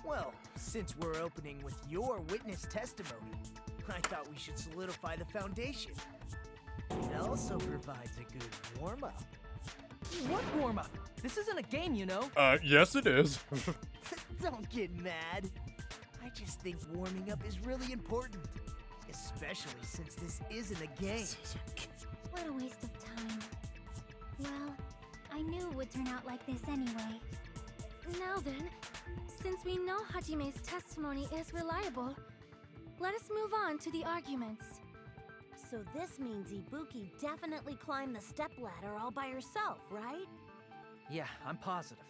Well, since we're opening with your witness testimony, I thought we should solidify the foundation. It also provides a good warm-up. What warm-up? This isn't a game, you know. Yes it is. Don't get mad. I just think warming up is really important. Especially since this isn't a game. What a waste of time. Well, I knew it would turn out like this anyway. Now then, since we know Hajime's testimony is reliable, let us move on to the arguments. So this means Ibuki definitely climbed the stepladder all by herself, right? Yeah, I'm positive.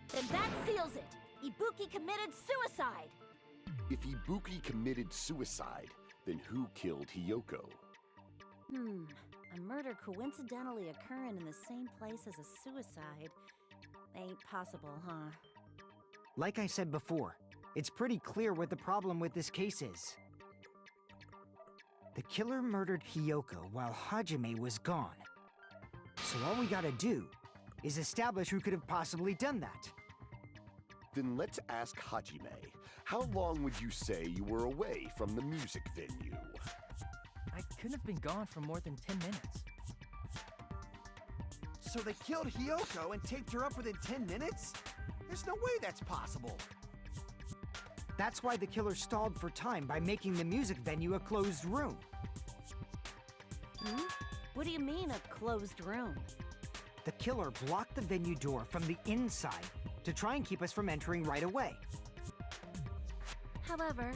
Then that seals it. Ibuki committed suicide. If Ibuki committed suicide, then who killed Hiyoko? A murder coincidentally occurring in the same place as a suicide. Ain't possible, huh? Like I said before, it's pretty clear what the problem with this case is. The killer murdered Hiyoko while Hajime was gone. So all we gotta do is establish who could have possibly done that. Then let's ask Hajime. How long would you say you were away from the music venue? I couldn't have been gone for more than 10 minutes. So they killed Hiyoko and taped her up within 10 minutes? There's no way that's possible. That's why the killer stalled for time by making the music venue a closed room. What do you mean, a closed room? The killer blocked the venue door from the inside to try and keep us from entering right away. However,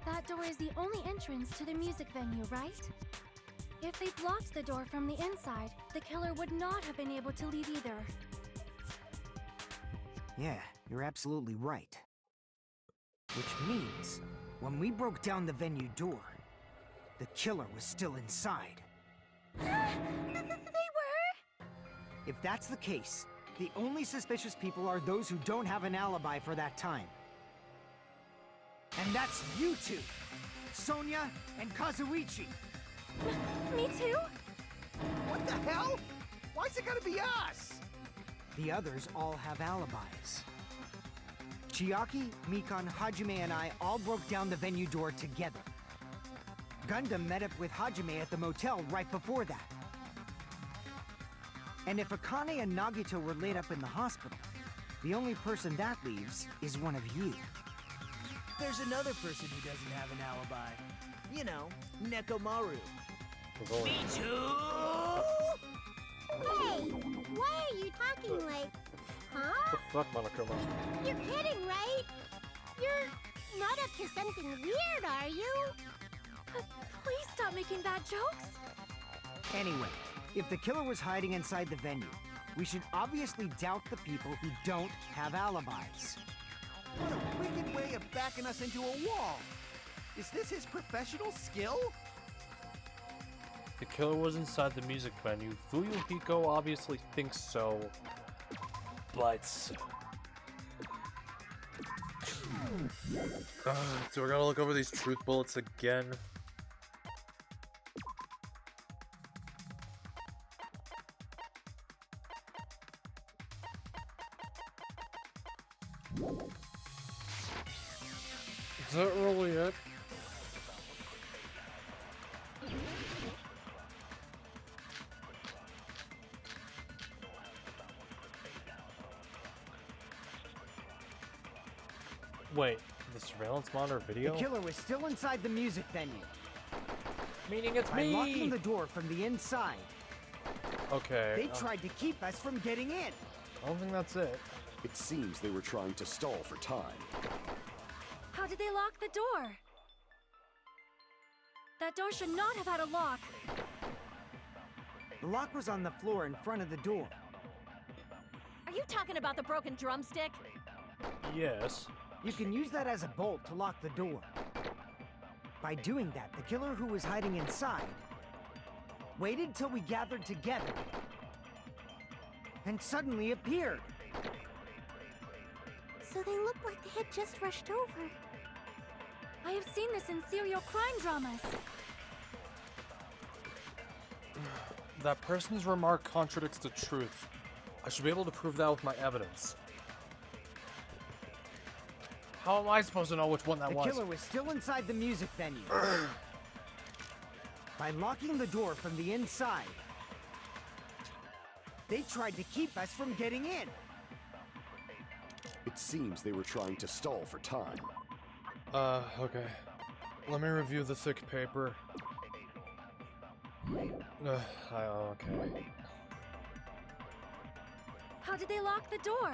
that door is the only entrance to the music venue, right? If they blocked the door from the inside, the killer would not have been able to leave either. Yeah, you're absolutely right. Which means, when we broke down the venue door, the killer was still inside. They were? If that's the case, the only suspicious people are those who don't have an alibi for that time. And that's you two, Sonia and Kazuichi. Me too? What the hell? Why's it gotta be us? The others all have alibis. Chiaki, Mikan, Hajime, and I all broke down the venue door together. Gundam met up with Hajime at the motel right before that. And if Akane and Nagito were laid up in the hospital, the only person that leaves is one of you. There's another person who doesn't have an alibi. You know, Neko Maru. Me too! Hey, why are you talking like... Huh? The fuck, Monokuma? You're kidding, right? You're not up to something weird, are you? Please stop making bad jokes. Anyway, if the killer was hiding inside the venue, we should obviously doubt the people who don't have alibis. What a wicked way of backing us into a wall! Is this his professional skill? The killer was inside the music venue. Fuyuhiko obviously thinks so. But... do I gotta look over these truth bullets again? Is that really it? Wait, the surveillance monitor video? The killer was still inside the music venue. Meaning it's By me! locking the door from the inside. Okay. They tried to keep us from getting in. I don't think that's it. It seems they were trying to stall for time. How did they lock the door? That door should not have had a lock. The lock was on the floor in front of the door. Are you talking about the broken drumstick? Yes. You can use that as a bolt to lock the door. By doing that, the killer who was hiding inside waited till we gathered together and suddenly appeared. So they looked like they had just rushed over. I have seen this in serial crime dramas. That person's remark contradicts the truth. I should be able to prove that with my evidence. How am I supposed to know which one that was? The killer was still inside the music venue. By locking the door from the inside, they tried to keep us from getting in. It seems they were trying to stall for time. Okay. Let me review the thick paper. Okay. How did they lock the door?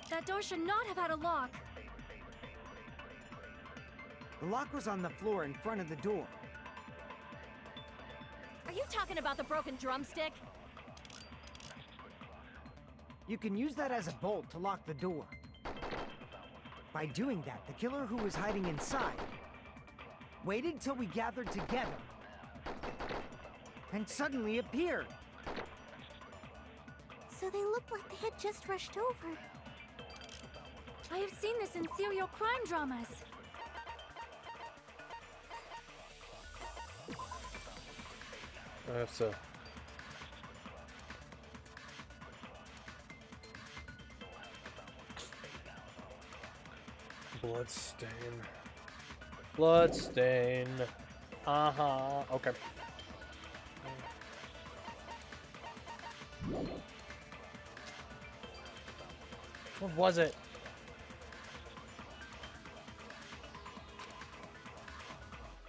That door should not have had a lock. The lock was on the floor in front of the door. Are you talking about the broken drumstick? You can use that as a bolt to lock the door. By doing that, the killer who was hiding inside waited till we gathered together and suddenly appeared. So they looked like they had just rushed over. I have seen this in serial crime dramas. I have to... Bloodstain. Bloodstain. Uh-huh. Okay. What was it?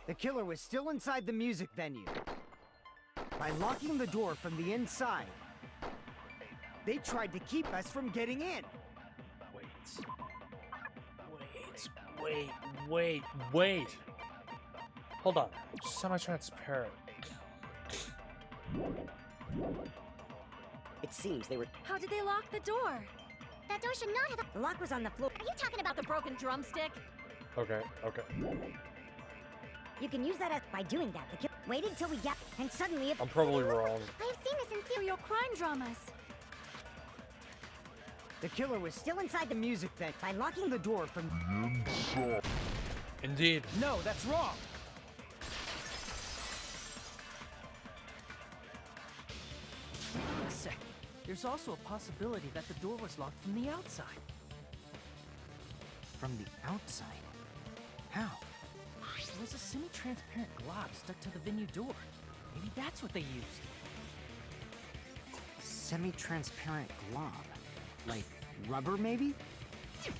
The killer was still inside the music venue. By locking the door from the inside, they tried to keep us from getting in. Wait. Hold on. Semi-transparent. It seems they were... How did they lock the door? That door should not have... The lock was on the floor. Are you talking about the broken drumstick? Okay. You can use that as... By doing that, the killer waited till we got... And suddenly... I'm probably wrong. I have seen this in serial crime dramas. The killer was still inside the music venue. By locking the door from the inside. Indeed. No, that's wrong. There's also a possibility that the door was locked from the outside. From the outside? How? There was a semi-transparent glob stuck to the venue door. Maybe that's what they used. Semi-transparent glob? Like rubber, maybe? It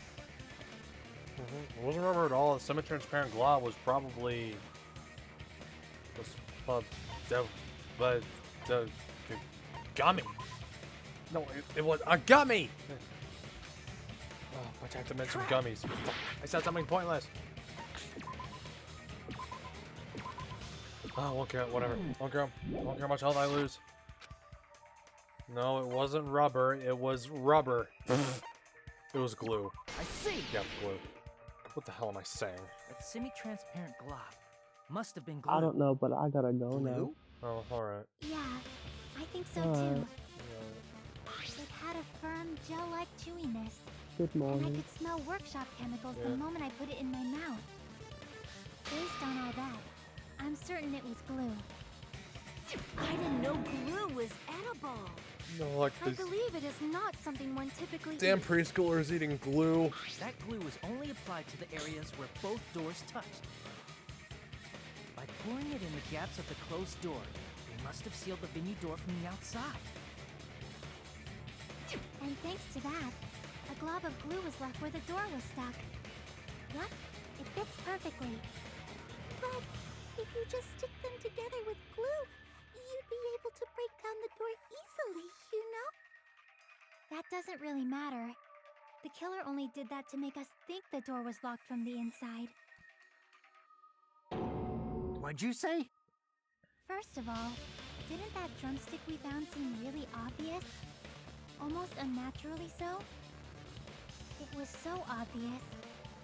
wasn't rubber at all. The semi-transparent glob was probably... gummy. No, it was a gummy! Oh, protect them some gummies. I said something pointless. Oh, won't care, whatever. Won't care how much health I lose. No, it wasn't rubber. It was rubber. It was glue. I see! Yeah, glue. What the hell am I saying? That semi-transparent glob must have been glue. I don't know, but I gotta go now. Oh, alright. Yeah, I think so Alright. too. It had a firm, gel-like chewiness. Good And I morning. could smell workshop chemicals Yeah. the moment I put it in my mouth. Based on all that, I'm certain it was glue. I didn't know glue was edible. No, like I this. believe it is not something one typically Damn eats. preschoolers eating glue. That glue was only applied to the areas where both doors touched. By pouring it in the gaps of the closed door, they must have sealed the venue door from the outside. And thanks to that, a glob of glue was left where the door was stuck. Yep, it fits perfectly. But if you just stick them together with glue, you'd be able to break down the door easily, you know? That doesn't really matter. The killer only did that to make us think the door was locked from the inside. What'd you say? First of all, didn't that drumstick we found seem really obvious? Almost unnaturally so? It was so obvious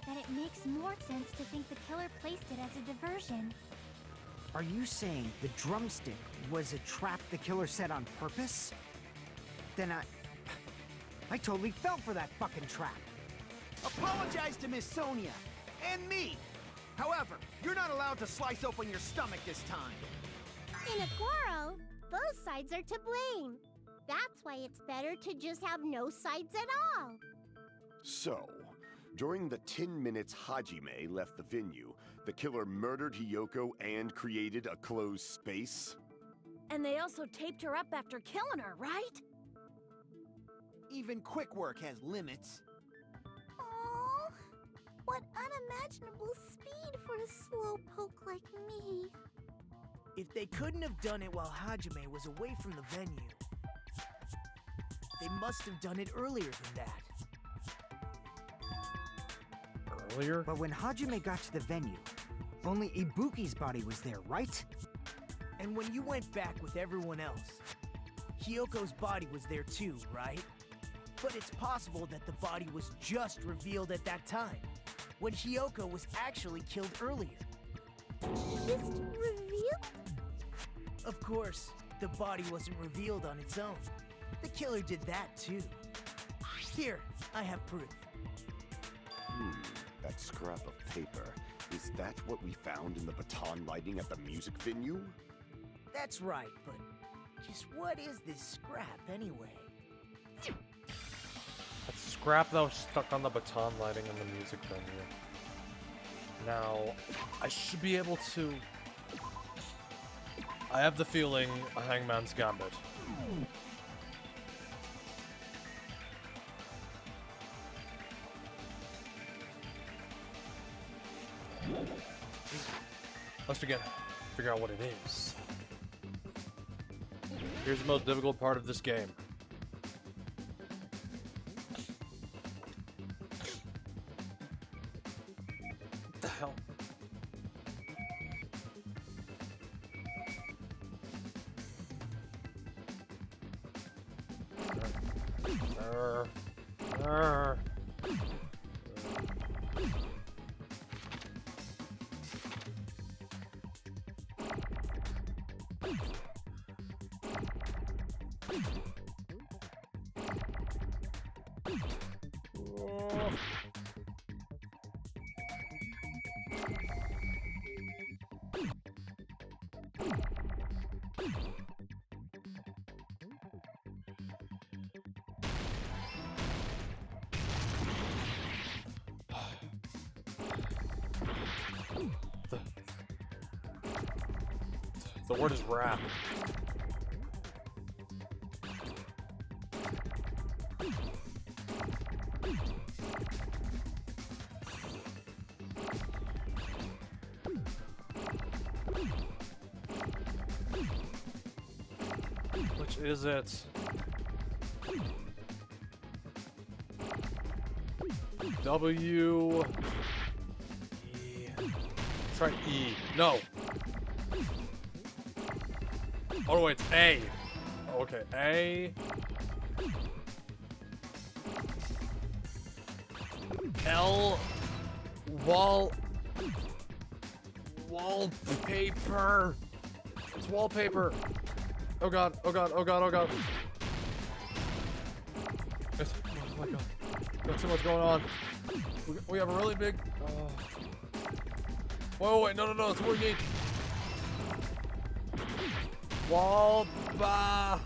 that it makes more sense to think the killer placed it as a diversion. Are you saying the drumstick was a trap the killer set on purpose? Then I totally fell for that fucking trap. Apologize to Miss Sonia and me. However, you're not allowed to slice open your stomach this time. In a quarrel, both sides are to blame. That's why it's better to just have no sides at all. So, during the 10 minutes Hajime left the venue, the killer murdered Hiyoko and created a closed space? And they also taped her up after killing her, right? Even quick work has limits. Oh, what unimaginable speed for a slowpoke like me. If they couldn't have done it while Hajime was away from the venue, they must have done it earlier than that. Earlier? But when Hajime got to the venue, only Ibuki's body was there, right? And when you went back with everyone else, Hiyoko's body was there too, right? But it's possible that the body was just revealed at that time, when Hiyoko was actually killed earlier. Just revealed? Of course, the body wasn't revealed on its own. The killer did that too. Here, I have proof. That scrap of paper. Is that what we found in the baton lighting at the music venue? That's right, but just what is this scrap anyway? That scrap that was stuck on the baton lighting in the music venue. Now, I should be able to... I have the feeling a Hangman's Gambit. Let's begin. Figure out what it is. Here's the most difficult part of this game. What the hell? The word is rap. Which is it? W. E. Try E. No. Oh no, it's A. Okay, A. L. Wallpaper. It's wallpaper. Oh god, oh god, oh god, oh god. It's, oh my god. Got too much going on. We have a really big... Whoa, wait, no, it's what we need. Wallpaper.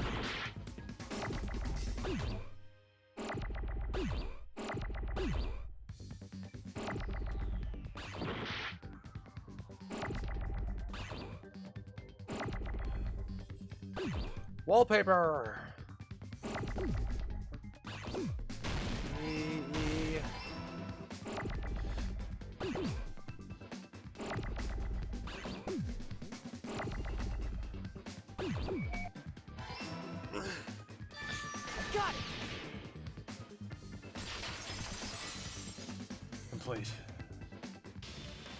Got it! Complete.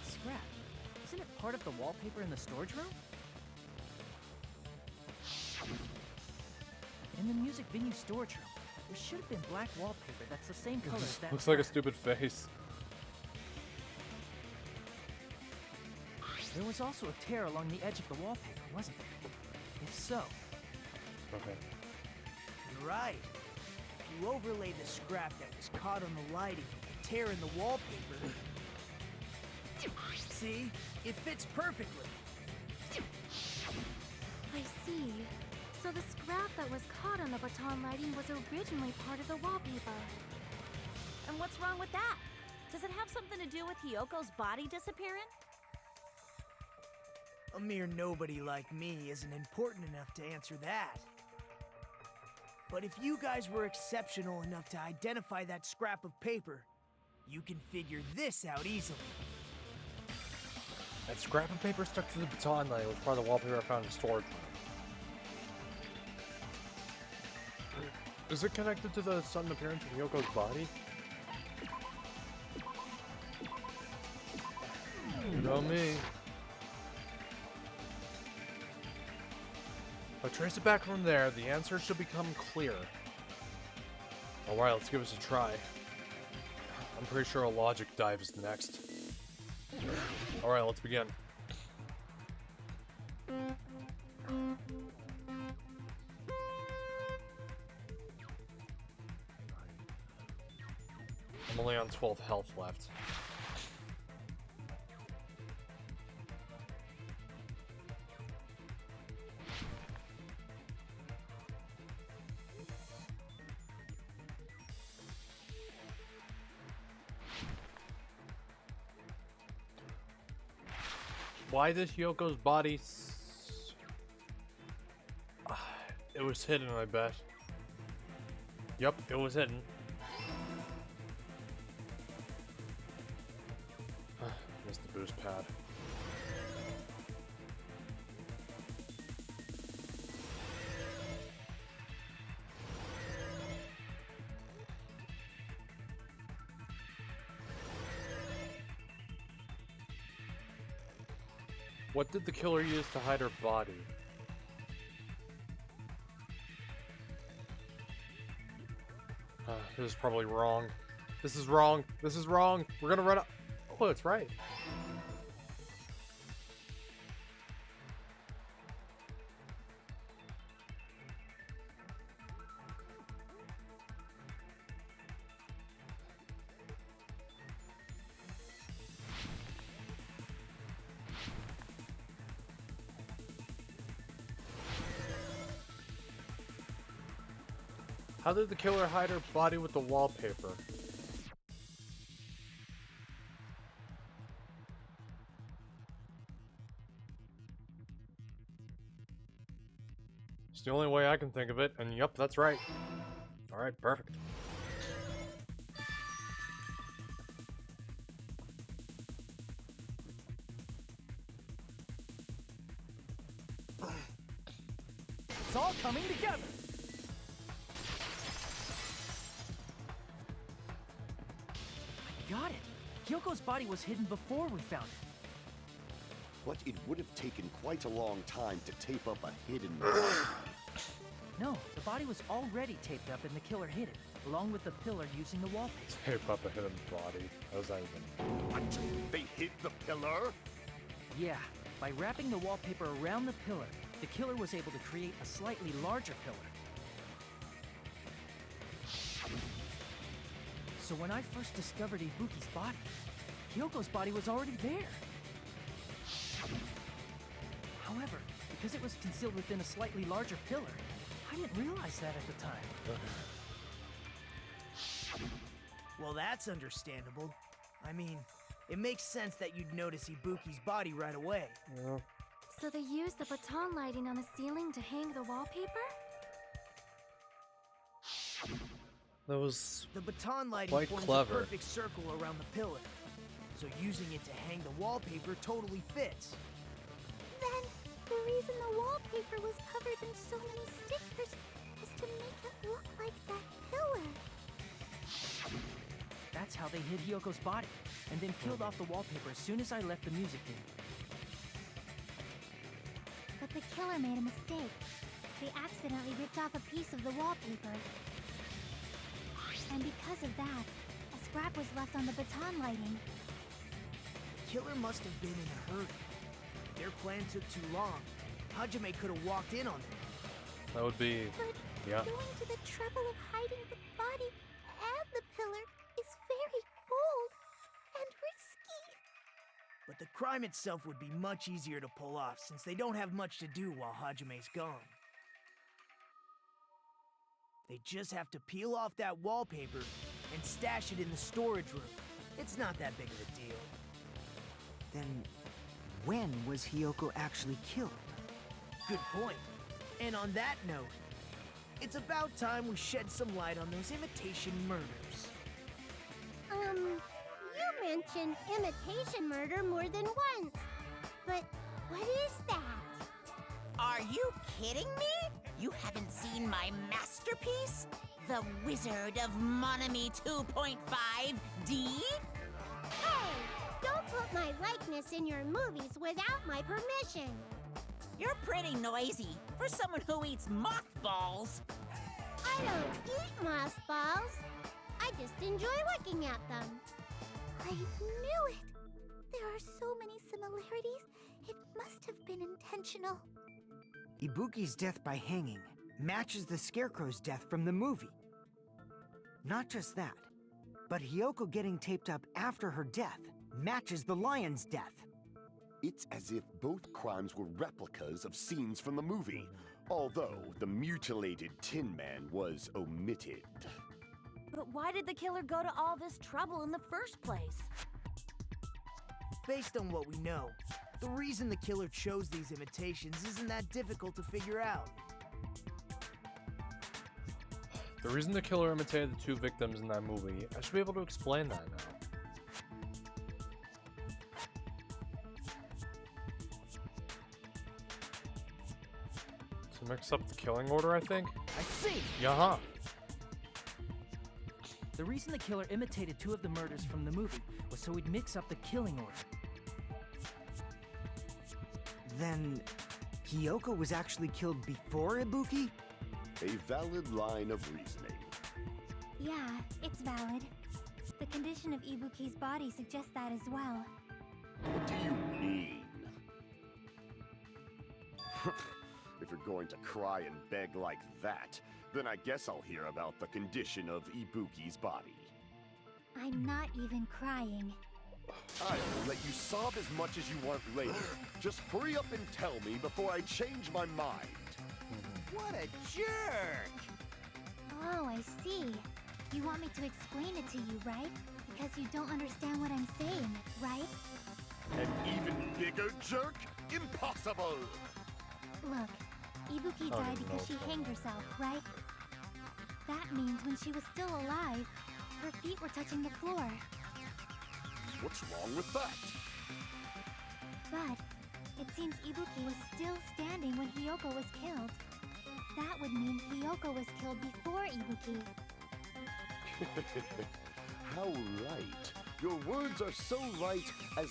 Scrap. Isn't it part of the wallpaper in the storage room? In the music venue storage room, there should have been black wallpaper that's the same color as that. Looks like a stupid face. There was also a tear along the edge of the wallpaper, wasn't there? If so... Okay. You're right. If you overlay the scrap that was caught on the lighting with the tear in the wallpaper... See? It fits perfectly. I see. So the scrap that was caught on the baton lighting was originally part of the wallpaper. And what's wrong with that? Does it have something to do with Hiyoko's body disappearing? A mere nobody like me isn't important enough to answer that. But if you guys were exceptional enough to identify that scrap of paper, you can figure this out easily. That scrap of paper stuck to the baton light was part of the wallpaper I found in storage. Is it connected to the sudden appearance of Yoko's body? You know me. If I trace it back from there, the answer should become clear. Alright, let's give this a try. I'm pretty sure a logic dive is next. Alright, let's begin. I'm only on 12 health left. Why this Yoko's body? It was hidden, I bet. Yep, it was hidden. Missed the boost pad. What did the killer use to hide her body? This is probably wrong. This is wrong. This is wrong. We're gonna run up. Oh, it's right. How did the killer hide her body with the wallpaper? It's the only way I can think of it, and yep, that's right. Alright, perfect. It's all coming together. I got it. Hyoko's body was hidden before we found it. But it would have taken quite a long time to tape up a hidden... No, the body was already taped up and the killer hid it, along with the pillar using the wallpaper. Tape up a hidden body. How does that even... What? They hid the pillar? Yeah, by wrapping the wallpaper around the pillar, the killer was able to create a slightly larger pillar. So when I first discovered Ibuki's body, Hyoko's body was already there. However, because it was concealed within a slightly larger pillar, I didn't realize that at the time. Well, that's understandable. I mean, it makes sense that you'd notice Ibuki's body right away. Yeah. So they used the baton lighting on the ceiling to hang the wallpaper? That was The baton lighting quite forms clever. a perfect circle around the pillar. So using it to hang the wallpaper totally fits. Then, the reason the wallpaper was covered in so many stickers was to make it look like that pillar. That's how they hid Hyoko's body, and then killed off the wallpaper as soon as I left the music venue. But the killer made a mistake. They accidentally ripped off a piece of the wallpaper. And because of that, a scrap was left on the baton lighting. The killer must have been in a hurry. If their plan took too long, Hajime could have walked in on them. That would be... But yeah. going to the trouble of hiding the body and the pillar is very bold and risky. But the crime itself would be much easier to pull off since they don't have much to do while Hajime's gone. They just have to peel off that wallpaper and stash it in the storage room. It's not that big of a deal. Then, when was Hyoko actually killed? Good point. And on that note, it's about time we shed some light on those imitation murders. You mentioned imitation murder more than once. But what is that? Are you kidding me? You haven't seen my masterpiece? The Wizard of Monami 2.5D? Hey, don't put my likeness in your movies without my permission. You're pretty noisy for someone who eats mothballs. I don't eat mothballs. I just enjoy looking at them. I knew it. There are so many similarities. It must have been intentional. Ibuki's death by hanging matches the Scarecrow's death from the movie. Not just that, but Hyoko getting taped up after her death matches the lion's death. It's as if both crimes were replicas of scenes from the movie, although the mutilated Tin Man was omitted. But why did the killer go to all this trouble in the first place? Based on what we know, the reason the killer chose these imitations isn't that difficult to figure out. The reason the killer imitated the two victims in that movie, I should be able to explain that now. To mix up the killing order, I think? I see! Yaha! The reason the killer imitated two of the murders from the movie was so he'd mix up the killing order. Then, Hyoko was actually killed before Ibuki? A valid line of reasoning. Yeah, it's valid. The condition of Ibuki's body suggests that as well. What do you mean? If you're going to cry and beg like that, then I guess I'll hear about the condition of Ibuki's body. I'm not even crying. I will let you sob as much as you want later. Just hurry up and tell me before I change my mind. What a jerk! Oh, I see. You want me to explain it to you, right? Because you don't understand what I'm saying, right? An even bigger jerk? Impossible! Look, Ibuki I don't died even know because she what's going hanged herself, right? That means when she was still alive, her feet were touching the floor. What's wrong with that? But it seems Ibuki was still standing when Hiyoko was killed. That would mean Hiyoko was killed before Ibuki. How light. Your words are so light as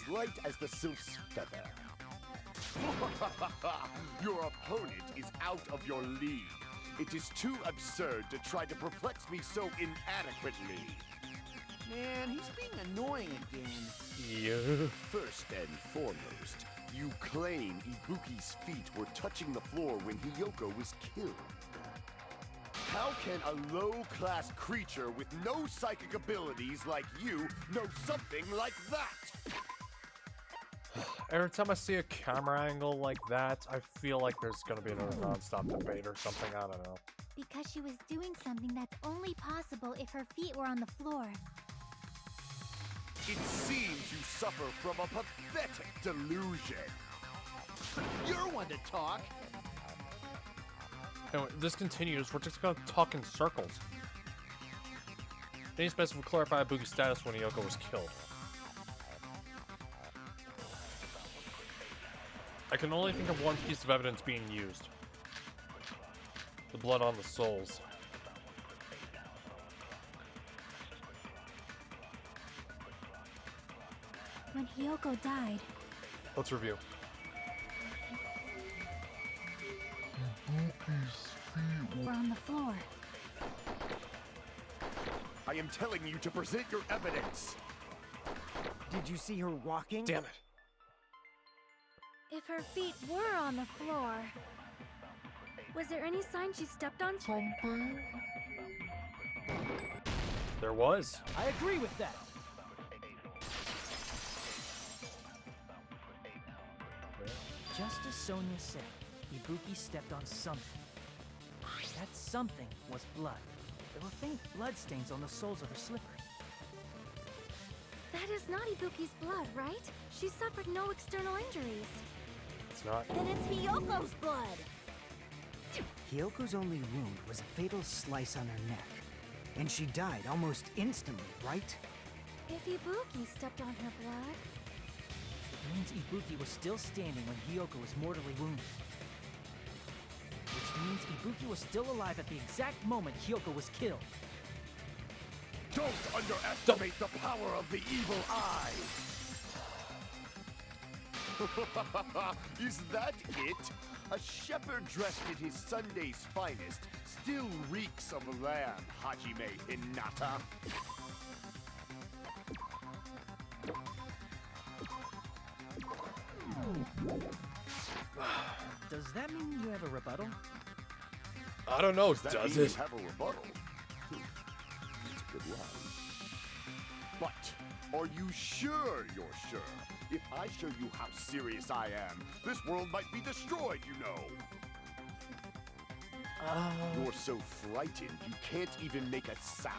the sylph's feather. Your opponent is out of your league. It is too absurd to try to perplex me so inadequately. Man, he's being annoying again. Yeah. First and foremost, you claim Ibuki's feet were touching the floor when Hiyoko was killed. How can a low-class creature with no psychic abilities like you know something like that? Every time I see a camera angle like that, I feel like there's gonna be another non-stop debate or something, I don't know. Because she was doing something that's only possible if her feet were on the floor. It seems you suffer from a pathetic delusion. You're one to talk. Anyway, this continues, we're just gonna talk in circles. Any specific clarify Ibuki's status when Hiyoko was killed? I can only think of one piece of evidence being used. The blood on the soles. When Hiyoko died, Let's review. were on the floor. I am telling you to present your evidence. Did you see her walking? Damn it. If her feet were on the floor, was there any sign she stepped on something? There was. I agree with that. Just as Sonia said, Ibuki stepped on something. That something was blood. There were faint blood stains on the soles of her slippers. That is not Ibuki's blood, right? She suffered no external injuries. It's not. Then it's Hiyoko's blood. Hyoko's only wound was a fatal slice on her neck. And she died almost instantly, right? If Ibuki stepped on her blood... It means Ibuki was still standing when Hiyoko was mortally wounded. Which means Ibuki was still alive at the exact moment Hiyoko was killed. Don't underestimate the power of the evil eye! Is that it? A shepherd dressed in his Sunday's finest still reeks of lamb, Hajime Hinata. Does that mean you have a rebuttal? I don't know, That does means it? you have a rebuttal. That's a good line. But, are you sure you're sure? If I show you how serious I am, this world might be destroyed, you know. You're so frightened you can't even make a sound.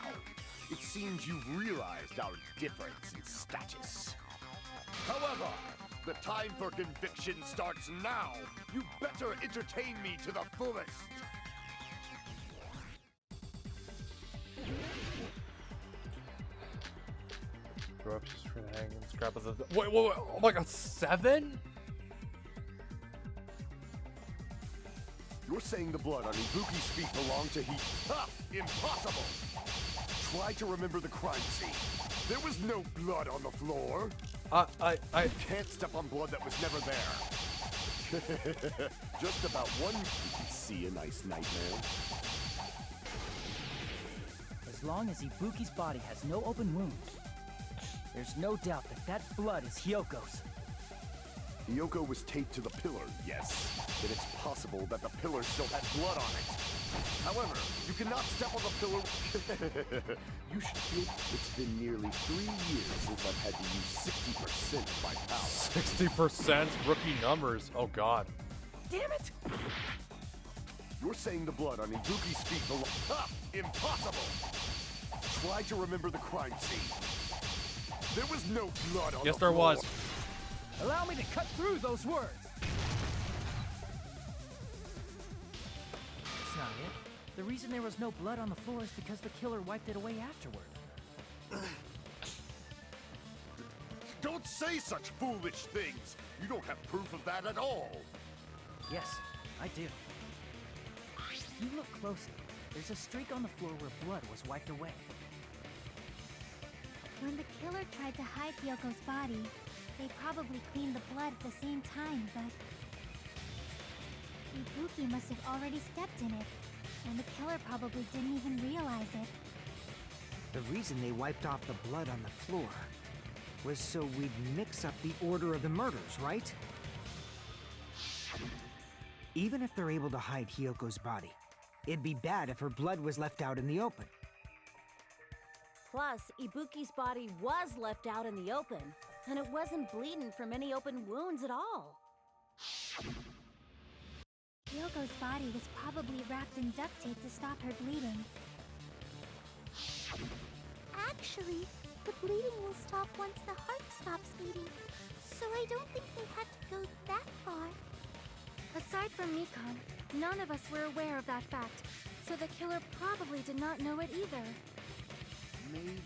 It seems you've realized our difference in status. However, the time for conviction starts now. You better entertain me to the fullest. Grow up just for the hanging scrap of the. Wait, oh my god, 7? You're saying the blood on Ibuki's feet belonged to he. Ha! Impossible! Try to remember the crime scene. There was no blood on the floor. You can't step on blood that was never there. Just about one. Did you see a nice nightmare? As long as Ibuki's body has no open wounds, there's no doubt that that blood is Hyoko's. Hiyoko was taped to the pillar, yes. Then it's possible that the pillar still had blood on it. However, you cannot step on the pillar. You should feel it's been nearly 3 years since I've had to use 60% of my power. 60%? Rookie numbers. Oh god. Damn it! You're saying the blood on Ibuki's feet belong. Ha! Impossible! Try to remember the crime scene. There was no blood on Yes, the there floor. was. Allow me to cut through those words. not it. The reason there was no blood on the floor is because the killer wiped it away afterward. Don't say such foolish things! You don't have proof of that at all! Yes, I do. If you look closely, there's a streak on the floor where blood was wiped away. When the killer tried to hide Hyoko's body, they probably cleaned the blood at the same time, but Ibuki must have already stepped in it, and the killer probably didn't even realize it. The reason they wiped off the blood on the floor was so we'd mix up the order of the murders, right? Even if they're able to hide Hyoko's body, it'd be bad if her blood was left out in the open. Plus, Ibuki's body was left out in the open, and it wasn't bleeding from any open wounds at all. Hyoko's body was probably wrapped in duct tape to stop her bleeding. Actually, the bleeding will stop once the heart stops beating, so I don't think they had to go that far. Aside from Mikon, none of us were aware of that fact, so the killer probably did not know it either. Maybe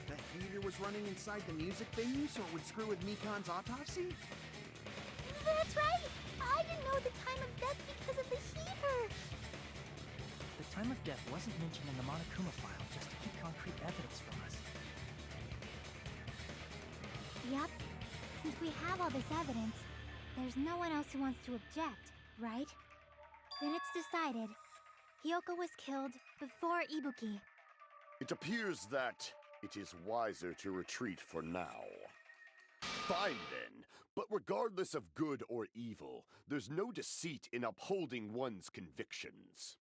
the heater was running inside the music venue so it would screw with Mikon's autopsy? That's right! I didn't know the time of death because of the heater! The time of death wasn't mentioned in the Monokuma file just to keep concrete evidence from us. Yup. Since we have all this evidence, there's no one else who wants to object, right? Then it's decided. Hyoko was killed before Ibuki. It appears that it is wiser to retreat for now. Fine then, but regardless of good or evil, there's no deceit in upholding one's convictions.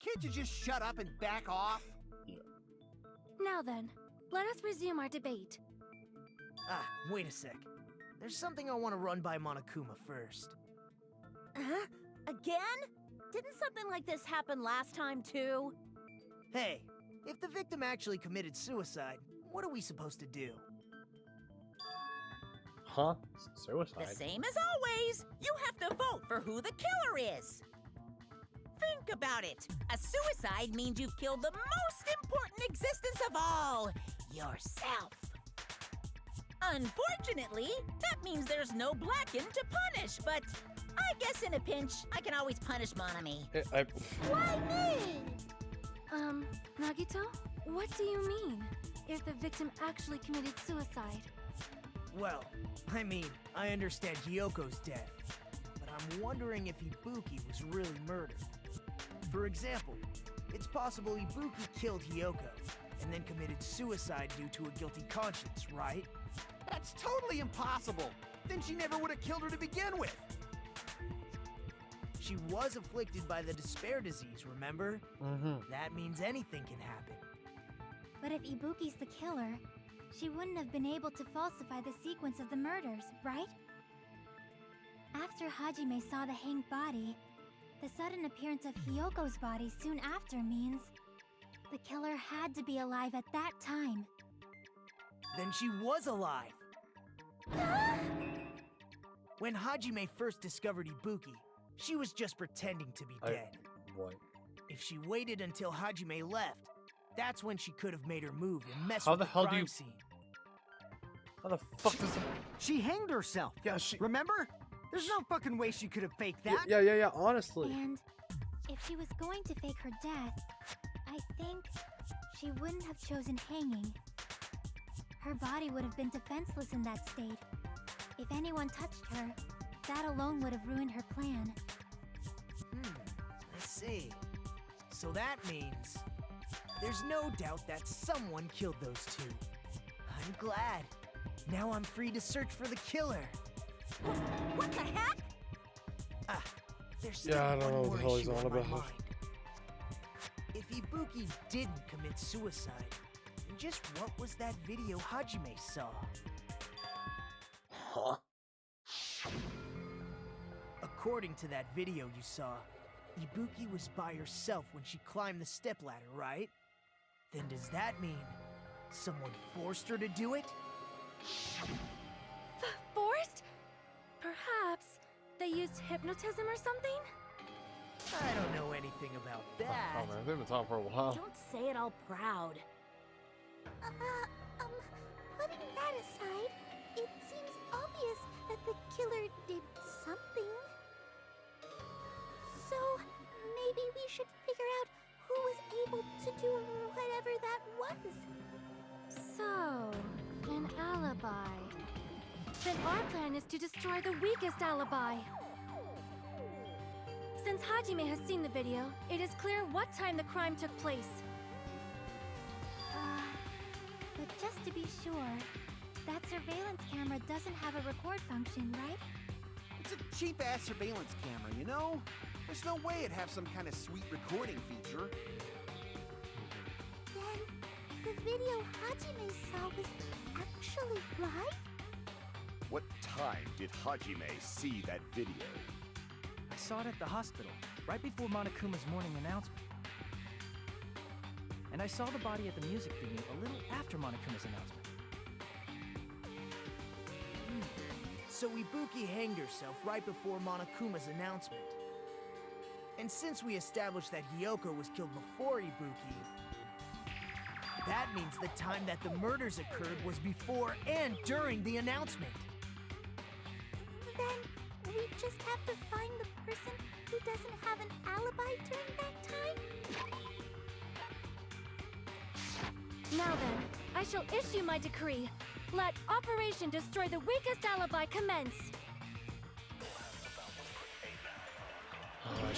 Can't you just shut up and back off? Now then, let us resume our debate. Ah, wait a sec. There's something I want to run by Monokuma first. Huh? Again? Didn't something like this happen last time, too? Hey, if the victim actually committed suicide, what are we supposed to do? Huh? Suicide? The same as always. You have to vote for who the killer is. Think about it. A suicide means you've killed the most important existence of all, yourself. Unfortunately, that means there's no Blacken to punish, but I guess in a pinch, I can always punish Monami. Why me? Nagito? What do you mean? If the victim actually committed suicide? Well, I mean, I understand Hyoko's death, but I'm wondering if Ibuki was really murdered. For example, it's possible Ibuki killed Hyoko and then committed suicide due to a guilty conscience, right? That's totally impossible! Then she never would have killed her to begin with! She was afflicted by the despair disease, remember? That means anything can happen. But if Ibuki's the killer, she wouldn't have been able to falsify the sequence of the murders, right? After Hajime saw the hanged body, the sudden appearance of Hyoko's body soon after means the killer had to be alive at that time. Then she was alive! When Hajime first discovered Ibuki, she was just pretending to be dead. What? If she waited until Hajime left, that's when she could have made her move and mess How with the hell do crime you- scene. How the fuck does that... She hanged herself. Yeah, she... Remember? There's no fucking way she could have faked that. Yeah, honestly. And if she was going to fake her death, I think she wouldn't have chosen hanging. Her body would have been defenseless in that state. If anyone touched her, that alone would have ruined her plan. I see. So that means there's no doubt that someone killed those two. I'm glad. Now I'm free to search for the killer. What the heck? Ah, there's still Yeah, I don't know one what the more hell he's issue on on my about. mind. If Ibuki didn't commit suicide, then just what was that video Hajime saw? Huh? According to that video you saw, Ibuki was by herself when she climbed the stepladder, right? Then does that mean someone forced her to do it? Forced? Perhaps they used hypnotism or something? I don't know anything about that. Oh man, they've been talking for a while. Don't say it all proud. Putting that aside, it seems obvious that the killer did something. So, maybe we should figure out who was able to do whatever that was. So, an alibi. Then our plan is to destroy the weakest alibi. Since Hajime has seen the video, it is clear what time the crime took place. But just to be sure, that surveillance camera doesn't have a record function, right? It's a cheap-ass surveillance camera, you know? There's no way it'd have some kind of sweet recording feature. Then, the video Hajime saw was actually live? What time did Hajime see that video? I saw it at the hospital, right before Monokuma's morning announcement. And I saw the body at the music venue a little after Monokuma's announcement. So Ibuki hanged herself right before Monokuma's announcement. And since we established that Hiyoko was killed before Ibuki, that means the time that the murders occurred was before and during the announcement. Then, we just have to find the person who doesn't have an alibi during that time? Now then, I shall issue my decree. Let Operation Destroy the Weakest Alibi commence. I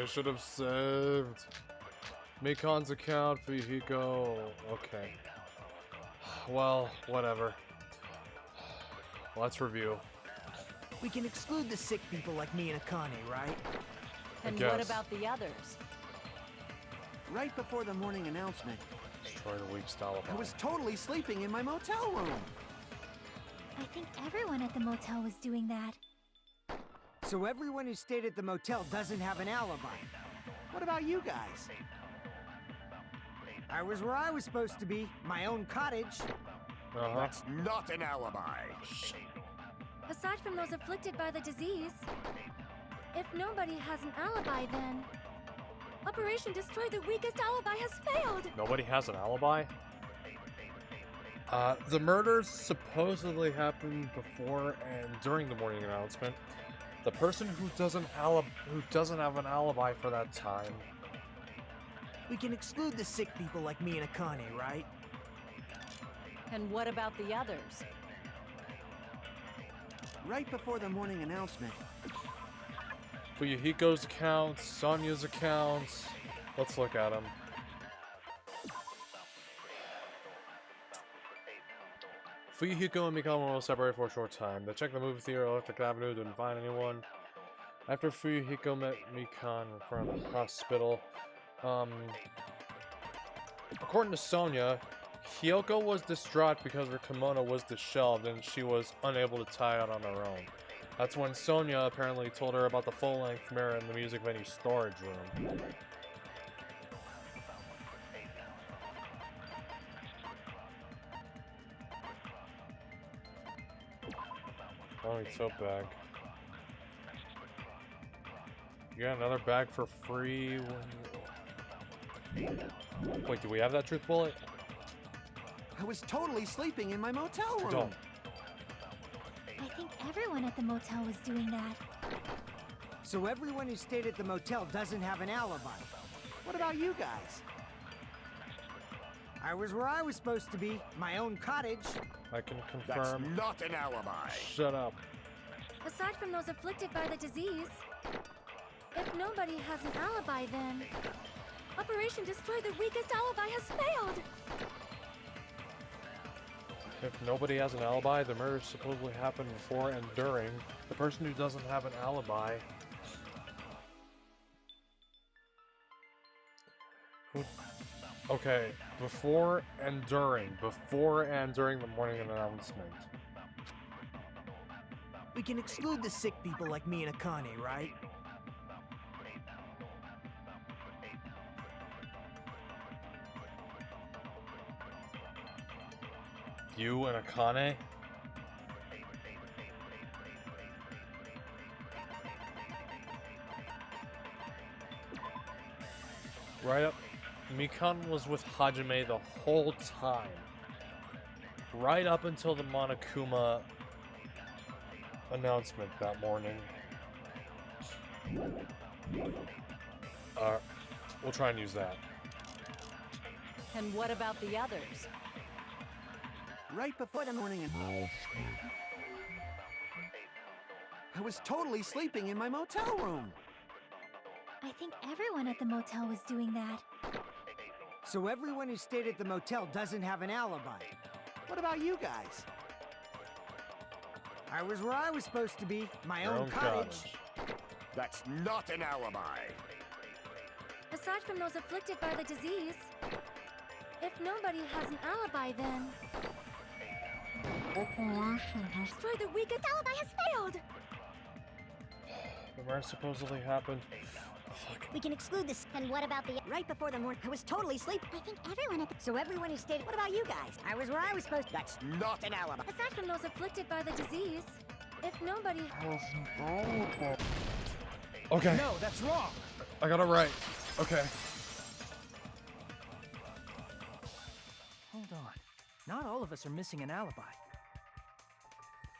should have saved Mikan's account for Yuhiko. Okay. Well, whatever. Let's review. We can exclude the sick people like me and Akane, right? And guess. what about the others? Right before the morning announcement, Destroy the weak style I was totally sleeping in my motel room. I think everyone at the motel was doing that. So everyone who stayed at the motel doesn't have an alibi. What about you guys? I was where I was supposed to be, my own cottage. That's not an alibi. Aside from those afflicted by the disease, if nobody has an alibi, then Operation Destroy the Weakest Alibi has failed. Nobody has an alibi? The murders supposedly happened before and during the morning announcement. The person who doesn't have an alibi for that time. We can exclude the sick people like me and Akane, right? And what about the others? Right before the morning announcement, Fuyuhiko's accounts, Sonya's accounts. Let's look at them. Fuyuhiko and Mikama were separated for a short time. They checked the movie theater, Electric Avenue, didn't find anyone. After Fuyuhiko met Mikan in front of the hospital, according to Sonya, Hiyoko was distraught because her kimono was disheveled and she was unable to tie it on her own. That's when Sonya apparently told her about the full-length mirror in the music venue storage room. Oh, tote bag. You got another bag for free when you... Wait, do we have that truth bullet? I was totally sleeping in my motel room. Don't. I think everyone at the motel was doing that. So everyone who stayed at the motel doesn't have an alibi. What about you guys? I was where I was supposed to be, my own cottage. I can That's confirm. not an alibi. Shut up. Aside from those afflicted by the disease, if nobody has an alibi, then Operation Destroy the Weakest Alibi has failed. If nobody has an alibi, the murders supposedly happened before and during. The person who doesn't have an alibi... Okay, before and during the morning announcement. We can exclude the sick people like me and Akane, right? You and Akane? Right up. Mikan was with Hajime the whole time. Right up until the Monokuma announcement that morning. We'll try and use that. And what about the others? Right before the morning I was totally sleeping in my motel room. I think everyone at the motel was doing that. So everyone who stayed at the motel doesn't have an alibi. What about you guys? I was where I was supposed to be, my Your own own cottage. That's not an alibi. Aside from those afflicted by the disease, if nobody has an alibi, then destroy the weakest alibi has failed. The murder supposedly happened. Fuck. We can exclude this. And what about the right before the morning? I was totally asleep. I think everyone at the... So everyone who stayed. What about you guys? I was where I was supposed to. That's not an alibi. Aside from those afflicted by the disease, if nobody has an alibi. Okay. No, that's wrong. I got it right. Okay. Hold on. Not all of us are missing an alibi.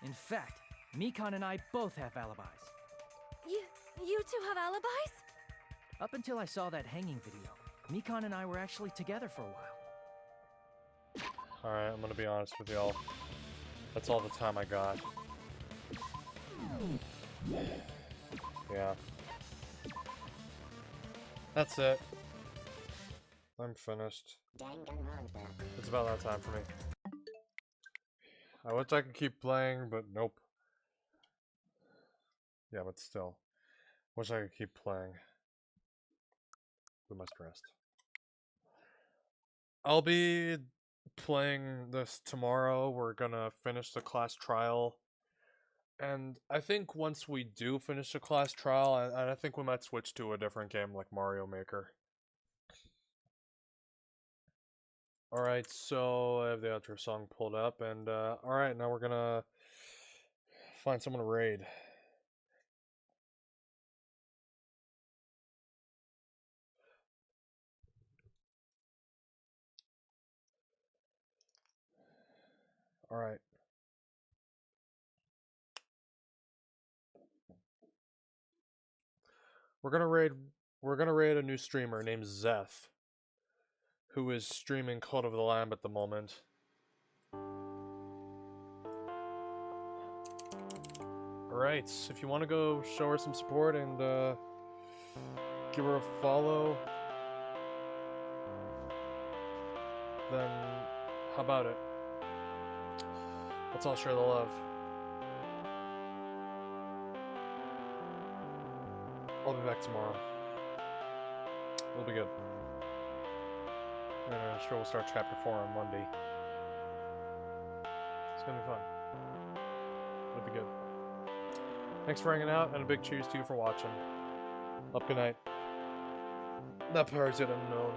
In fact, Mikan and I both have alibis. You two have alibis? Up until I saw that hanging video, Mikan and I were actually together for a while. Alright, I'm gonna be honest with y'all. That's all the time I got. Yeah. That's it. I'm finished. It's about that time for me. I wish I could keep playing, but nope. Yeah, but still. Wish I could keep playing. We must rest. I'll be playing this tomorrow. We're gonna finish the class trial. And I think once we do finish the class trial, I think we might switch to a different game like Mario Maker. Alright, so I have the outro song pulled up, and alright, now we're gonna find someone to raid. Alright. We're gonna raid a new streamer named Zeth, who is streaming Cult of the Lamb at the moment. Alright, if you want to go show her some support and give her a follow, then how about it? Let's all share the love. I'll be back tomorrow. It'll be good. And I'm sure we'll start chapter 4 on Monday. It's gonna be fun. It'll be good. Thanks for hanging out, and a big cheers to you for watching. Up, good night. That parasite unknown.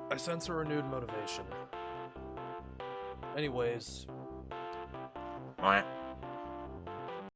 I sense a renewed motivation. Anyways.